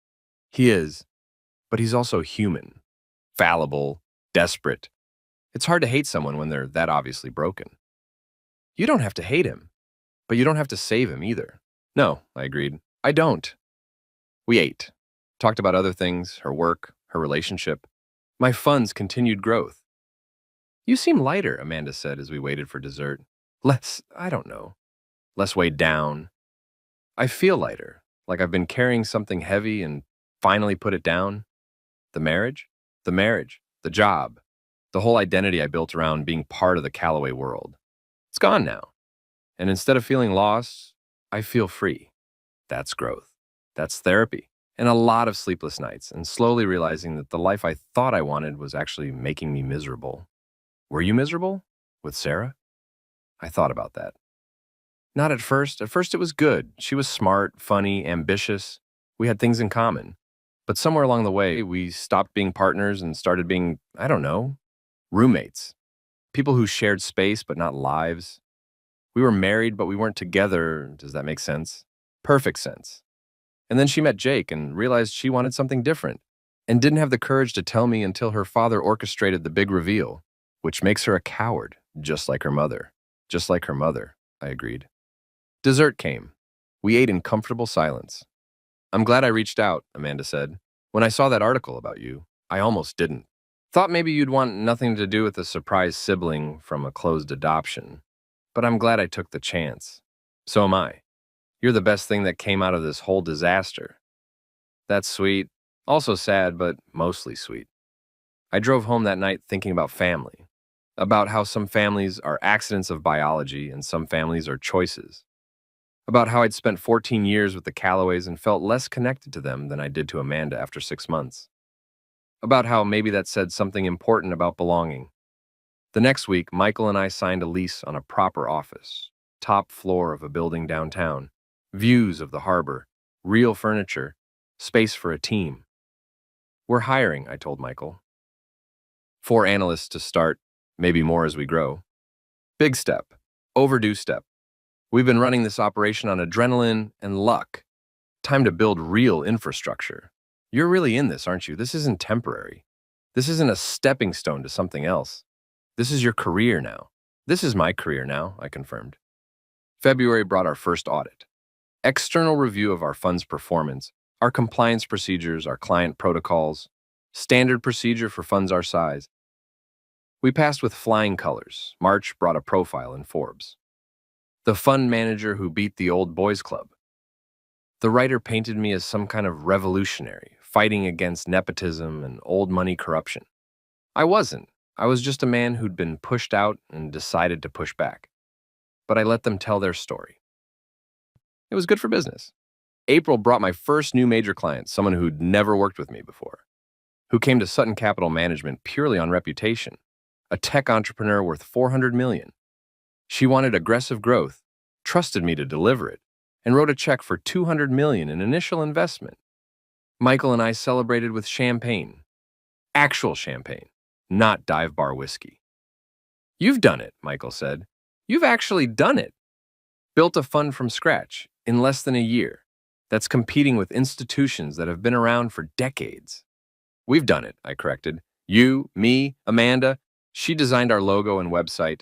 He is. But he's also human. Fallible. Desperate. It's hard to hate someone when they're that obviously broken. You don't have to hate him, but you don't have to save him either. No, I agreed. I don't. We ate. Talked about other things, her work, her relationship. My fund's continued growth. You seem lighter, Amanda said as we waited for dessert. Less weighed down. I feel lighter, like I've been carrying something heavy and finally put it down. The marriage, the job, the whole identity I built around being part of the Callaway world. It's gone now. And instead of feeling lost, I feel free. That's growth. That's therapy. And a lot of sleepless nights, and slowly realizing that the life I thought I wanted was actually making me miserable. Were you miserable? With Sarah? I thought about that. Not at first. At first it was good. She was smart, funny, ambitious. We had things in common. But somewhere along the way, we stopped being partners and started being, roommates. People who shared space but not lives. We were married, but we weren't together. Does that make sense? Perfect sense. And then she met Jake and realized she wanted something different and didn't have the courage to tell me until her father orchestrated the big reveal, which makes her a coward, just like her mother. Just like her mother, I agreed. Dessert came. We ate in comfortable silence. I'm glad I reached out, Amanda said. When I saw that article about you, I almost didn't. Thought maybe you'd want nothing to do with a surprise sibling from a closed adoption. But I'm glad I took the chance. So am I. You're the best thing that came out of this whole disaster. That's sweet. Also sad, but mostly sweet. I drove home that night thinking about family. About how some families are accidents of biology and some families are choices. About how I'd spent 14 years with the Callaways and felt less connected to them than I did to Amanda after 6 months. About how maybe that said something important about belonging. The next week, Michael and I signed a lease on a proper office, top floor of a building downtown, views of the harbor, real furniture, space for a team. We're hiring, I told Michael. 4 analysts to start, maybe more as we grow. Big step, overdue step. We've been running this operation on adrenaline and luck. Time to build real infrastructure. You're really in this, aren't you? This isn't temporary. This isn't a stepping stone to something else. This is your career now. This is my career now, I confirmed. February brought our first audit. External review of our fund's performance, our compliance procedures, our client protocols, standard procedure for funds our size. We passed with flying colors. March brought a profile in Forbes. The fund manager who beat the old boys club. The writer painted me as some kind of revolutionary, fighting against nepotism and old money corruption. I wasn't. I was just a man who'd been pushed out and decided to push back. But I let them tell their story. It was good for business. April brought my first new major client, someone who'd never worked with me before, who came to Sutton Capital Management purely on reputation, a tech entrepreneur worth $400 million. She wanted aggressive growth, trusted me to deliver it, and wrote a check for $200 million in initial investment. Michael and I celebrated with champagne. Actual champagne, not dive bar whiskey. "You've done it," Michael said. "You've actually done it. Built a fund from scratch in less than a year that's competing with institutions that have been around for decades." "We've done it," I corrected. "You, me, Amanda. She designed our logo and website.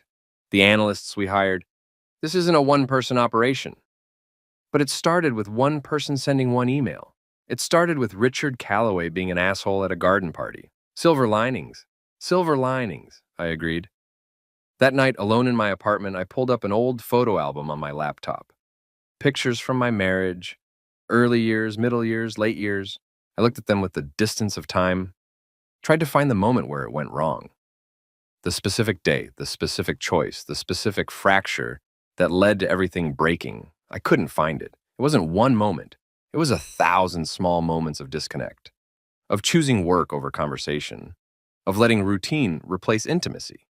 The analysts we hired. This isn't a one-person operation." But it started with one person sending one email. It started with Richard Calloway being an asshole at a garden party. Silver linings. Silver linings, I agreed. That night, alone in my apartment, I pulled up an old photo album on my laptop. Pictures from my marriage, early years, middle years, late years. I looked at them with the distance of time, tried to find the moment where it went wrong. The specific day, the specific choice, the specific fracture that led to everything breaking. I couldn't find it. It wasn't one moment. It was 1,000 small moments of disconnect, of choosing work over conversation, of letting routine replace intimacy,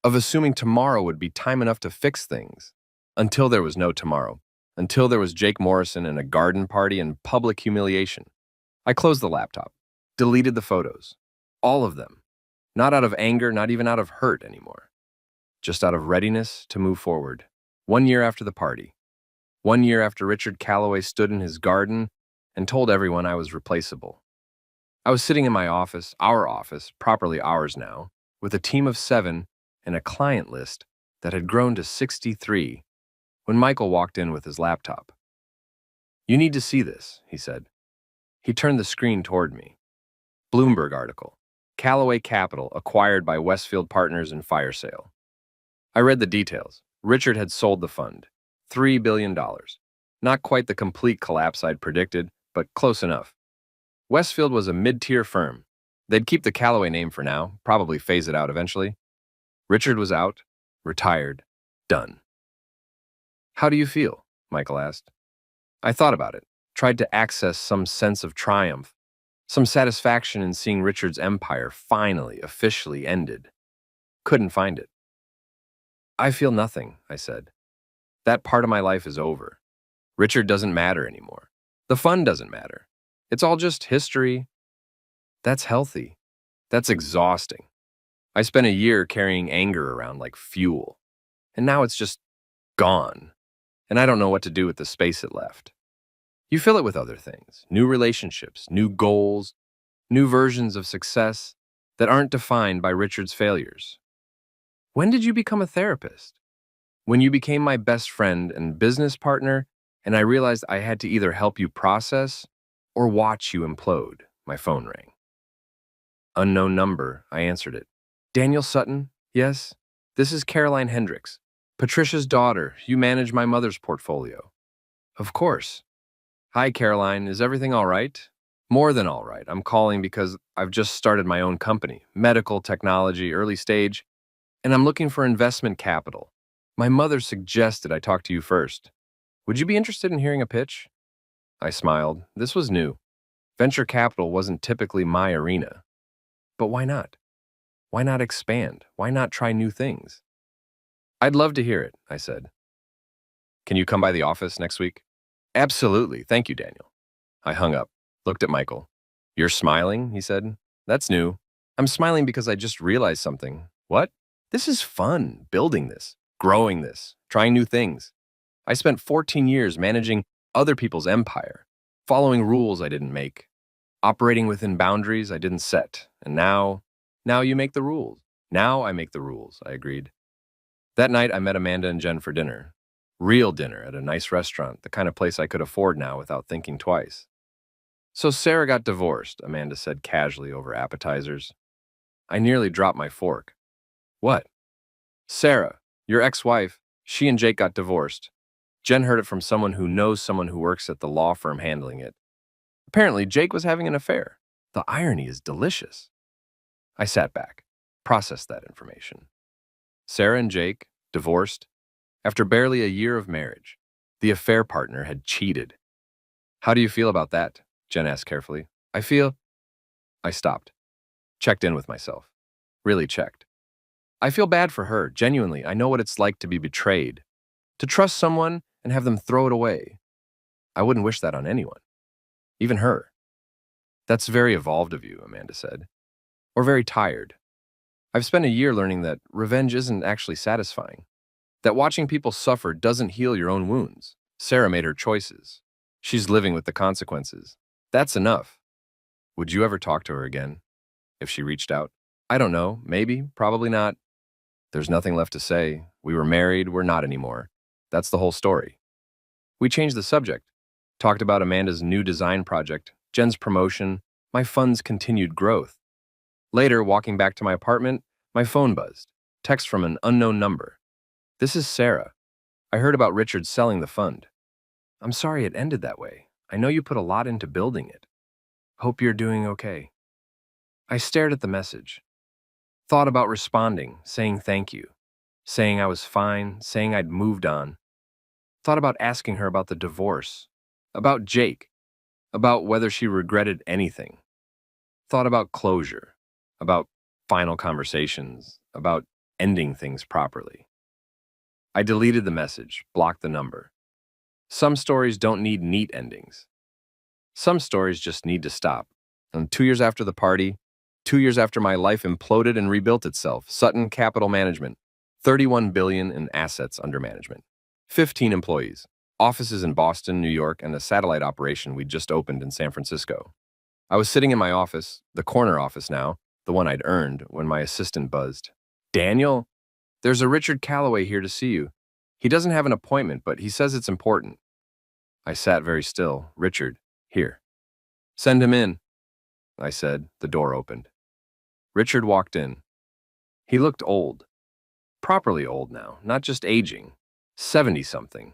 of assuming tomorrow would be time enough to fix things, until there was no tomorrow, until there was Jake Morrison and a garden party and public humiliation. I closed the laptop, deleted the photos, all of them, not out of anger, not even out of hurt anymore, just out of readiness to move forward. 1 year after the party, 1 year after Richard Calloway stood in his garden and told everyone I was replaceable. I was sitting in my office, our office, properly ours now, with a team of 7 and a client list that had grown to 63 when Michael walked in with his laptop. "You need to see this," he said. He turned the screen toward me. Bloomberg article. Callaway Capital acquired by Westfield Partners in fire sale. I read the details. Richard had sold the fund. $3 billion. Not quite the complete collapse I'd predicted, but close enough. Westfield was a mid-tier firm. They'd keep the Callaway name for now, probably phase it out eventually. Richard was out, retired, done. "How do you feel?" Michael asked. I thought about it, tried to access some sense of triumph, some satisfaction in seeing Richard's empire finally, officially ended. Couldn't find it. "I feel nothing," I said. "That part of my life is over. Richard doesn't matter anymore. The fund doesn't matter. It's all just history." That's healthy. That's exhausting. I spent a year carrying anger around like fuel, and now it's just gone, and I don't know what to do with the space it left. You fill it with other things, new relationships, new goals, new versions of success that aren't defined by Richard's failures. When did you become a therapist? When you became my best friend and business partner, and I realized I had to either help you process or watch you implode. My phone rang. Unknown number, I answered it. "Daniel Sutton? Yes? This is Caroline Hendricks, Patricia's daughter. You manage my mother's portfolio." "Of course." "Hi, Caroline. Is everything all right?" "More than all right. I'm calling because I've just started my own company, medical technology, early stage, and I'm looking for investment capital. My mother suggested I talk to you first. Would you be interested in hearing a pitch?" I smiled. This was new. Venture capital wasn't typically my arena. But why not? Why not expand? Why not try new things? "I'd love to hear it," I said. "Can you come by the office next week?" "Absolutely. Thank you, Daniel." I hung up, looked at Michael. "You're smiling," he said. "That's new." "I'm smiling because I just realized something." "What?" "This is fun, building this, growing this, trying new things. I spent 14 years managing other people's empire, following rules I didn't make, operating within boundaries I didn't set, and now you make the rules. Now I make the rules, I agreed. That night, I met Amanda and Jen for dinner. Real dinner at a nice restaurant, the kind of place I could afford now without thinking twice. So Sarah got divorced, Amanda said casually over appetizers. I nearly dropped my fork. What? Sarah, your ex-wife, she and Jake got divorced. Jen heard it from someone who knows someone who works at the law firm handling it. Apparently, Jake was having an affair. The irony is delicious. I sat back, processed that information. Sarah and Jake, divorced, after barely a year of marriage. The affair partner had cheated. How do you feel about that? Jen asked carefully. I stopped, checked in with myself. Really checked. I feel bad for her, genuinely. I know what it's like to be betrayed. To trust someone and have them throw it away. I wouldn't wish that on anyone. Even her. That's very evolved of you, Amanda said. Or very tired. I've spent a year learning that revenge isn't actually satisfying. That watching people suffer doesn't heal your own wounds. Sarah made her choices. She's living with the consequences. That's enough. Would you ever talk to her again? If she reached out? I don't know. Maybe. Probably not. There's nothing left to say. We were married. We're not anymore. That's the whole story. We changed the subject. Talked about Amanda's new design project, Jen's promotion, my fund's continued growth. Later, walking back to my apartment, my phone buzzed. Text from an unknown number. This is Sarah. I heard about Richard selling the fund. I'm sorry it ended that way. I know you put a lot into building it. Hope you're doing okay. I stared at the message. Thought about responding, saying thank you. Saying I was fine, saying I'd moved on. Thought about asking her about the divorce. About Jake. About whether she regretted anything. Thought about closure. About final conversations. About ending things properly. I deleted the message, blocked the number. Some stories don't need neat endings. Some stories just need to stop. And 2 years after the party, 2 years after my life imploded and rebuilt itself, Sutton Capital Management, $31 billion in assets under management, 15 employees, offices in Boston, New York, and a satellite operation we just opened in San Francisco. I was sitting in my office, the corner office now, the one I'd earned, when my assistant buzzed. Daniel, there's a Richard Calloway here to see you. He doesn't have an appointment, but he says it's important. I sat very still. Richard, here. Send him in, I said. The door opened. Richard walked in. He looked old. Properly old now, not just aging. 70-something.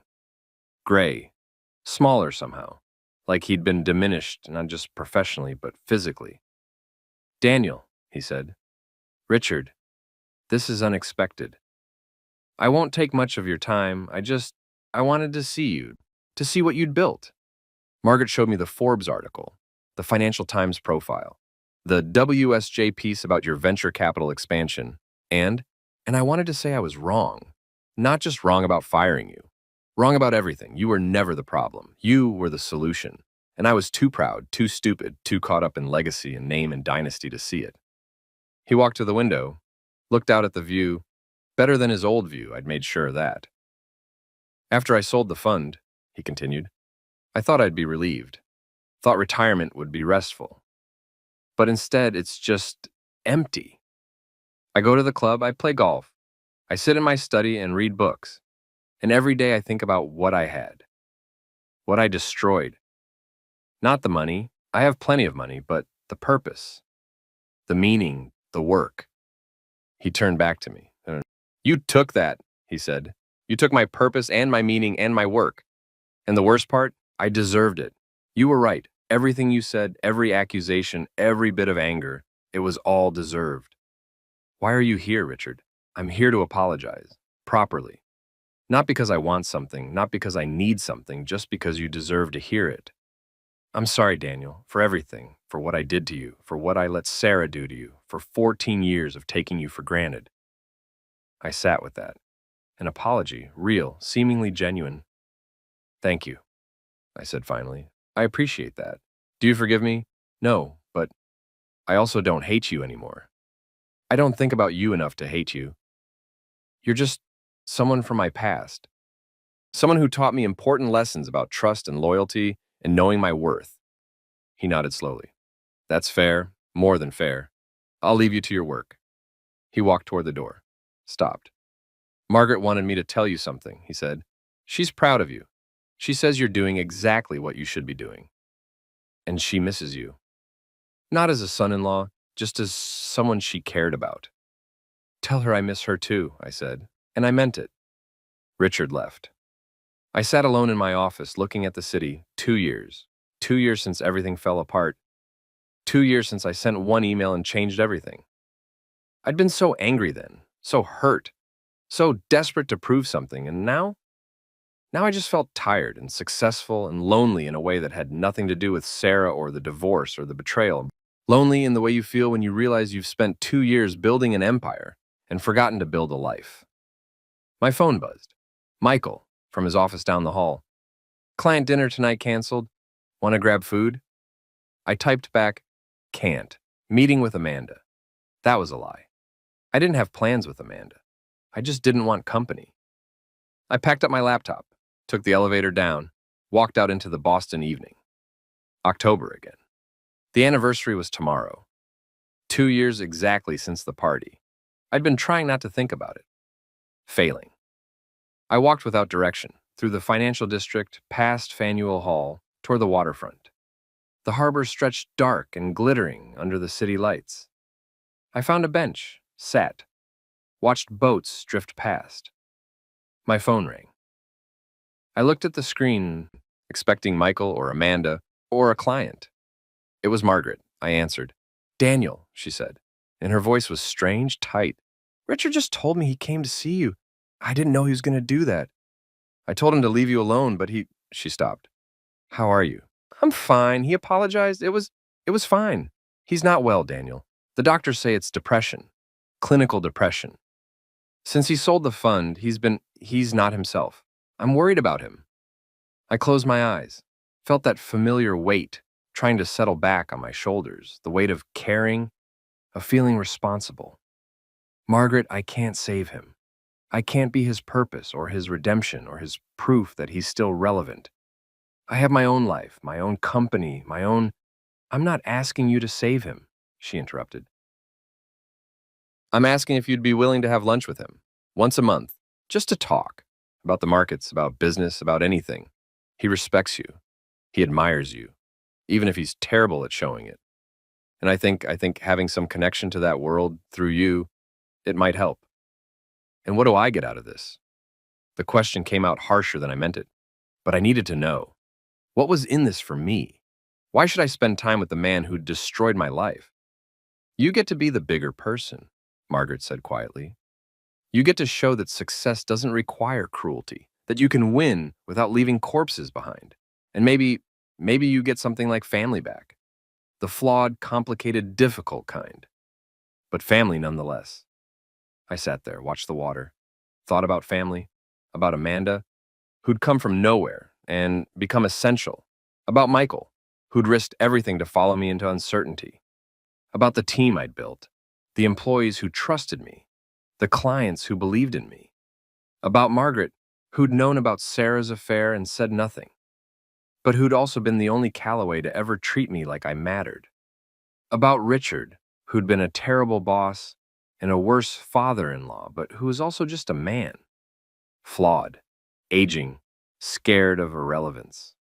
Gray. Smaller somehow. Like he'd been diminished, not just professionally, but physically. Daniel, he said. Richard, this is unexpected. I won't take much of your time. I wanted to see you, to see what you'd built. Margaret showed me the Forbes article, the Financial Times profile, the WSJ piece about your venture capital expansion, and I wanted to say I was wrong. Not just wrong about firing you. Wrong about everything. You were never the problem. You were the solution. And I was too proud, too stupid, too caught up in legacy and name and dynasty to see it. He walked to the window, looked out at the view. Better than his old view, I'd made sure of that. After I sold the fund, he continued, I thought I'd be relieved. Thought retirement would be restful. But instead, it's just empty. I go to the club, I play golf. I sit in my study and read books. And every day I think about what I had. What I destroyed. Not the money. I have plenty of money, but the purpose. The meaning, the work. He turned back to me. You took that, he said. You took my purpose and my meaning and my work. And the worst part, I deserved it. You were right. Everything you said, every accusation, every bit of anger, it was all deserved. Why are you here, Richard? I'm here to apologize. Properly. Not because I want something, not because I need something, just because you deserve to hear it. I'm sorry, Daniel, for everything, for what I did to you, for what I let Sarah do to you, for 14 years of taking you for granted. I sat with that. An apology, real, seemingly genuine. Thank you, I said finally. I appreciate that. Do you forgive me? No, but I also don't hate you anymore. I don't think about you enough to hate you. You're just someone from my past. Someone who taught me important lessons about trust and loyalty and knowing my worth. He nodded slowly. That's fair, more than fair. I'll leave you to your work. He walked toward the door. Stopped. Margaret wanted me to tell you something, he said. She's proud of you. She says you're doing exactly what you should be doing. And she misses you. Not as a son-in-law, just as someone she cared about. Tell her I miss her too, I said, and I meant it. Richard left. I sat alone in my office looking at the city. 2 years. 2 years since everything fell apart. 2 years since I sent one email and changed everything. I'd been so angry then, so hurt, so desperate to prove something, and now I just felt tired and successful and lonely in a way that had nothing to do with Sarah or the divorce or the betrayal. Lonely in the way you feel when you realize you've spent 2 years building an empire and forgotten to build a life. My phone buzzed. Michael, from his office down the hall. Client dinner tonight canceled. Want to grab food? I typed back, can't. Meeting with Amanda. That was a lie. I didn't have plans with Amanda. I just didn't want company. I packed up my laptop, took the elevator down, walked out into the Boston evening. October again. The anniversary was tomorrow. 2 years exactly since the party. I'd been trying not to think about it. Failing. I walked without direction, through the financial district, past Faneuil Hall, toward the waterfront. The harbor stretched dark and glittering under the city lights. I found a bench, sat, watched boats drift past. My phone rang. I looked at the screen, expecting Michael or Amanda or a client. It was Margaret. I answered. Daniel, she said, and her voice was strange, tight. Richard just told me he came to see you. I didn't know he was going to do that. I told him to leave you alone, but she stopped. How are you? I'm fine. He apologized. It was fine. He's not well, Daniel. The doctors say it's depression, clinical depression. Since he sold the fund, he's not himself. I'm worried about him. I closed my eyes, felt that familiar weight trying to settle back on my shoulders, the weight of caring, of feeling responsible. Margaret, I can't save him. I can't be his purpose or his redemption or his proof that he's still relevant. I have my own life, my own company, my own... I'm not asking you to save him, she interrupted. I'm asking if you'd be willing to have lunch with him, once a month, just to talk, about the markets, about business, about anything. He respects you. He admires you, even if he's terrible at showing it. And I think having some connection to that world through you, it might help. And what do I get out of this? The question came out harsher than I meant it, but I needed to know. What was in this for me? Why should I spend time with the man who destroyed my life? You get to be the bigger person, Margaret said quietly. You get to show that success doesn't require cruelty, that you can win without leaving corpses behind. And maybe you get something like family back. The flawed, complicated, difficult kind. But family nonetheless. I sat there, watched the water, thought about family, about Amanda, who'd come from nowhere and become essential, about Michael, who'd risked everything to follow me into uncertainty, about the team I'd built, the employees who trusted me, the clients who believed in me, about Margaret, who'd known about Sarah's affair and said nothing, but who'd also been the only Calloway to ever treat me like I mattered, about Richard, who'd been a terrible boss and a worse father-in-law, but who was also just a man, flawed, aging, scared of irrelevance.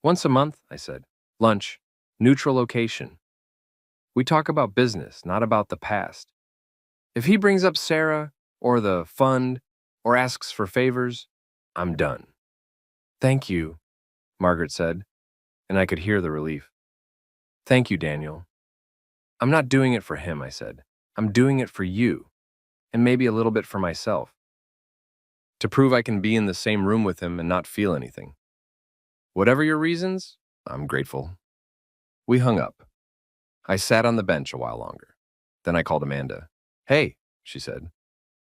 Once a month, I said, lunch, neutral location. We talk about business, not about the past. If he brings up Sarah or the fund or asks for favors, I'm done. Thank you, Margaret said, and I could hear the relief. Thank you, Daniel. I'm not doing it for him, I said. I'm doing it for you, and maybe a little bit for myself. To prove I can be in the same room with him and not feel anything. Whatever your reasons, I'm grateful. We hung up. I sat on the bench a while longer. Then I called Amanda. Hey, she said.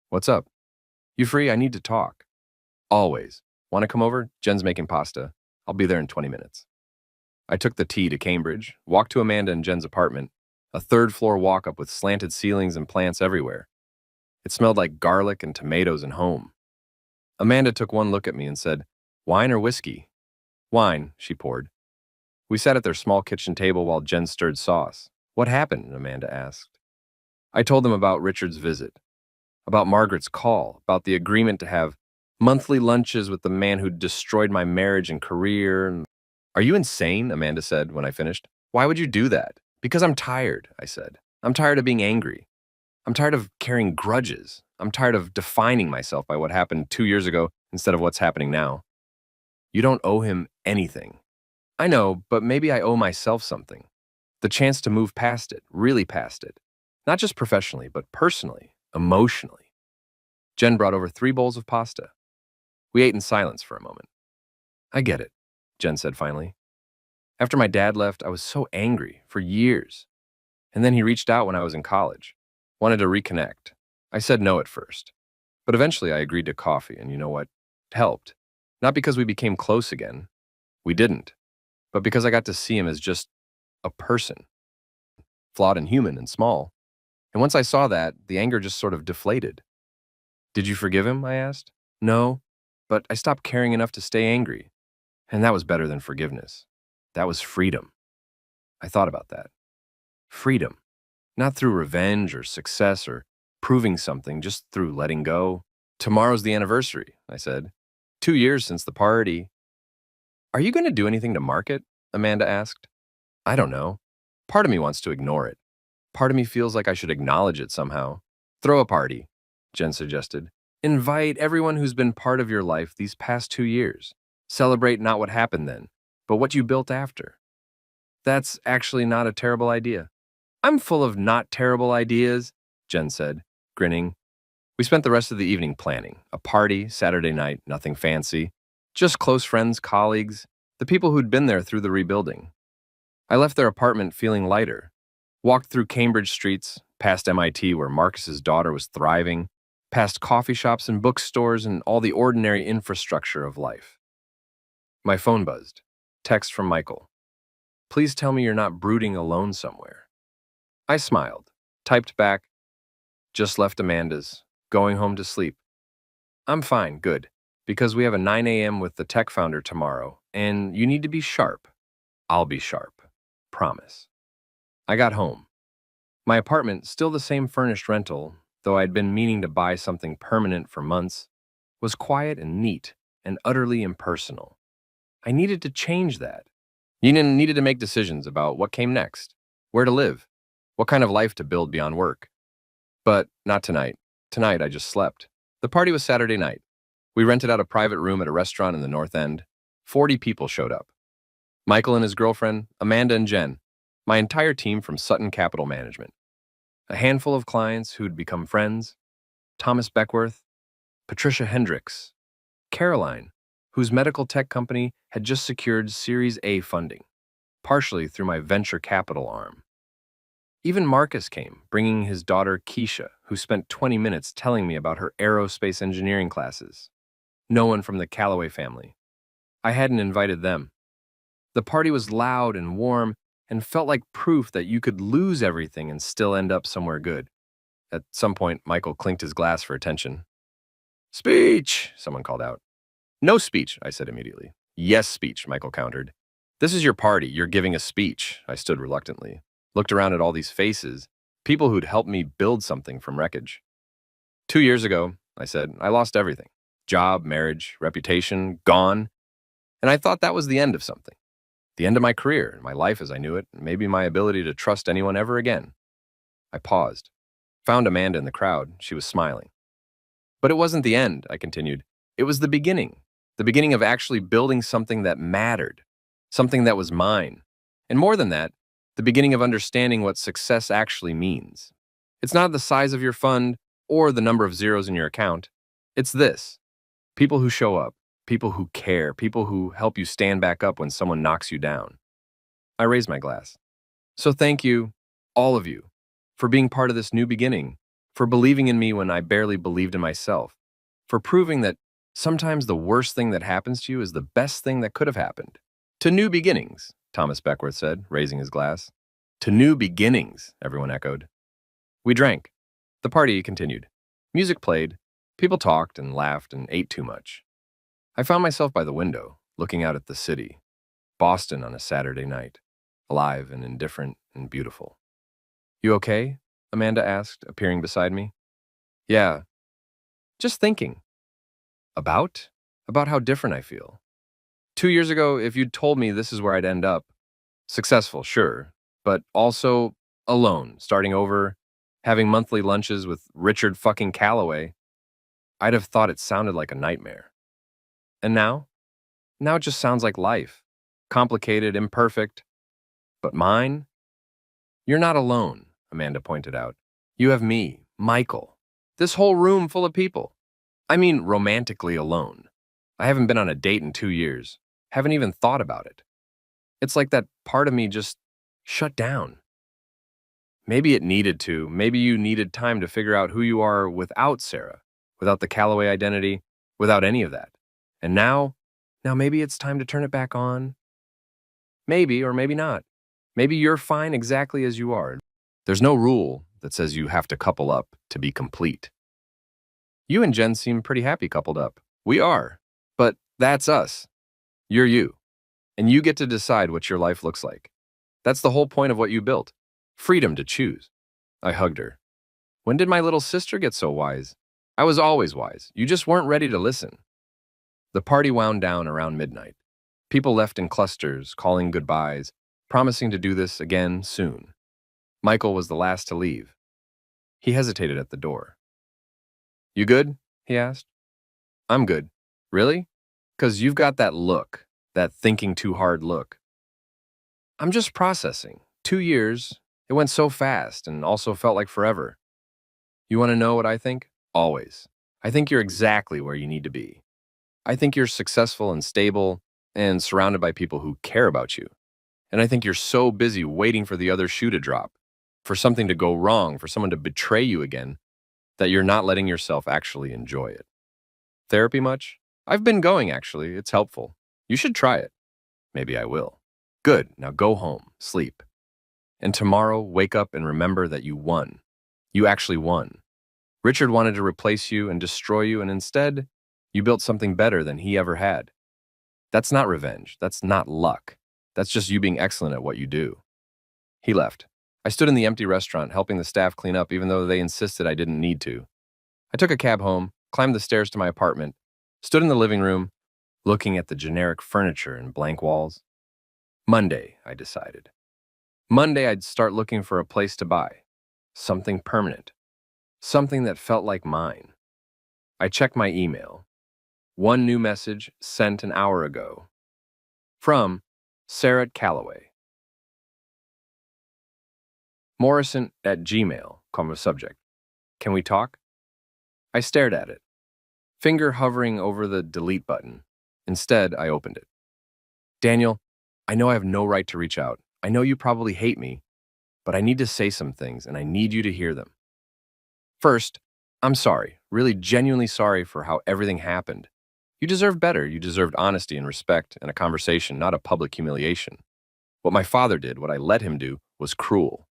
What's up? You free? I need to talk. Always. Want to come over? Jen's making pasta. I'll be there in 20 minutes. I took the T to Cambridge, walked to Amanda and Jen's apartment, a third-floor walk-up with slanted ceilings and plants everywhere. It smelled like garlic and tomatoes and home. Amanda took one look at me and said, Wine or whiskey? Wine, she poured. We sat at their small kitchen table while Jen stirred sauce. What happened? Amanda asked. I told them about Richard's visit, about Margaret's call, about the agreement to have monthly lunches with the man who'd destroyed my marriage and career. Are you insane? Amanda said when I finished. Why would you do that? Because I'm tired, I said. I'm tired of being angry. I'm tired of carrying grudges. I'm tired of defining myself by what happened 2 years ago instead of what's happening now. You don't owe him anything. I know, but maybe I owe myself something. The chance to move past it, really past it. Not just professionally, but personally, emotionally. Jen brought over 3 bowls of pasta. We ate in silence for a moment. I get it, Jen said finally. After my dad left, I was so angry for years. And then he reached out when I was in college, wanted to reconnect. I said no at first, but eventually I agreed to coffee, and you know what? It helped. Not because we became close again. We didn't. But because I got to see him as just a person, flawed and human and small. And once I saw that, the anger just sort of deflated. Did you forgive him? I asked. No, but I stopped caring enough to stay angry. And that was better than forgiveness. That was freedom. I thought about that. Freedom. Not through revenge or success or proving something, just through letting go. Tomorrow's the anniversary, I said. 2 years since the party. Are you going to do anything to mark it? Amanda asked. I don't know. Part of me wants to ignore it. Part of me feels like I should acknowledge it somehow. Throw a party, Jen suggested. Invite everyone who's been part of your life these past 2 years. Celebrate not what happened then, but what you built after. That's actually not a terrible idea. I'm full of not terrible ideas, Jen said, grinning. We spent the rest of the evening planning. A party, Saturday night, nothing fancy. Just close friends, colleagues, the people who'd been there through the rebuilding. I left their apartment feeling lighter. Walked through Cambridge streets, past MIT where Marcus's daughter was thriving, past coffee shops and bookstores and all the ordinary infrastructure of life. My phone buzzed. Text from Michael. Please tell me you're not brooding alone somewhere. I smiled, typed back, just left Amanda's, going home to sleep. I'm fine, good, because we have a 9 a.m. with the tech founder tomorrow, and you need to be sharp. I'll be sharp. Promise. I got home. My apartment, still the same furnished rental, though I'd been meaning to buy something permanent for months, was quiet and neat and utterly impersonal. I needed to change that. You needed to make decisions about what came next, where to live, what kind of life to build beyond work. But not tonight. Tonight I just slept. The party was Saturday night. We rented out a private room at a restaurant in the North End. 40 people showed up. Michael and his girlfriend, Amanda and Jen, my entire team from Sutton Capital Management. A handful of clients who'd become friends, Thomas Beckworth, Patricia Hendricks, Caroline, whose medical tech company had just secured Series A funding, partially through my venture capital arm. Even Marcus came, bringing his daughter Keisha, who spent 20 minutes telling me about her aerospace engineering classes. No one from the Calloway family. I hadn't invited them. The party was loud and warm and felt like proof that you could lose everything and still end up somewhere good. At some point, Michael clinked his glass for attention. Speech, someone called out. No speech, I said immediately. Yes, speech, Michael countered. This is your party. You're giving a speech. I stood reluctantly. Looked around at all these faces, people who'd helped me build something from wreckage. 2 years ago, I said, I lost everything. Job, marriage, reputation, gone. And I thought that was the end of something. The end of my career, my life as I knew it, and maybe my ability to trust anyone ever again. I paused. Found Amanda in the crowd. She was smiling. But it wasn't the end, I continued. It was the beginning of actually building something that mattered, something that was mine. And more than that, the beginning of understanding what success actually means. It's not the size of your fund or the number of zeros in your account. It's this. People who show up, people who care, people who help you stand back up when someone knocks you down. I raised my glass. So thank you, all of you, for being part of this new beginning, for believing in me when I barely believed in myself, for proving that sometimes the worst thing that happens to you is the best thing that could have happened. To new beginnings, Thomas Beckworth said, raising his glass. To new beginnings, everyone echoed. We drank. The party continued. Music played. People talked and laughed and ate too much. I found myself by the window, looking out at the city. Boston on a Saturday night. Alive and indifferent and beautiful. You okay? Amanda asked, appearing beside me. Yeah, just thinking. About? About how different I feel. 2 years ago, if you'd told me this is where I'd end up, successful, sure, but also alone, starting over, having monthly lunches with Richard fucking Calloway, I'd have thought it sounded like a nightmare. And now? Now it just sounds like life. Complicated, imperfect. But mine? You're not alone, Amanda pointed out. You have me, Michael. This whole room full of people. I mean, romantically alone. I haven't been on a date in 2 years. Haven't even thought about it. It's like that part of me just shut down. Maybe it needed to. Maybe you needed time to figure out who you are without Sarah, without the Calloway identity, without any of that. And now maybe it's time to turn it back on. Maybe, or maybe not. Maybe you're fine exactly as you are. There's no rule that says you have to couple up to be complete. You and Jen seem pretty happy coupled up. We are. But that's us. You're you. And you get to decide what your life looks like. That's the whole point of what you built. Freedom to choose. I hugged her. When did my little sister get so wise? I was always wise. You just weren't ready to listen. The party wound down around midnight. People left in clusters, calling goodbyes, promising to do this again soon. Michael was the last to leave. He hesitated at the door. You good? He asked. I'm good. Really? 'Cause you've got that look, that thinking too hard look. I'm just processing. 2 years, it went so fast and also felt like forever. You want to know what I think? Always. I think you're exactly where you need to be. I think you're successful and stable and surrounded by people who care about you. And I think you're so busy waiting for the other shoe to drop, for something to go wrong, for someone to betray you again, that you're not letting yourself actually enjoy it. Therapy much? I've been going, actually. It's helpful. You should try it. Maybe I will. Good. Now go home. Sleep. And tomorrow, wake up and remember that you won. You actually won. Richard wanted to replace you and destroy you, and instead, you built something better than he ever had. That's not revenge. That's not luck. That's just you being excellent at what you do. He left. I stood in the empty restaurant helping the staff clean up even though they insisted I didn't need to. I took a cab home, climbed the stairs to my apartment, stood in the living room, looking at the generic furniture and blank walls. Monday, I decided. Monday, I'd start looking for a place to buy. Something permanent. Something that felt like mine. I checked my email. One new message sent an hour ago. From Sarah Calloway. Morrison at Gmail, subject. Can we talk? I stared at it, finger hovering over the delete button. Instead, I opened it. Daniel, I know I have no right to reach out. I know you probably hate me, but I need to say some things, and I need you to hear them. First, I'm sorry, really genuinely sorry for how everything happened. You deserve better. You deserved honesty and respect and a conversation, not a public humiliation. What my father did, what I let him do, was cruel.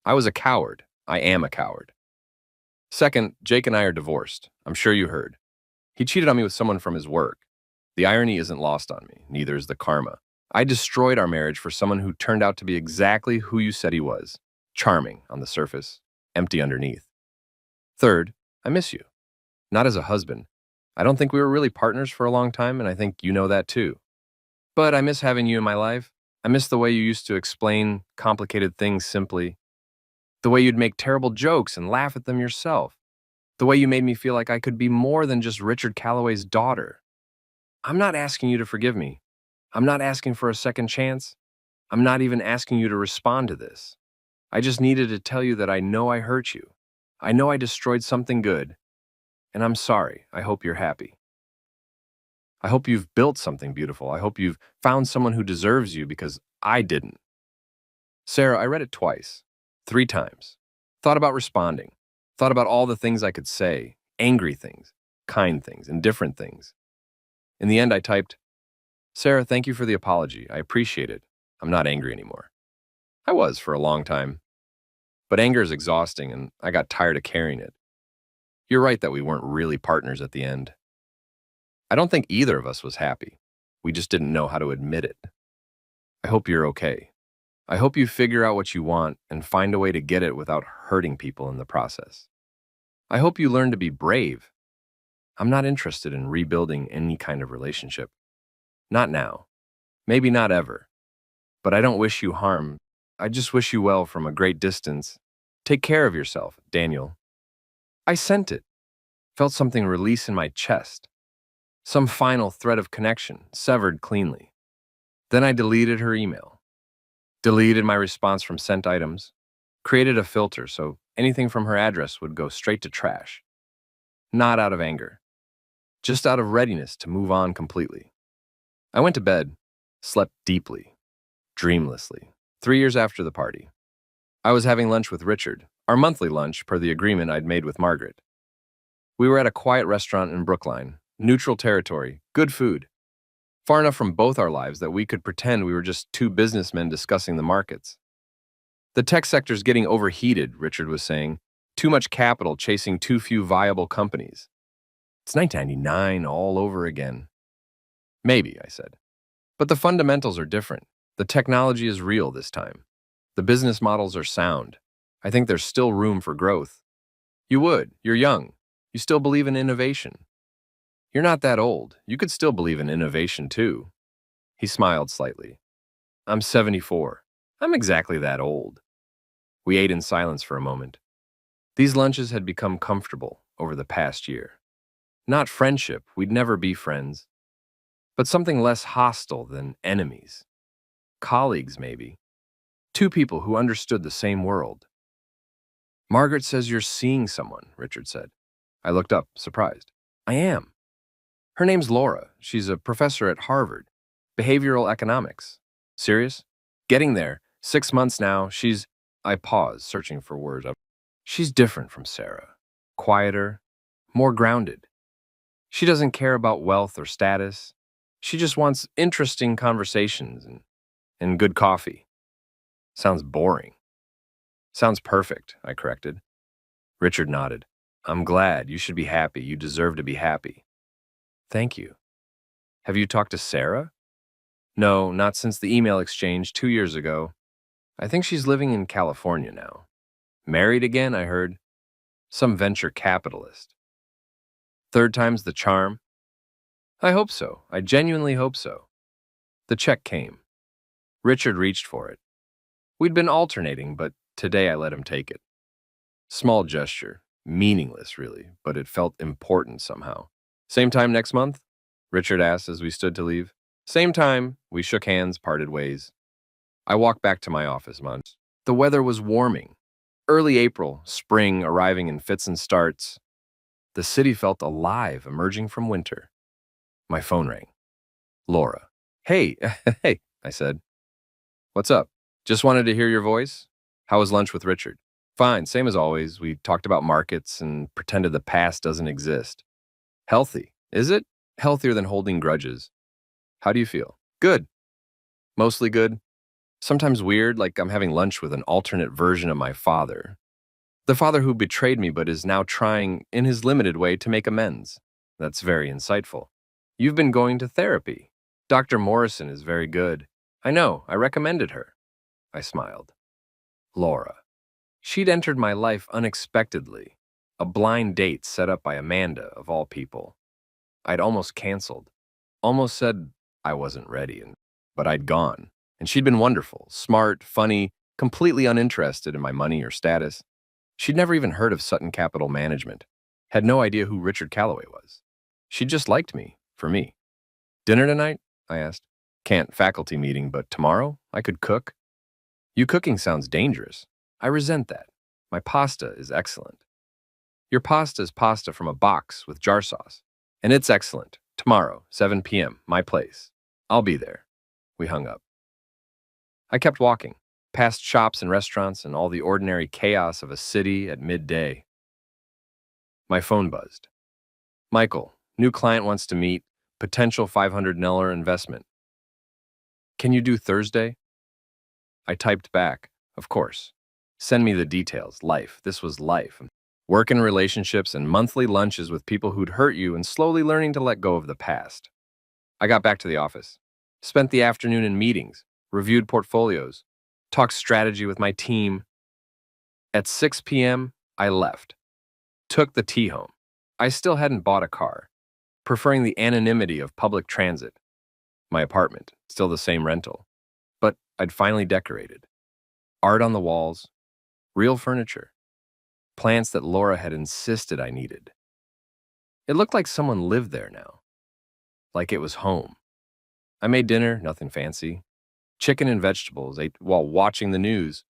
I was a coward. I am a coward. Second, Jake and I are divorced. I'm sure you heard. He cheated on me with someone from his work. The irony isn't lost on me. Neither is the karma. I destroyed our marriage for someone who turned out to be exactly who you said he was. Charming on the surface, empty underneath. Third, I miss you. Not as a husband. I don't think we were really partners for a long time, and I think you know that too. But I miss having you in my life. I miss the way you used to explain complicated things simply. The way you'd make terrible jokes and laugh at them yourself. The way you made me feel like I could be more than just Richard Calloway's daughter. I'm not asking you to forgive me. I'm not asking for a second chance. I'm not even asking you to respond to this. I just needed to tell you that I know I hurt you. I know I destroyed something good. And I'm sorry. I hope you're happy. I hope you've built something beautiful. I hope you've found someone who deserves you because I didn't. Sarah, I read it twice, 3 times. Thought about responding. Thought about all the things I could say, angry things, kind things, indifferent things. In the end, I typed, Sarah, thank you for the apology. I appreciate it. I'm not angry anymore. I was for a long time. But anger is exhausting, and I got tired of carrying it. You're right that we weren't really partners at the end. I don't think either of us was happy. We just didn't know how to admit it. I hope you're okay. I hope you figure out what you want and find a way to get it without hurting people in the process. I hope you learn to be brave. I'm not interested in rebuilding any kind of relationship. Not now. Maybe not ever. But I don't wish you harm. I just wish you well from a great distance. Take care of yourself, Daniel. I sent it. Felt something release in my chest. Some final thread of connection, severed cleanly. Then I deleted her email. Deleted my response from sent items. Created a filter so anything from her address would go straight to trash. Not out of anger. Just out of readiness to move on completely. I went to bed, slept deeply, dreamlessly. 3 years after the party, I was having lunch with Richard, our monthly lunch per the agreement I'd made with Margaret. We were at a quiet restaurant in Brookline, neutral territory, good food. Far enough from both our lives that we could pretend we were just two businessmen discussing the markets. The tech sector's getting overheated, Richard was saying. Too much capital chasing too few viable companies. It's 1999 all over again. Maybe, I said. But the fundamentals are different. The technology is real this time. The business models are sound. I think there's still room for growth. You're young. You still believe in innovation. You're not that old. You could still believe in innovation too. He smiled slightly. I'm 74. I'm exactly that old. We ate in silence for a moment. These lunches had become comfortable over the past year. Not friendship, we'd never be friends, but something less hostile than enemies. Colleagues, maybe. Two people who understood the same world. Margaret says you're seeing someone, Richard said. I looked up, surprised. I am. Her name's Laura. She's a professor at Harvard. Behavioral economics. Serious? Getting there. 6 months now. I paused, searching for words. She's different from Sarah. Quieter, more grounded. She doesn't care about wealth or status. She just wants interesting conversations and good coffee. Sounds boring. Sounds perfect, I corrected. Richard nodded. I'm glad. You should be happy. You deserve to be happy. Thank you. Have you talked to Sarah? No, not since the email exchange 2 years ago. I think she's living in California now. Married again, I heard. Some venture capitalist. Third time's the charm? I hope so. I genuinely hope so. The check came. Richard reached for it. We'd been alternating, but today I let him take it. Small gesture. Meaningless, really, but it felt important somehow. Same time next month? Richard asked as we stood to leave. Same time. We shook hands, parted ways. I walked back to my office, Munt. The weather was warming. Early April, spring arriving in fits and starts. The city felt alive, emerging from winter. My phone rang. Laura. Hey, hey, I said. What's up? Just wanted to hear your voice. How was lunch with Richard? Fine, same as always. We talked about markets and pretended the past doesn't exist. Healthy, is it? Healthier than holding grudges. How do you feel? Good. Mostly good. Sometimes weird, like I'm having lunch with an alternate version of my father. The father who betrayed me but is now trying, in his limited way, to make amends. That's very insightful. You've been going to therapy. Dr. Morrison is very good. I know, I recommended her. I smiled. Laura. She'd entered my life unexpectedly. A blind date set up by Amanda, of all people. I'd almost canceled. Almost said I wasn't ready, but I'd gone. And she'd been wonderful, smart, funny, completely uninterested in my money or status. She'd never even heard of Sutton Capital Management. Had no idea who Richard Calloway was. She just liked me, for me. Dinner tonight? I asked. Can't, faculty meeting, but tomorrow? I could cook. You cooking sounds dangerous. I resent that. My pasta is excellent. Your pasta is pasta from a box with jar sauce. And it's excellent. Tomorrow, 7 p.m., my place. I'll be there. We hung up. I kept walking, past shops and restaurants and all the ordinary chaos of a city at midday. My phone buzzed. Michael, new client wants to meet, potential $500 investment. Can you do Thursday? I typed back, of course. Send me the details. Life. This was life. Work and relationships and monthly lunches with people who'd hurt you and slowly learning to let go of the past. I got back to the office. Spent the afternoon in meetings, reviewed portfolios, talked strategy with my team. At 6 p.m., I left, took the T home. I still hadn't bought a car, preferring the anonymity of public transit. My apartment, still the same rental, but I'd finally decorated. Art on the walls, real furniture, plants that Laura had insisted I needed. It looked like someone lived there now, like it was home. I made dinner, nothing fancy. Chicken and vegetables, ate while watching the news.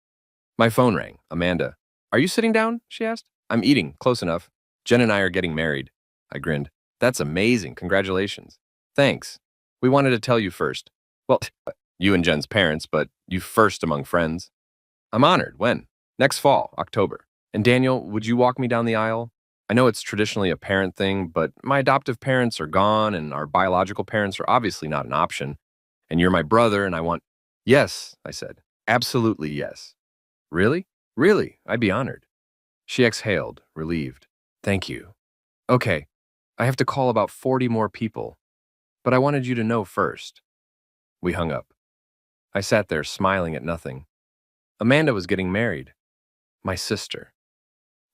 My phone rang. Amanda. Are you sitting down? She asked. I'm eating, close enough. Jen and I are getting married. I grinned. That's amazing, congratulations. Thanks. We wanted to tell you first. Well, you and Jen's parents, but you first among friends. I'm honored. When? Next fall, October. And Daniel, would you walk me down the aisle? I know it's traditionally a parent thing, but my adoptive parents are gone and our biological parents are obviously not an option. And you're my brother and I want... Yes, I said. Absolutely yes. Really? Really, I'd be honored. She exhaled, relieved. Thank you. Okay, I have to call about 40 more people, but I wanted you to know first. We hung up. I sat there smiling at nothing. Amanda was getting married. My sister.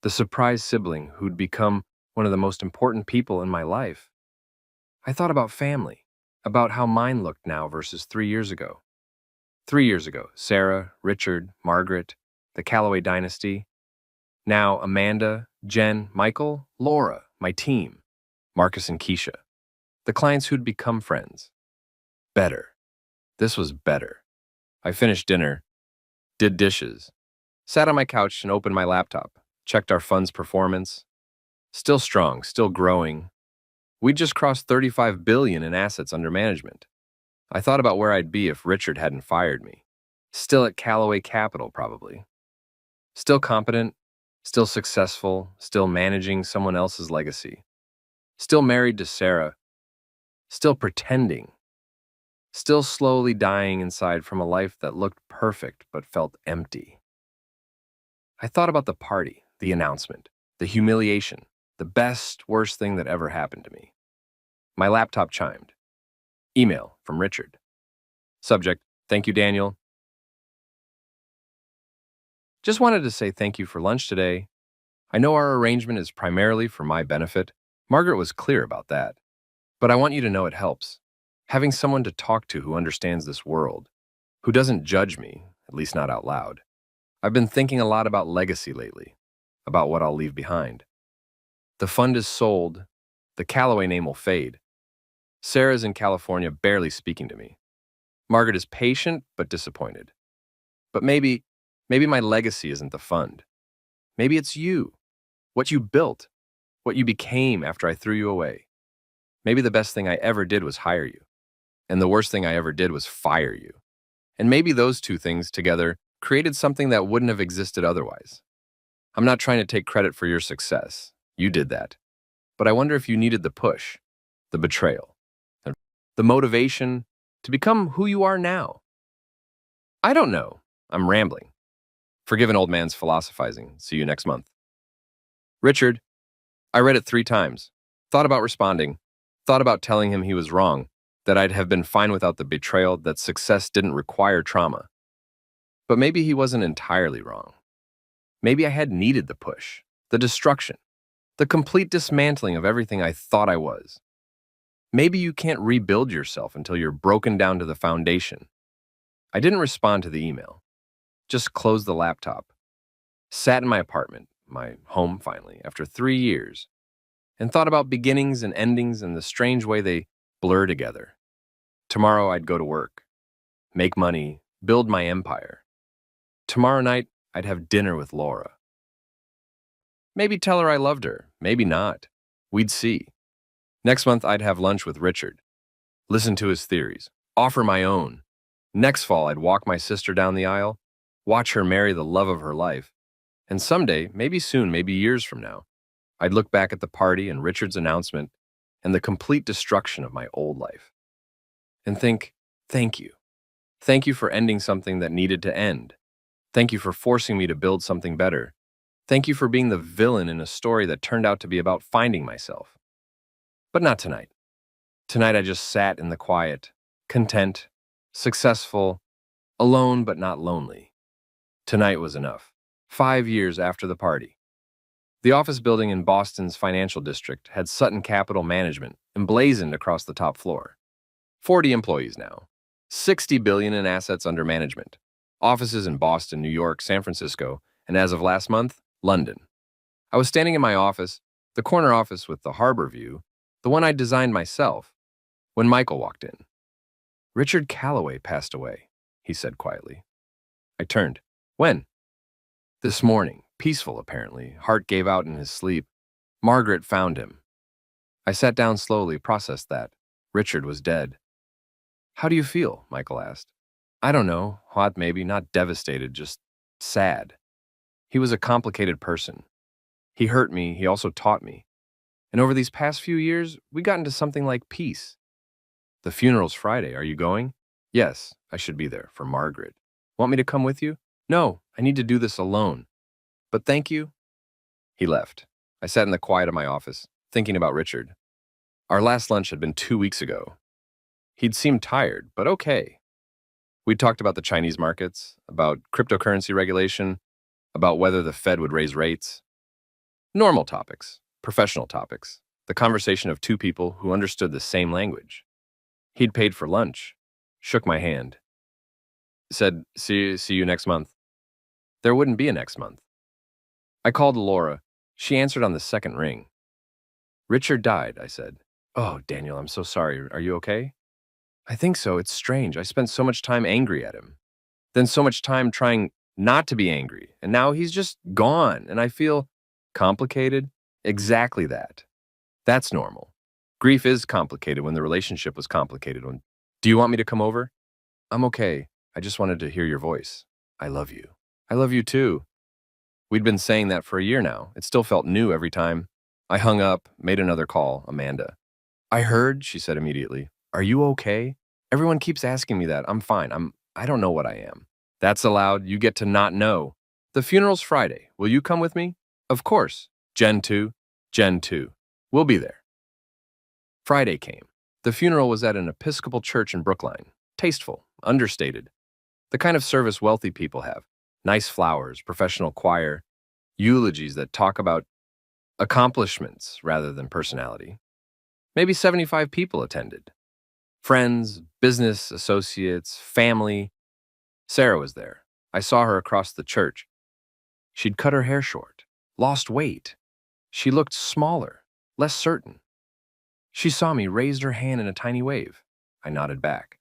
The surprise sibling who'd become one of the most important people in my life. I thought about family, about how mine looked now versus 3 years ago. 3 years ago, Sarah, Richard, Margaret, the Calloway dynasty. Now Amanda, Jen, Michael, Laura, my team, Marcus and Keisha, the clients who'd become friends. Better. This was better. I finished dinner, did dishes, sat on my couch and opened my laptop, checked our fund's performance. Still strong, still growing. We'd just crossed $35 billion in assets under management. I thought about where I'd be if Richard hadn't fired me. Still at Calloway Capital, probably. Still competent, still successful, still managing someone else's legacy. Still married to Sarah. Still pretending. Still slowly dying inside from a life that looked perfect but felt empty. I thought about the party, the announcement, the humiliation, the best, worst thing that ever happened to me. My laptop chimed. Email from Richard. Subject, thank you, Daniel. Just wanted to say thank you for lunch today. I know our arrangement is primarily for my benefit. Margaret was clear about that. But I want you to know it helps. Having someone to talk to who understands this world, who doesn't judge me, at least not out loud. I've been thinking a lot about legacy lately, about what I'll leave behind. The fund is sold. The Calloway name will fade. Sarah's in California barely speaking to me. Margaret is patient but disappointed. But maybe my legacy isn't the fund. Maybe it's you, what you built, what you became after I threw you away. Maybe the best thing I ever did was hire you, and the worst thing I ever did was fire you. And maybe those two things together created something that wouldn't have existed otherwise. I'm not trying to take credit for your success. You did that. But I wonder if you needed the push, the betrayal, the motivation to become who you are now. I don't know. I'm rambling. Forgive an old man's philosophizing. See you next month. Richard, I read it 3 times. Thought about responding. Thought about telling him he was wrong, that I'd have been fine without the betrayal, that success didn't require trauma. But maybe he wasn't entirely wrong. Maybe I had needed the push, the destruction, the complete dismantling of everything I thought I was. Maybe you can't rebuild yourself until you're broken down to the foundation. I didn't respond to the email. Just closed the laptop. Sat in my apartment, my home finally, after 3 years, and thought about beginnings and endings and the strange way they blur together. Tomorrow I'd go to work, make money, build my empire. Tomorrow night I'd have dinner with Laura. Maybe tell her I loved her, maybe not. We'd see. Next month I'd have lunch with Richard, listen to his theories, offer my own. Next fall I'd walk my sister down the aisle, watch her marry the love of her life. And someday, maybe soon, maybe years from now, I'd look back at the party and Richard's announcement and the complete destruction of my old life and think, thank you. Thank you for ending something that needed to end. Thank you for forcing me to build something better. Thank you for being the villain in a story that turned out to be about finding myself. But not tonight. Tonight I just sat in the quiet, content, successful, alone but not lonely. Tonight was enough. 5 years after the party. The office building in Boston's financial district had Sutton Capital Management emblazoned across the top floor. 40 employees now. 60 billion in assets under management. Offices in Boston, New York, San Francisco, and as of last month, London. I was standing in my office, the corner office with the harbor view, the one I designed myself, when Michael walked in. Richard Calloway passed away, he said quietly. I turned. When? This morning. Peaceful, apparently. Heart gave out in his sleep. Margaret found him. I sat down slowly, processed that. Richard was dead. How do you feel? Michael asked. I don't know. Hot, maybe. Not devastated, just sad. He was a complicated person. He hurt me. He also taught me. And over these past few years, we got into something like peace. The funeral's Friday. Are you going? Yes, I should be there, for Margaret. Want me to come with you? No, I need to do this alone. But thank you. He left. I sat in the quiet of my office, thinking about Richard. Our last lunch had been 2 weeks ago. He'd seemed tired, but okay. We'd talked about the Chinese markets, about cryptocurrency regulation, about whether the Fed would raise rates. Normal topics, professional topics, the conversation of two people who understood the same language. He'd paid for lunch, shook my hand, said, see you next month. There wouldn't be a next month. I called Laura. She answered on the second ring. Richard died, I said. Oh, Daniel, I'm so sorry. Are you okay? I think so. It's strange. I spent so much time angry at him. Then so much time trying not to be angry. And now he's just gone. And I feel complicated. Exactly that. That's normal. Grief is complicated when the relationship was complicated. Do you want me to come over? I'm okay. I just wanted to hear your voice. I love you. I love you too. We'd been saying that for a year now. It still felt new every time. I hung up, made another call, Amanda. I heard, she said immediately. Are you okay? Everyone keeps asking me that. I'm fine. I don't know what I am. That's allowed. You get to not know. The funeral's Friday. Will you come with me? Of course. Gen 2. We'll be there. Friday came. The funeral was at an Episcopal church in Brookline. Tasteful, understated. The kind of service wealthy people have. Nice flowers, professional choir, eulogies that talk about accomplishments rather than personality. Maybe 75 people attended. Friends, business associates, family. Sarah was there. I saw her across the church. She'd cut her hair short, lost weight. She looked smaller, less certain. She saw me, raised her hand in a tiny wave. I nodded back.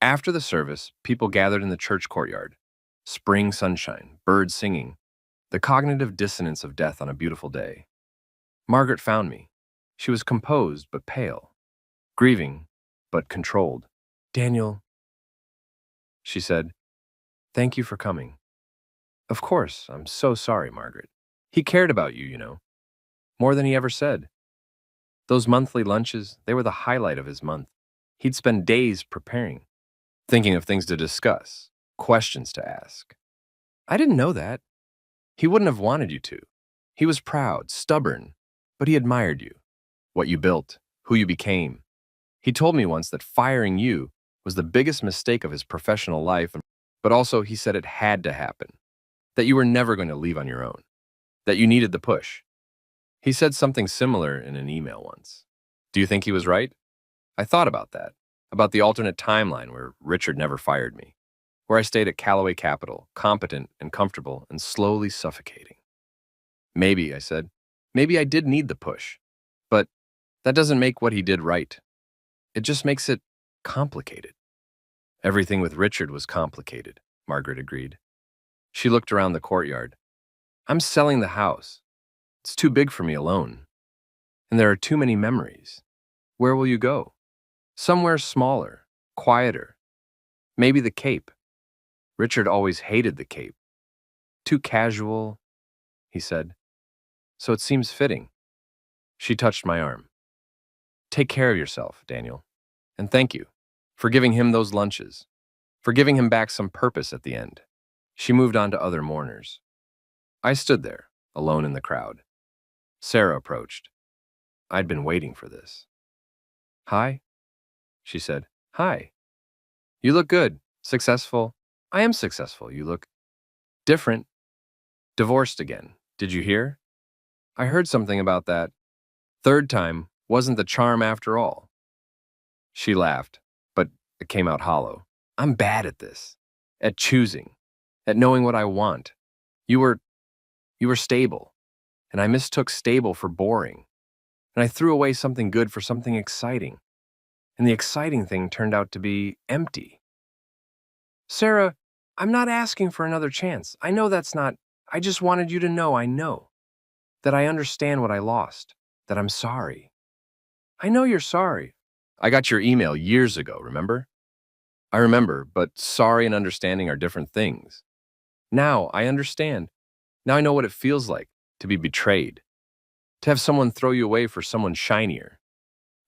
After the service, people gathered in the church courtyard. Spring sunshine, birds singing, the cognitive dissonance of death on a beautiful day. Margaret found me. She was composed but pale, grieving but controlled. Daniel, she said, thank you for coming. Of course, I'm so sorry, Margaret. He cared about you, more than he ever said. Those monthly lunches, they were the highlight of his month. He'd spend days preparing, thinking of things to discuss, questions to ask. I didn't know that. He wouldn't have wanted you to. He was proud, stubborn, but he admired you, what you built, who you became. He told me once that firing you was the biggest mistake of his professional life, but also he said it had to happen, that you were never going to leave on your own, that you needed the push. He said something similar in an email once. Do you think he was right? I thought about that, about the alternate timeline where Richard never fired me, where I stayed at Callaway Capital, competent and comfortable and slowly suffocating. Maybe, I said, maybe I did need the push, but that doesn't make what he did right. It just makes it complicated. Everything with Richard was complicated, Margaret agreed. She looked around the courtyard. I'm selling the house. It's too big for me alone. And there are too many memories. Where will you go? Somewhere smaller, quieter. Maybe the Cape. Richard always hated the Cape. Too casual, he said. So it seems fitting. She touched my arm. Take care of yourself, Daniel. And thank you for giving him those lunches, for giving him back some purpose at the end. She moved on to other mourners. I stood there, alone in the crowd. Sarah approached. I'd been waiting for this. Hi, she said. Hi. You look good, successful. I am successful. You look Different. Divorced again. Did you hear? I heard something about that. Third time wasn't the charm after all. She laughed, but it came out hollow. I'm bad at this. At choosing. At knowing what I want. You were stable, and I mistook stable for boring. And I threw away something good for something exciting. And the exciting thing turned out to be empty. Sarah, I'm not asking for another chance. I know that's not. I just wanted you to know I know. That I understand what I lost. That I'm sorry. I know you're sorry. I got your email years ago, remember? I remember, but sorry and understanding are different things. Now I understand. Now I know what it feels like to be betrayed. To have someone throw you away for someone shinier.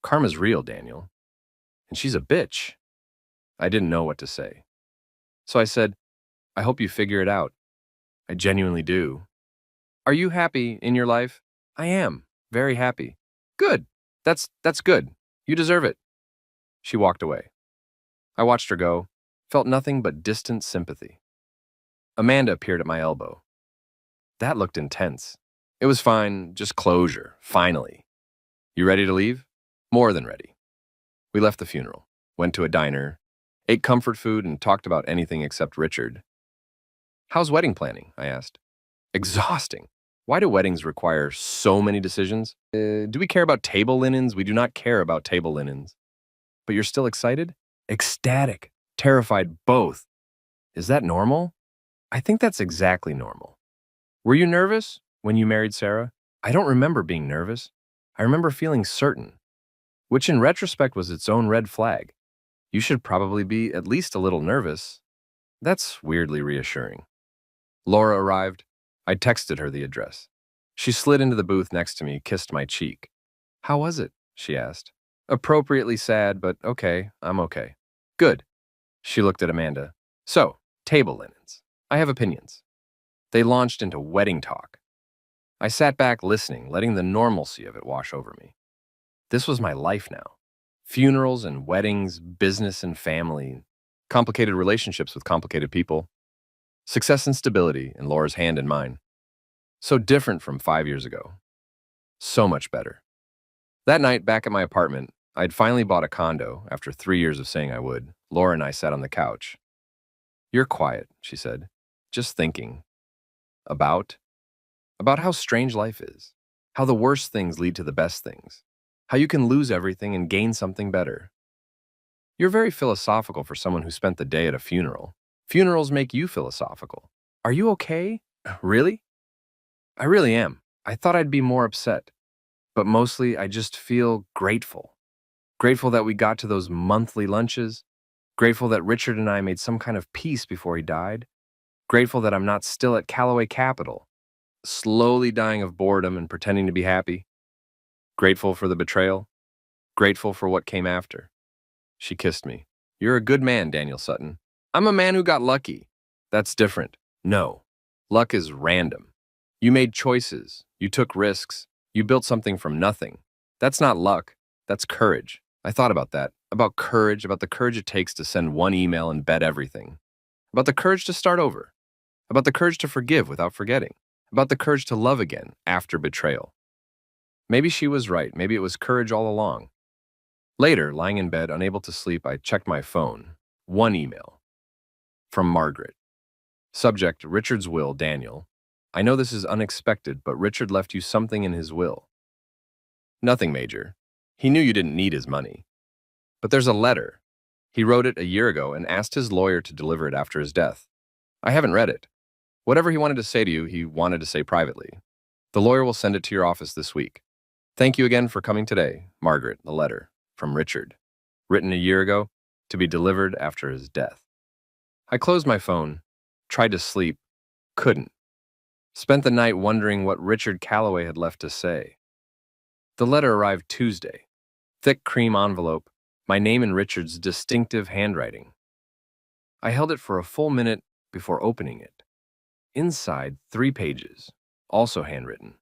Karma's real, Daniel. And she's a bitch. I didn't know what to say. So I said, I hope you figure it out. I genuinely do. Are you happy in your life? I am. Very happy. Good. That's good. You deserve it. She walked away. I watched her go, felt nothing but distant sympathy. Amanda appeared at my elbow. That looked intense. It was fine, just closure, finally. You ready to leave? More than ready. We left the funeral, went to a diner, ate comfort food, and talked about anything except Richard. How's wedding planning? I asked. Exhausting. Why do weddings require so many decisions? Do we care about table linens? We do not care about table linens. But you're still excited? Ecstatic. Terrified, both. Is that normal? I think that's exactly normal. Were you nervous when you married Sarah? I don't remember being nervous. I remember feeling certain, which in retrospect was its own red flag. You should probably be at least a little nervous. That's weirdly reassuring. Laura arrived. I texted her the address. She slid into the booth next to me, kissed my cheek. How was it? She asked. Appropriately sad, but okay, I'm okay. Good. She looked at Amanda. So, table linens. I have opinions. They launched into wedding talk. I sat back listening, letting the normalcy of it wash over me. This was my life now. Funerals and weddings, business and family, complicated relationships with complicated people, success and stability in Laura's hand and mine. So different from 5 years ago. So much better. That night, back at my apartment, I'd finally bought a condo after 3 years of saying I would. Laura and I sat on the couch. You're quiet, she said. Just thinking. About how strange life is. How the worst things lead to the best things. How you can lose everything and gain something better. You're very philosophical for someone who spent the day at a funeral. Funerals make you philosophical. Are you okay? Really? I really am. I thought I'd be more upset. But mostly, I just feel grateful. Grateful that we got to those monthly lunches. Grateful that Richard and I made some kind of peace before he died. Grateful that I'm not still at Callaway Capital, slowly dying of boredom and pretending to be happy. Grateful for the betrayal. Grateful for what came after. She kissed me. You're a good man, Daniel Sutton. I'm a man who got lucky. That's different. No. Luck is random. You made choices. You took risks. You built something from nothing. That's not luck. That's courage. I thought about that. About courage, about the courage it takes to send one email and bet everything. About the courage to start over. About the courage to forgive without forgetting. About the courage to love again after betrayal. Maybe she was right. Maybe it was courage all along. Later, lying in bed, unable to sleep, I checked my phone. One email. From Margaret. Subject, Richard's will, Daniel. I know this is unexpected, but Richard left you something in his will. Nothing major. He knew you didn't need his money. But there's a letter. He wrote it a year ago and asked his lawyer to deliver it after his death. I haven't read it. Whatever he wanted to say to you, he wanted to say privately. The lawyer will send it to your office this week. Thank you again for coming today, Margaret, the letter. From Richard. Written a year ago, to be delivered after his death. I closed my phone, tried to sleep, couldn't. Spent the night wondering what Richard Callaway had left to say. The letter arrived Tuesday. Thick cream envelope, my name in Richard's distinctive handwriting. I held it for a full minute before opening it. Inside, 3 pages, also handwritten.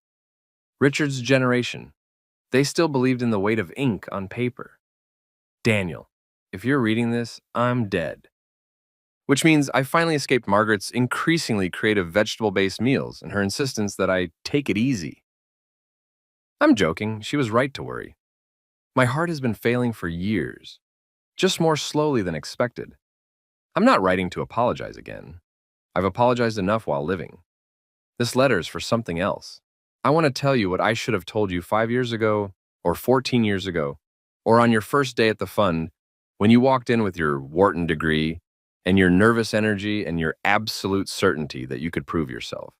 Richard's generation. They still believed in the weight of ink on paper. Daniel, if you're reading this, I'm dead. which means I finally escaped Margaret's increasingly creative vegetable-based meals and her insistence that I take it easy. I'm joking, she was right to worry. My heart has been failing for years, just more slowly than expected. I'm not writing to apologize again. I've apologized enough while living. This letter is for something else. I want to tell you what I should have told you 5 years ago, or 14 years ago, or on your first day at the fund when you walked in with your Wharton degree and your nervous energy and your absolute certainty that you could prove yourself.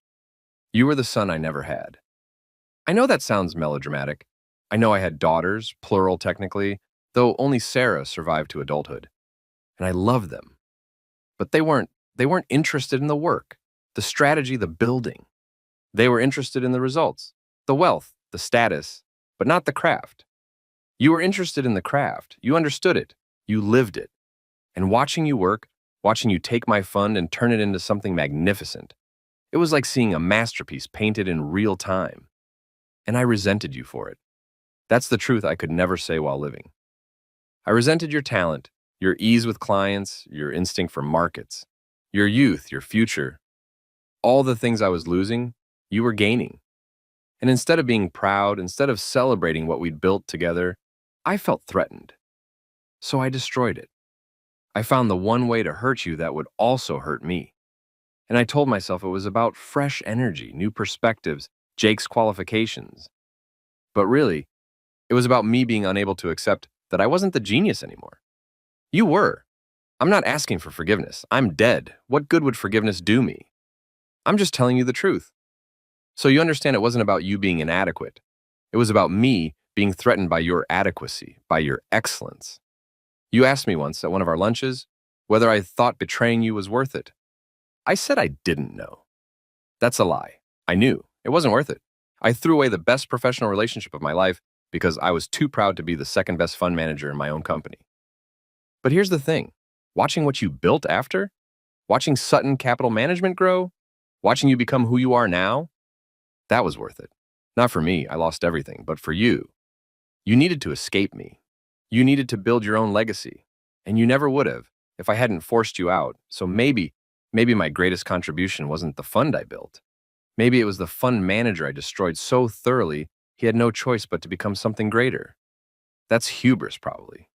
You were the son I never had. I know that sounds melodramatic. I know I had daughters, plural technically, though only Sarah survived to adulthood. And I loved them. But they weren't interested in the work, the strategy, the building. They were interested in the results, the wealth, the status, but not the craft. You were interested in the craft. You understood it. You lived it. And watching you work, watching you take my fund and turn it into something magnificent, it was like seeing a masterpiece painted in real time. And I resented you for it. That's the truth I could never say while living. I resented your talent, your ease with clients, your instinct for markets, your youth, your future. All the things I was losing, you were gaining. And instead of being proud, instead of celebrating what we'd built together, I felt threatened. So I destroyed it. I found the one way to hurt you that would also hurt me. And I told myself it was about fresh energy, new perspectives, Jake's qualifications. But really, it was about me being unable to accept that I wasn't the genius anymore. You were. I'm not asking for forgiveness. I'm dead. What good would forgiveness do me? I'm just telling you the truth. So you understand it wasn't about you being inadequate. It was about me being threatened by your adequacy, by your excellence. You asked me once at one of our lunches whether I thought betraying you was worth it. I said I didn't know. That's a lie. I knew. It wasn't worth it. I threw away the best professional relationship of my life because I was too proud to be the second best fund manager in my own company. But here's the thing. Watching what you built after, watching Sutton Capital Management grow, watching you become who you are now, that was worth it. Not for me, I lost everything, but for you. You needed to escape me. You needed to build your own legacy, and you never would have if I hadn't forced you out. So maybe my greatest contribution wasn't the fund I built. Maybe it was the fund manager I destroyed so thoroughly he had no choice but to become something greater. That's hubris, probably.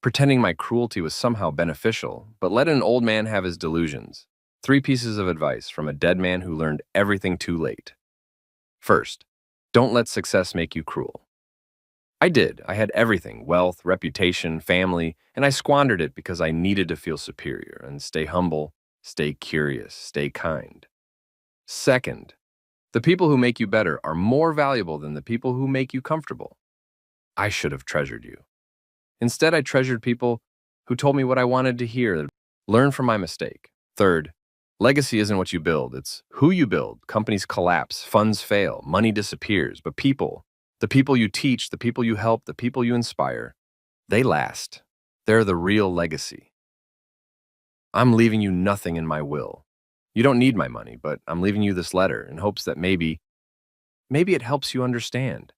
Pretending my cruelty was somehow beneficial, but let an old man have his delusions. 3 pieces of advice from a dead man who learned everything too late. First, don't let success make you cruel. I did. I had everything, wealth, reputation, family, and I squandered it because I needed to feel superior and stay humble, stay curious, stay kind. Second, the people who make you better are more valuable than the people who make you comfortable. I should have treasured you. Instead, I treasured people who told me what I wanted to hear. Learn from my mistake. Third, legacy isn't what you build, it's who you build. Companies collapse, funds fail, money disappears, but people, the people you teach, the people you help, the people you inspire, they last. They're the real legacy. I'm leaving you nothing in my will. You don't need my money, but I'm leaving you this letter in hopes that maybe it helps you understand.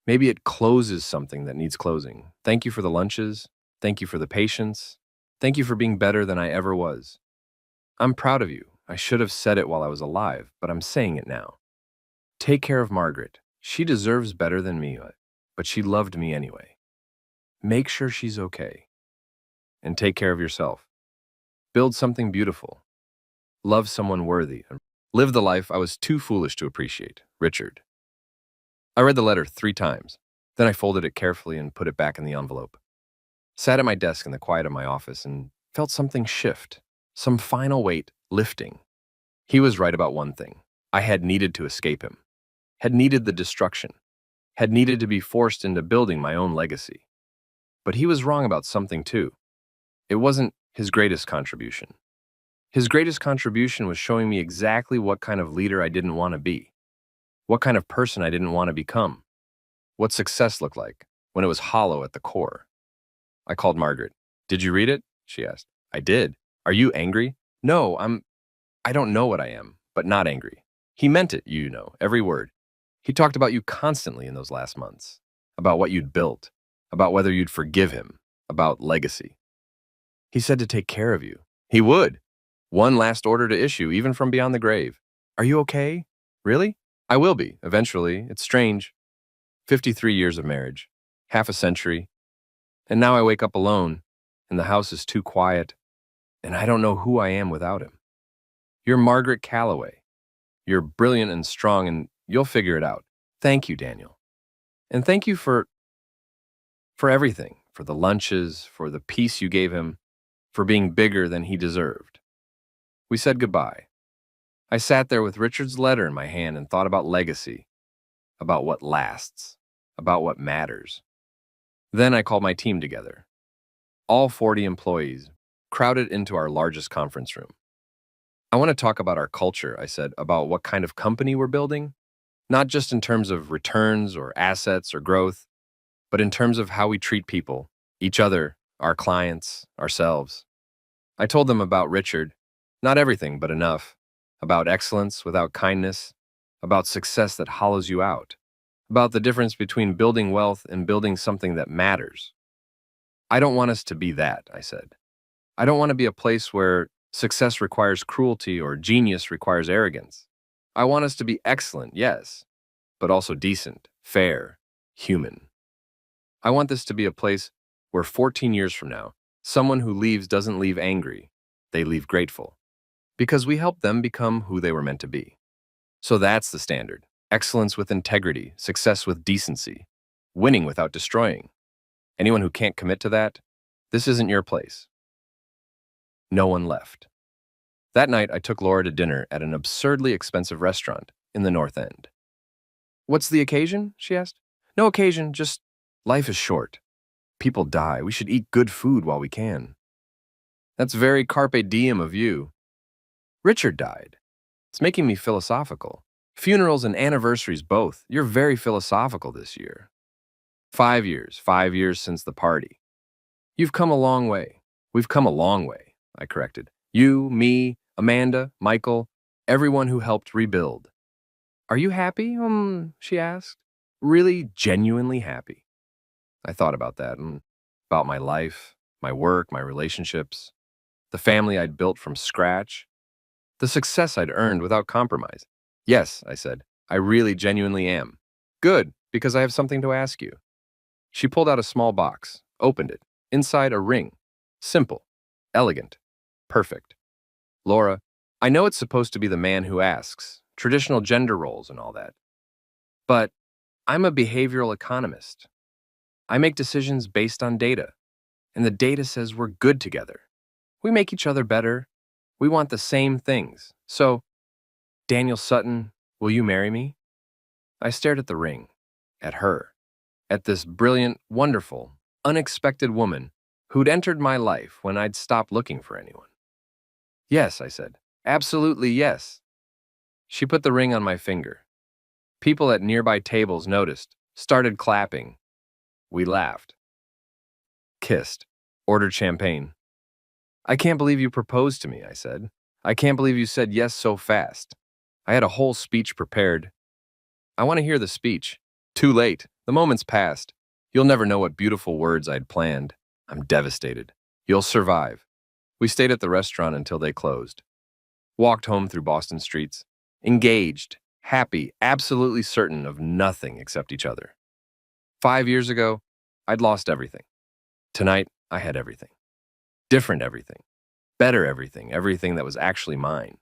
Maybe it closes something that needs closing. Thank you for the lunches. Thank you for the patience. Thank you for being better than I ever was. I'm proud of you. I should have said it while I was alive, but I'm saying it now. Take care of Margaret. She deserves better than me, but she loved me anyway. Make sure she's okay. And take care of yourself. Build something beautiful. Love someone worthy. Live the life I was too foolish to appreciate. Richard. I read the letter 3 times. Then I folded it carefully and put it back in the envelope. Sat at my desk in the quiet of my office and felt something shift, some final weight lifting. He was right about one thing. I had needed to escape him, had needed the destruction, had needed to be forced into building my own legacy. But he was wrong about something too. It wasn't his greatest contribution. His greatest contribution was showing me exactly what kind of leader I didn't want to be. What kind of person I didn't want to become. What success looked like when it was hollow at the core. I called Margaret. Did you read it? She asked. I did. Are you angry? No, I don't know what I am, but not angry. He meant it, you know, every word. He talked about you constantly in those last months. About what you'd built. About whether you'd forgive him. About legacy. He said to take care of you. He would. One last order to issue, even from beyond the grave. Are you okay? Really? I will be, eventually. It's strange. 53 years of marriage, half a century, and now I wake up alone, and the house is too quiet, and I don't know who I am without him. You're Margaret Calloway. You're brilliant and strong, and you'll figure it out. Thank you, Daniel. And thank you for everything, for the lunches, for the peace you gave him, for being bigger than he deserved. We said goodbye. I sat there with Richard's letter in my hand and thought about legacy, about what lasts, about what matters. Then I called my team together. All 40 employees crowded into our largest conference room. I want to talk about our culture, I said, about what kind of company we're building, not just in terms of returns or assets or growth, but in terms of how we treat people, each other, our clients, ourselves. I told them about Richard, not everything, but enough, about excellence without kindness, about success that hollows you out, about the difference between building wealth and building something that matters. I don't want us to be that, I said. I don't want to be a place where success requires cruelty or genius requires arrogance. I want us to be excellent, yes, but also decent, fair, human. I want this to be a place where 14 years from now, someone who leaves doesn't leave angry, they leave grateful, because we helped them become who they were meant to be. So that's the standard. Excellence with integrity, success with decency, winning without destroying. Anyone who can't commit to that, this isn't your place. No one left. That night, I took Laura to dinner at an absurdly expensive restaurant in the North End. What's the occasion? She asked. No occasion, just life is short. People die. We should eat good food while we can. That's very carpe diem of you. Richard died. It's making me philosophical. Funerals and anniversaries both. You're very philosophical this year. 5 years since the party. You've come a long way. We've come a long way, I corrected. You, me, Amanda, Michael, everyone who helped rebuild. Are you happy? She asked. Really, genuinely happy. I thought about that and about my life, my work, my relationships, the family I'd built from scratch, the success I'd earned without compromise. Yes, I said, I really genuinely am. Good, because I have something to ask you. She pulled out a small box, opened it. Inside a ring. Simple, elegant, perfect. Laura, I know it's supposed to be the man who asks, traditional gender roles and all that. But I'm a behavioral economist. I make decisions based on data, and the data says we're good together. We make each other better. We want the same things. So, Daniel Sutton, will you marry me? I stared at the ring, at her, at this brilliant, wonderful, unexpected woman who'd entered my life when I'd stopped looking for anyone. Yes, I said. Absolutely yes. She put the ring on my finger. People at nearby tables noticed, started clapping. We laughed. Kissed. Ordered champagne. I can't believe you proposed to me, I said. I can't believe you said yes so fast. I had a whole speech prepared. I want to hear the speech. Too late. The moment's past. You'll never know what beautiful words I'd planned. I'm devastated. You'll survive. We stayed at the restaurant until they closed. Walked home through Boston streets. Engaged, happy, absolutely certain of nothing except each other. 5 years ago, I'd lost everything. Tonight, I had everything. Different everything. Better everything, everything that was actually mine.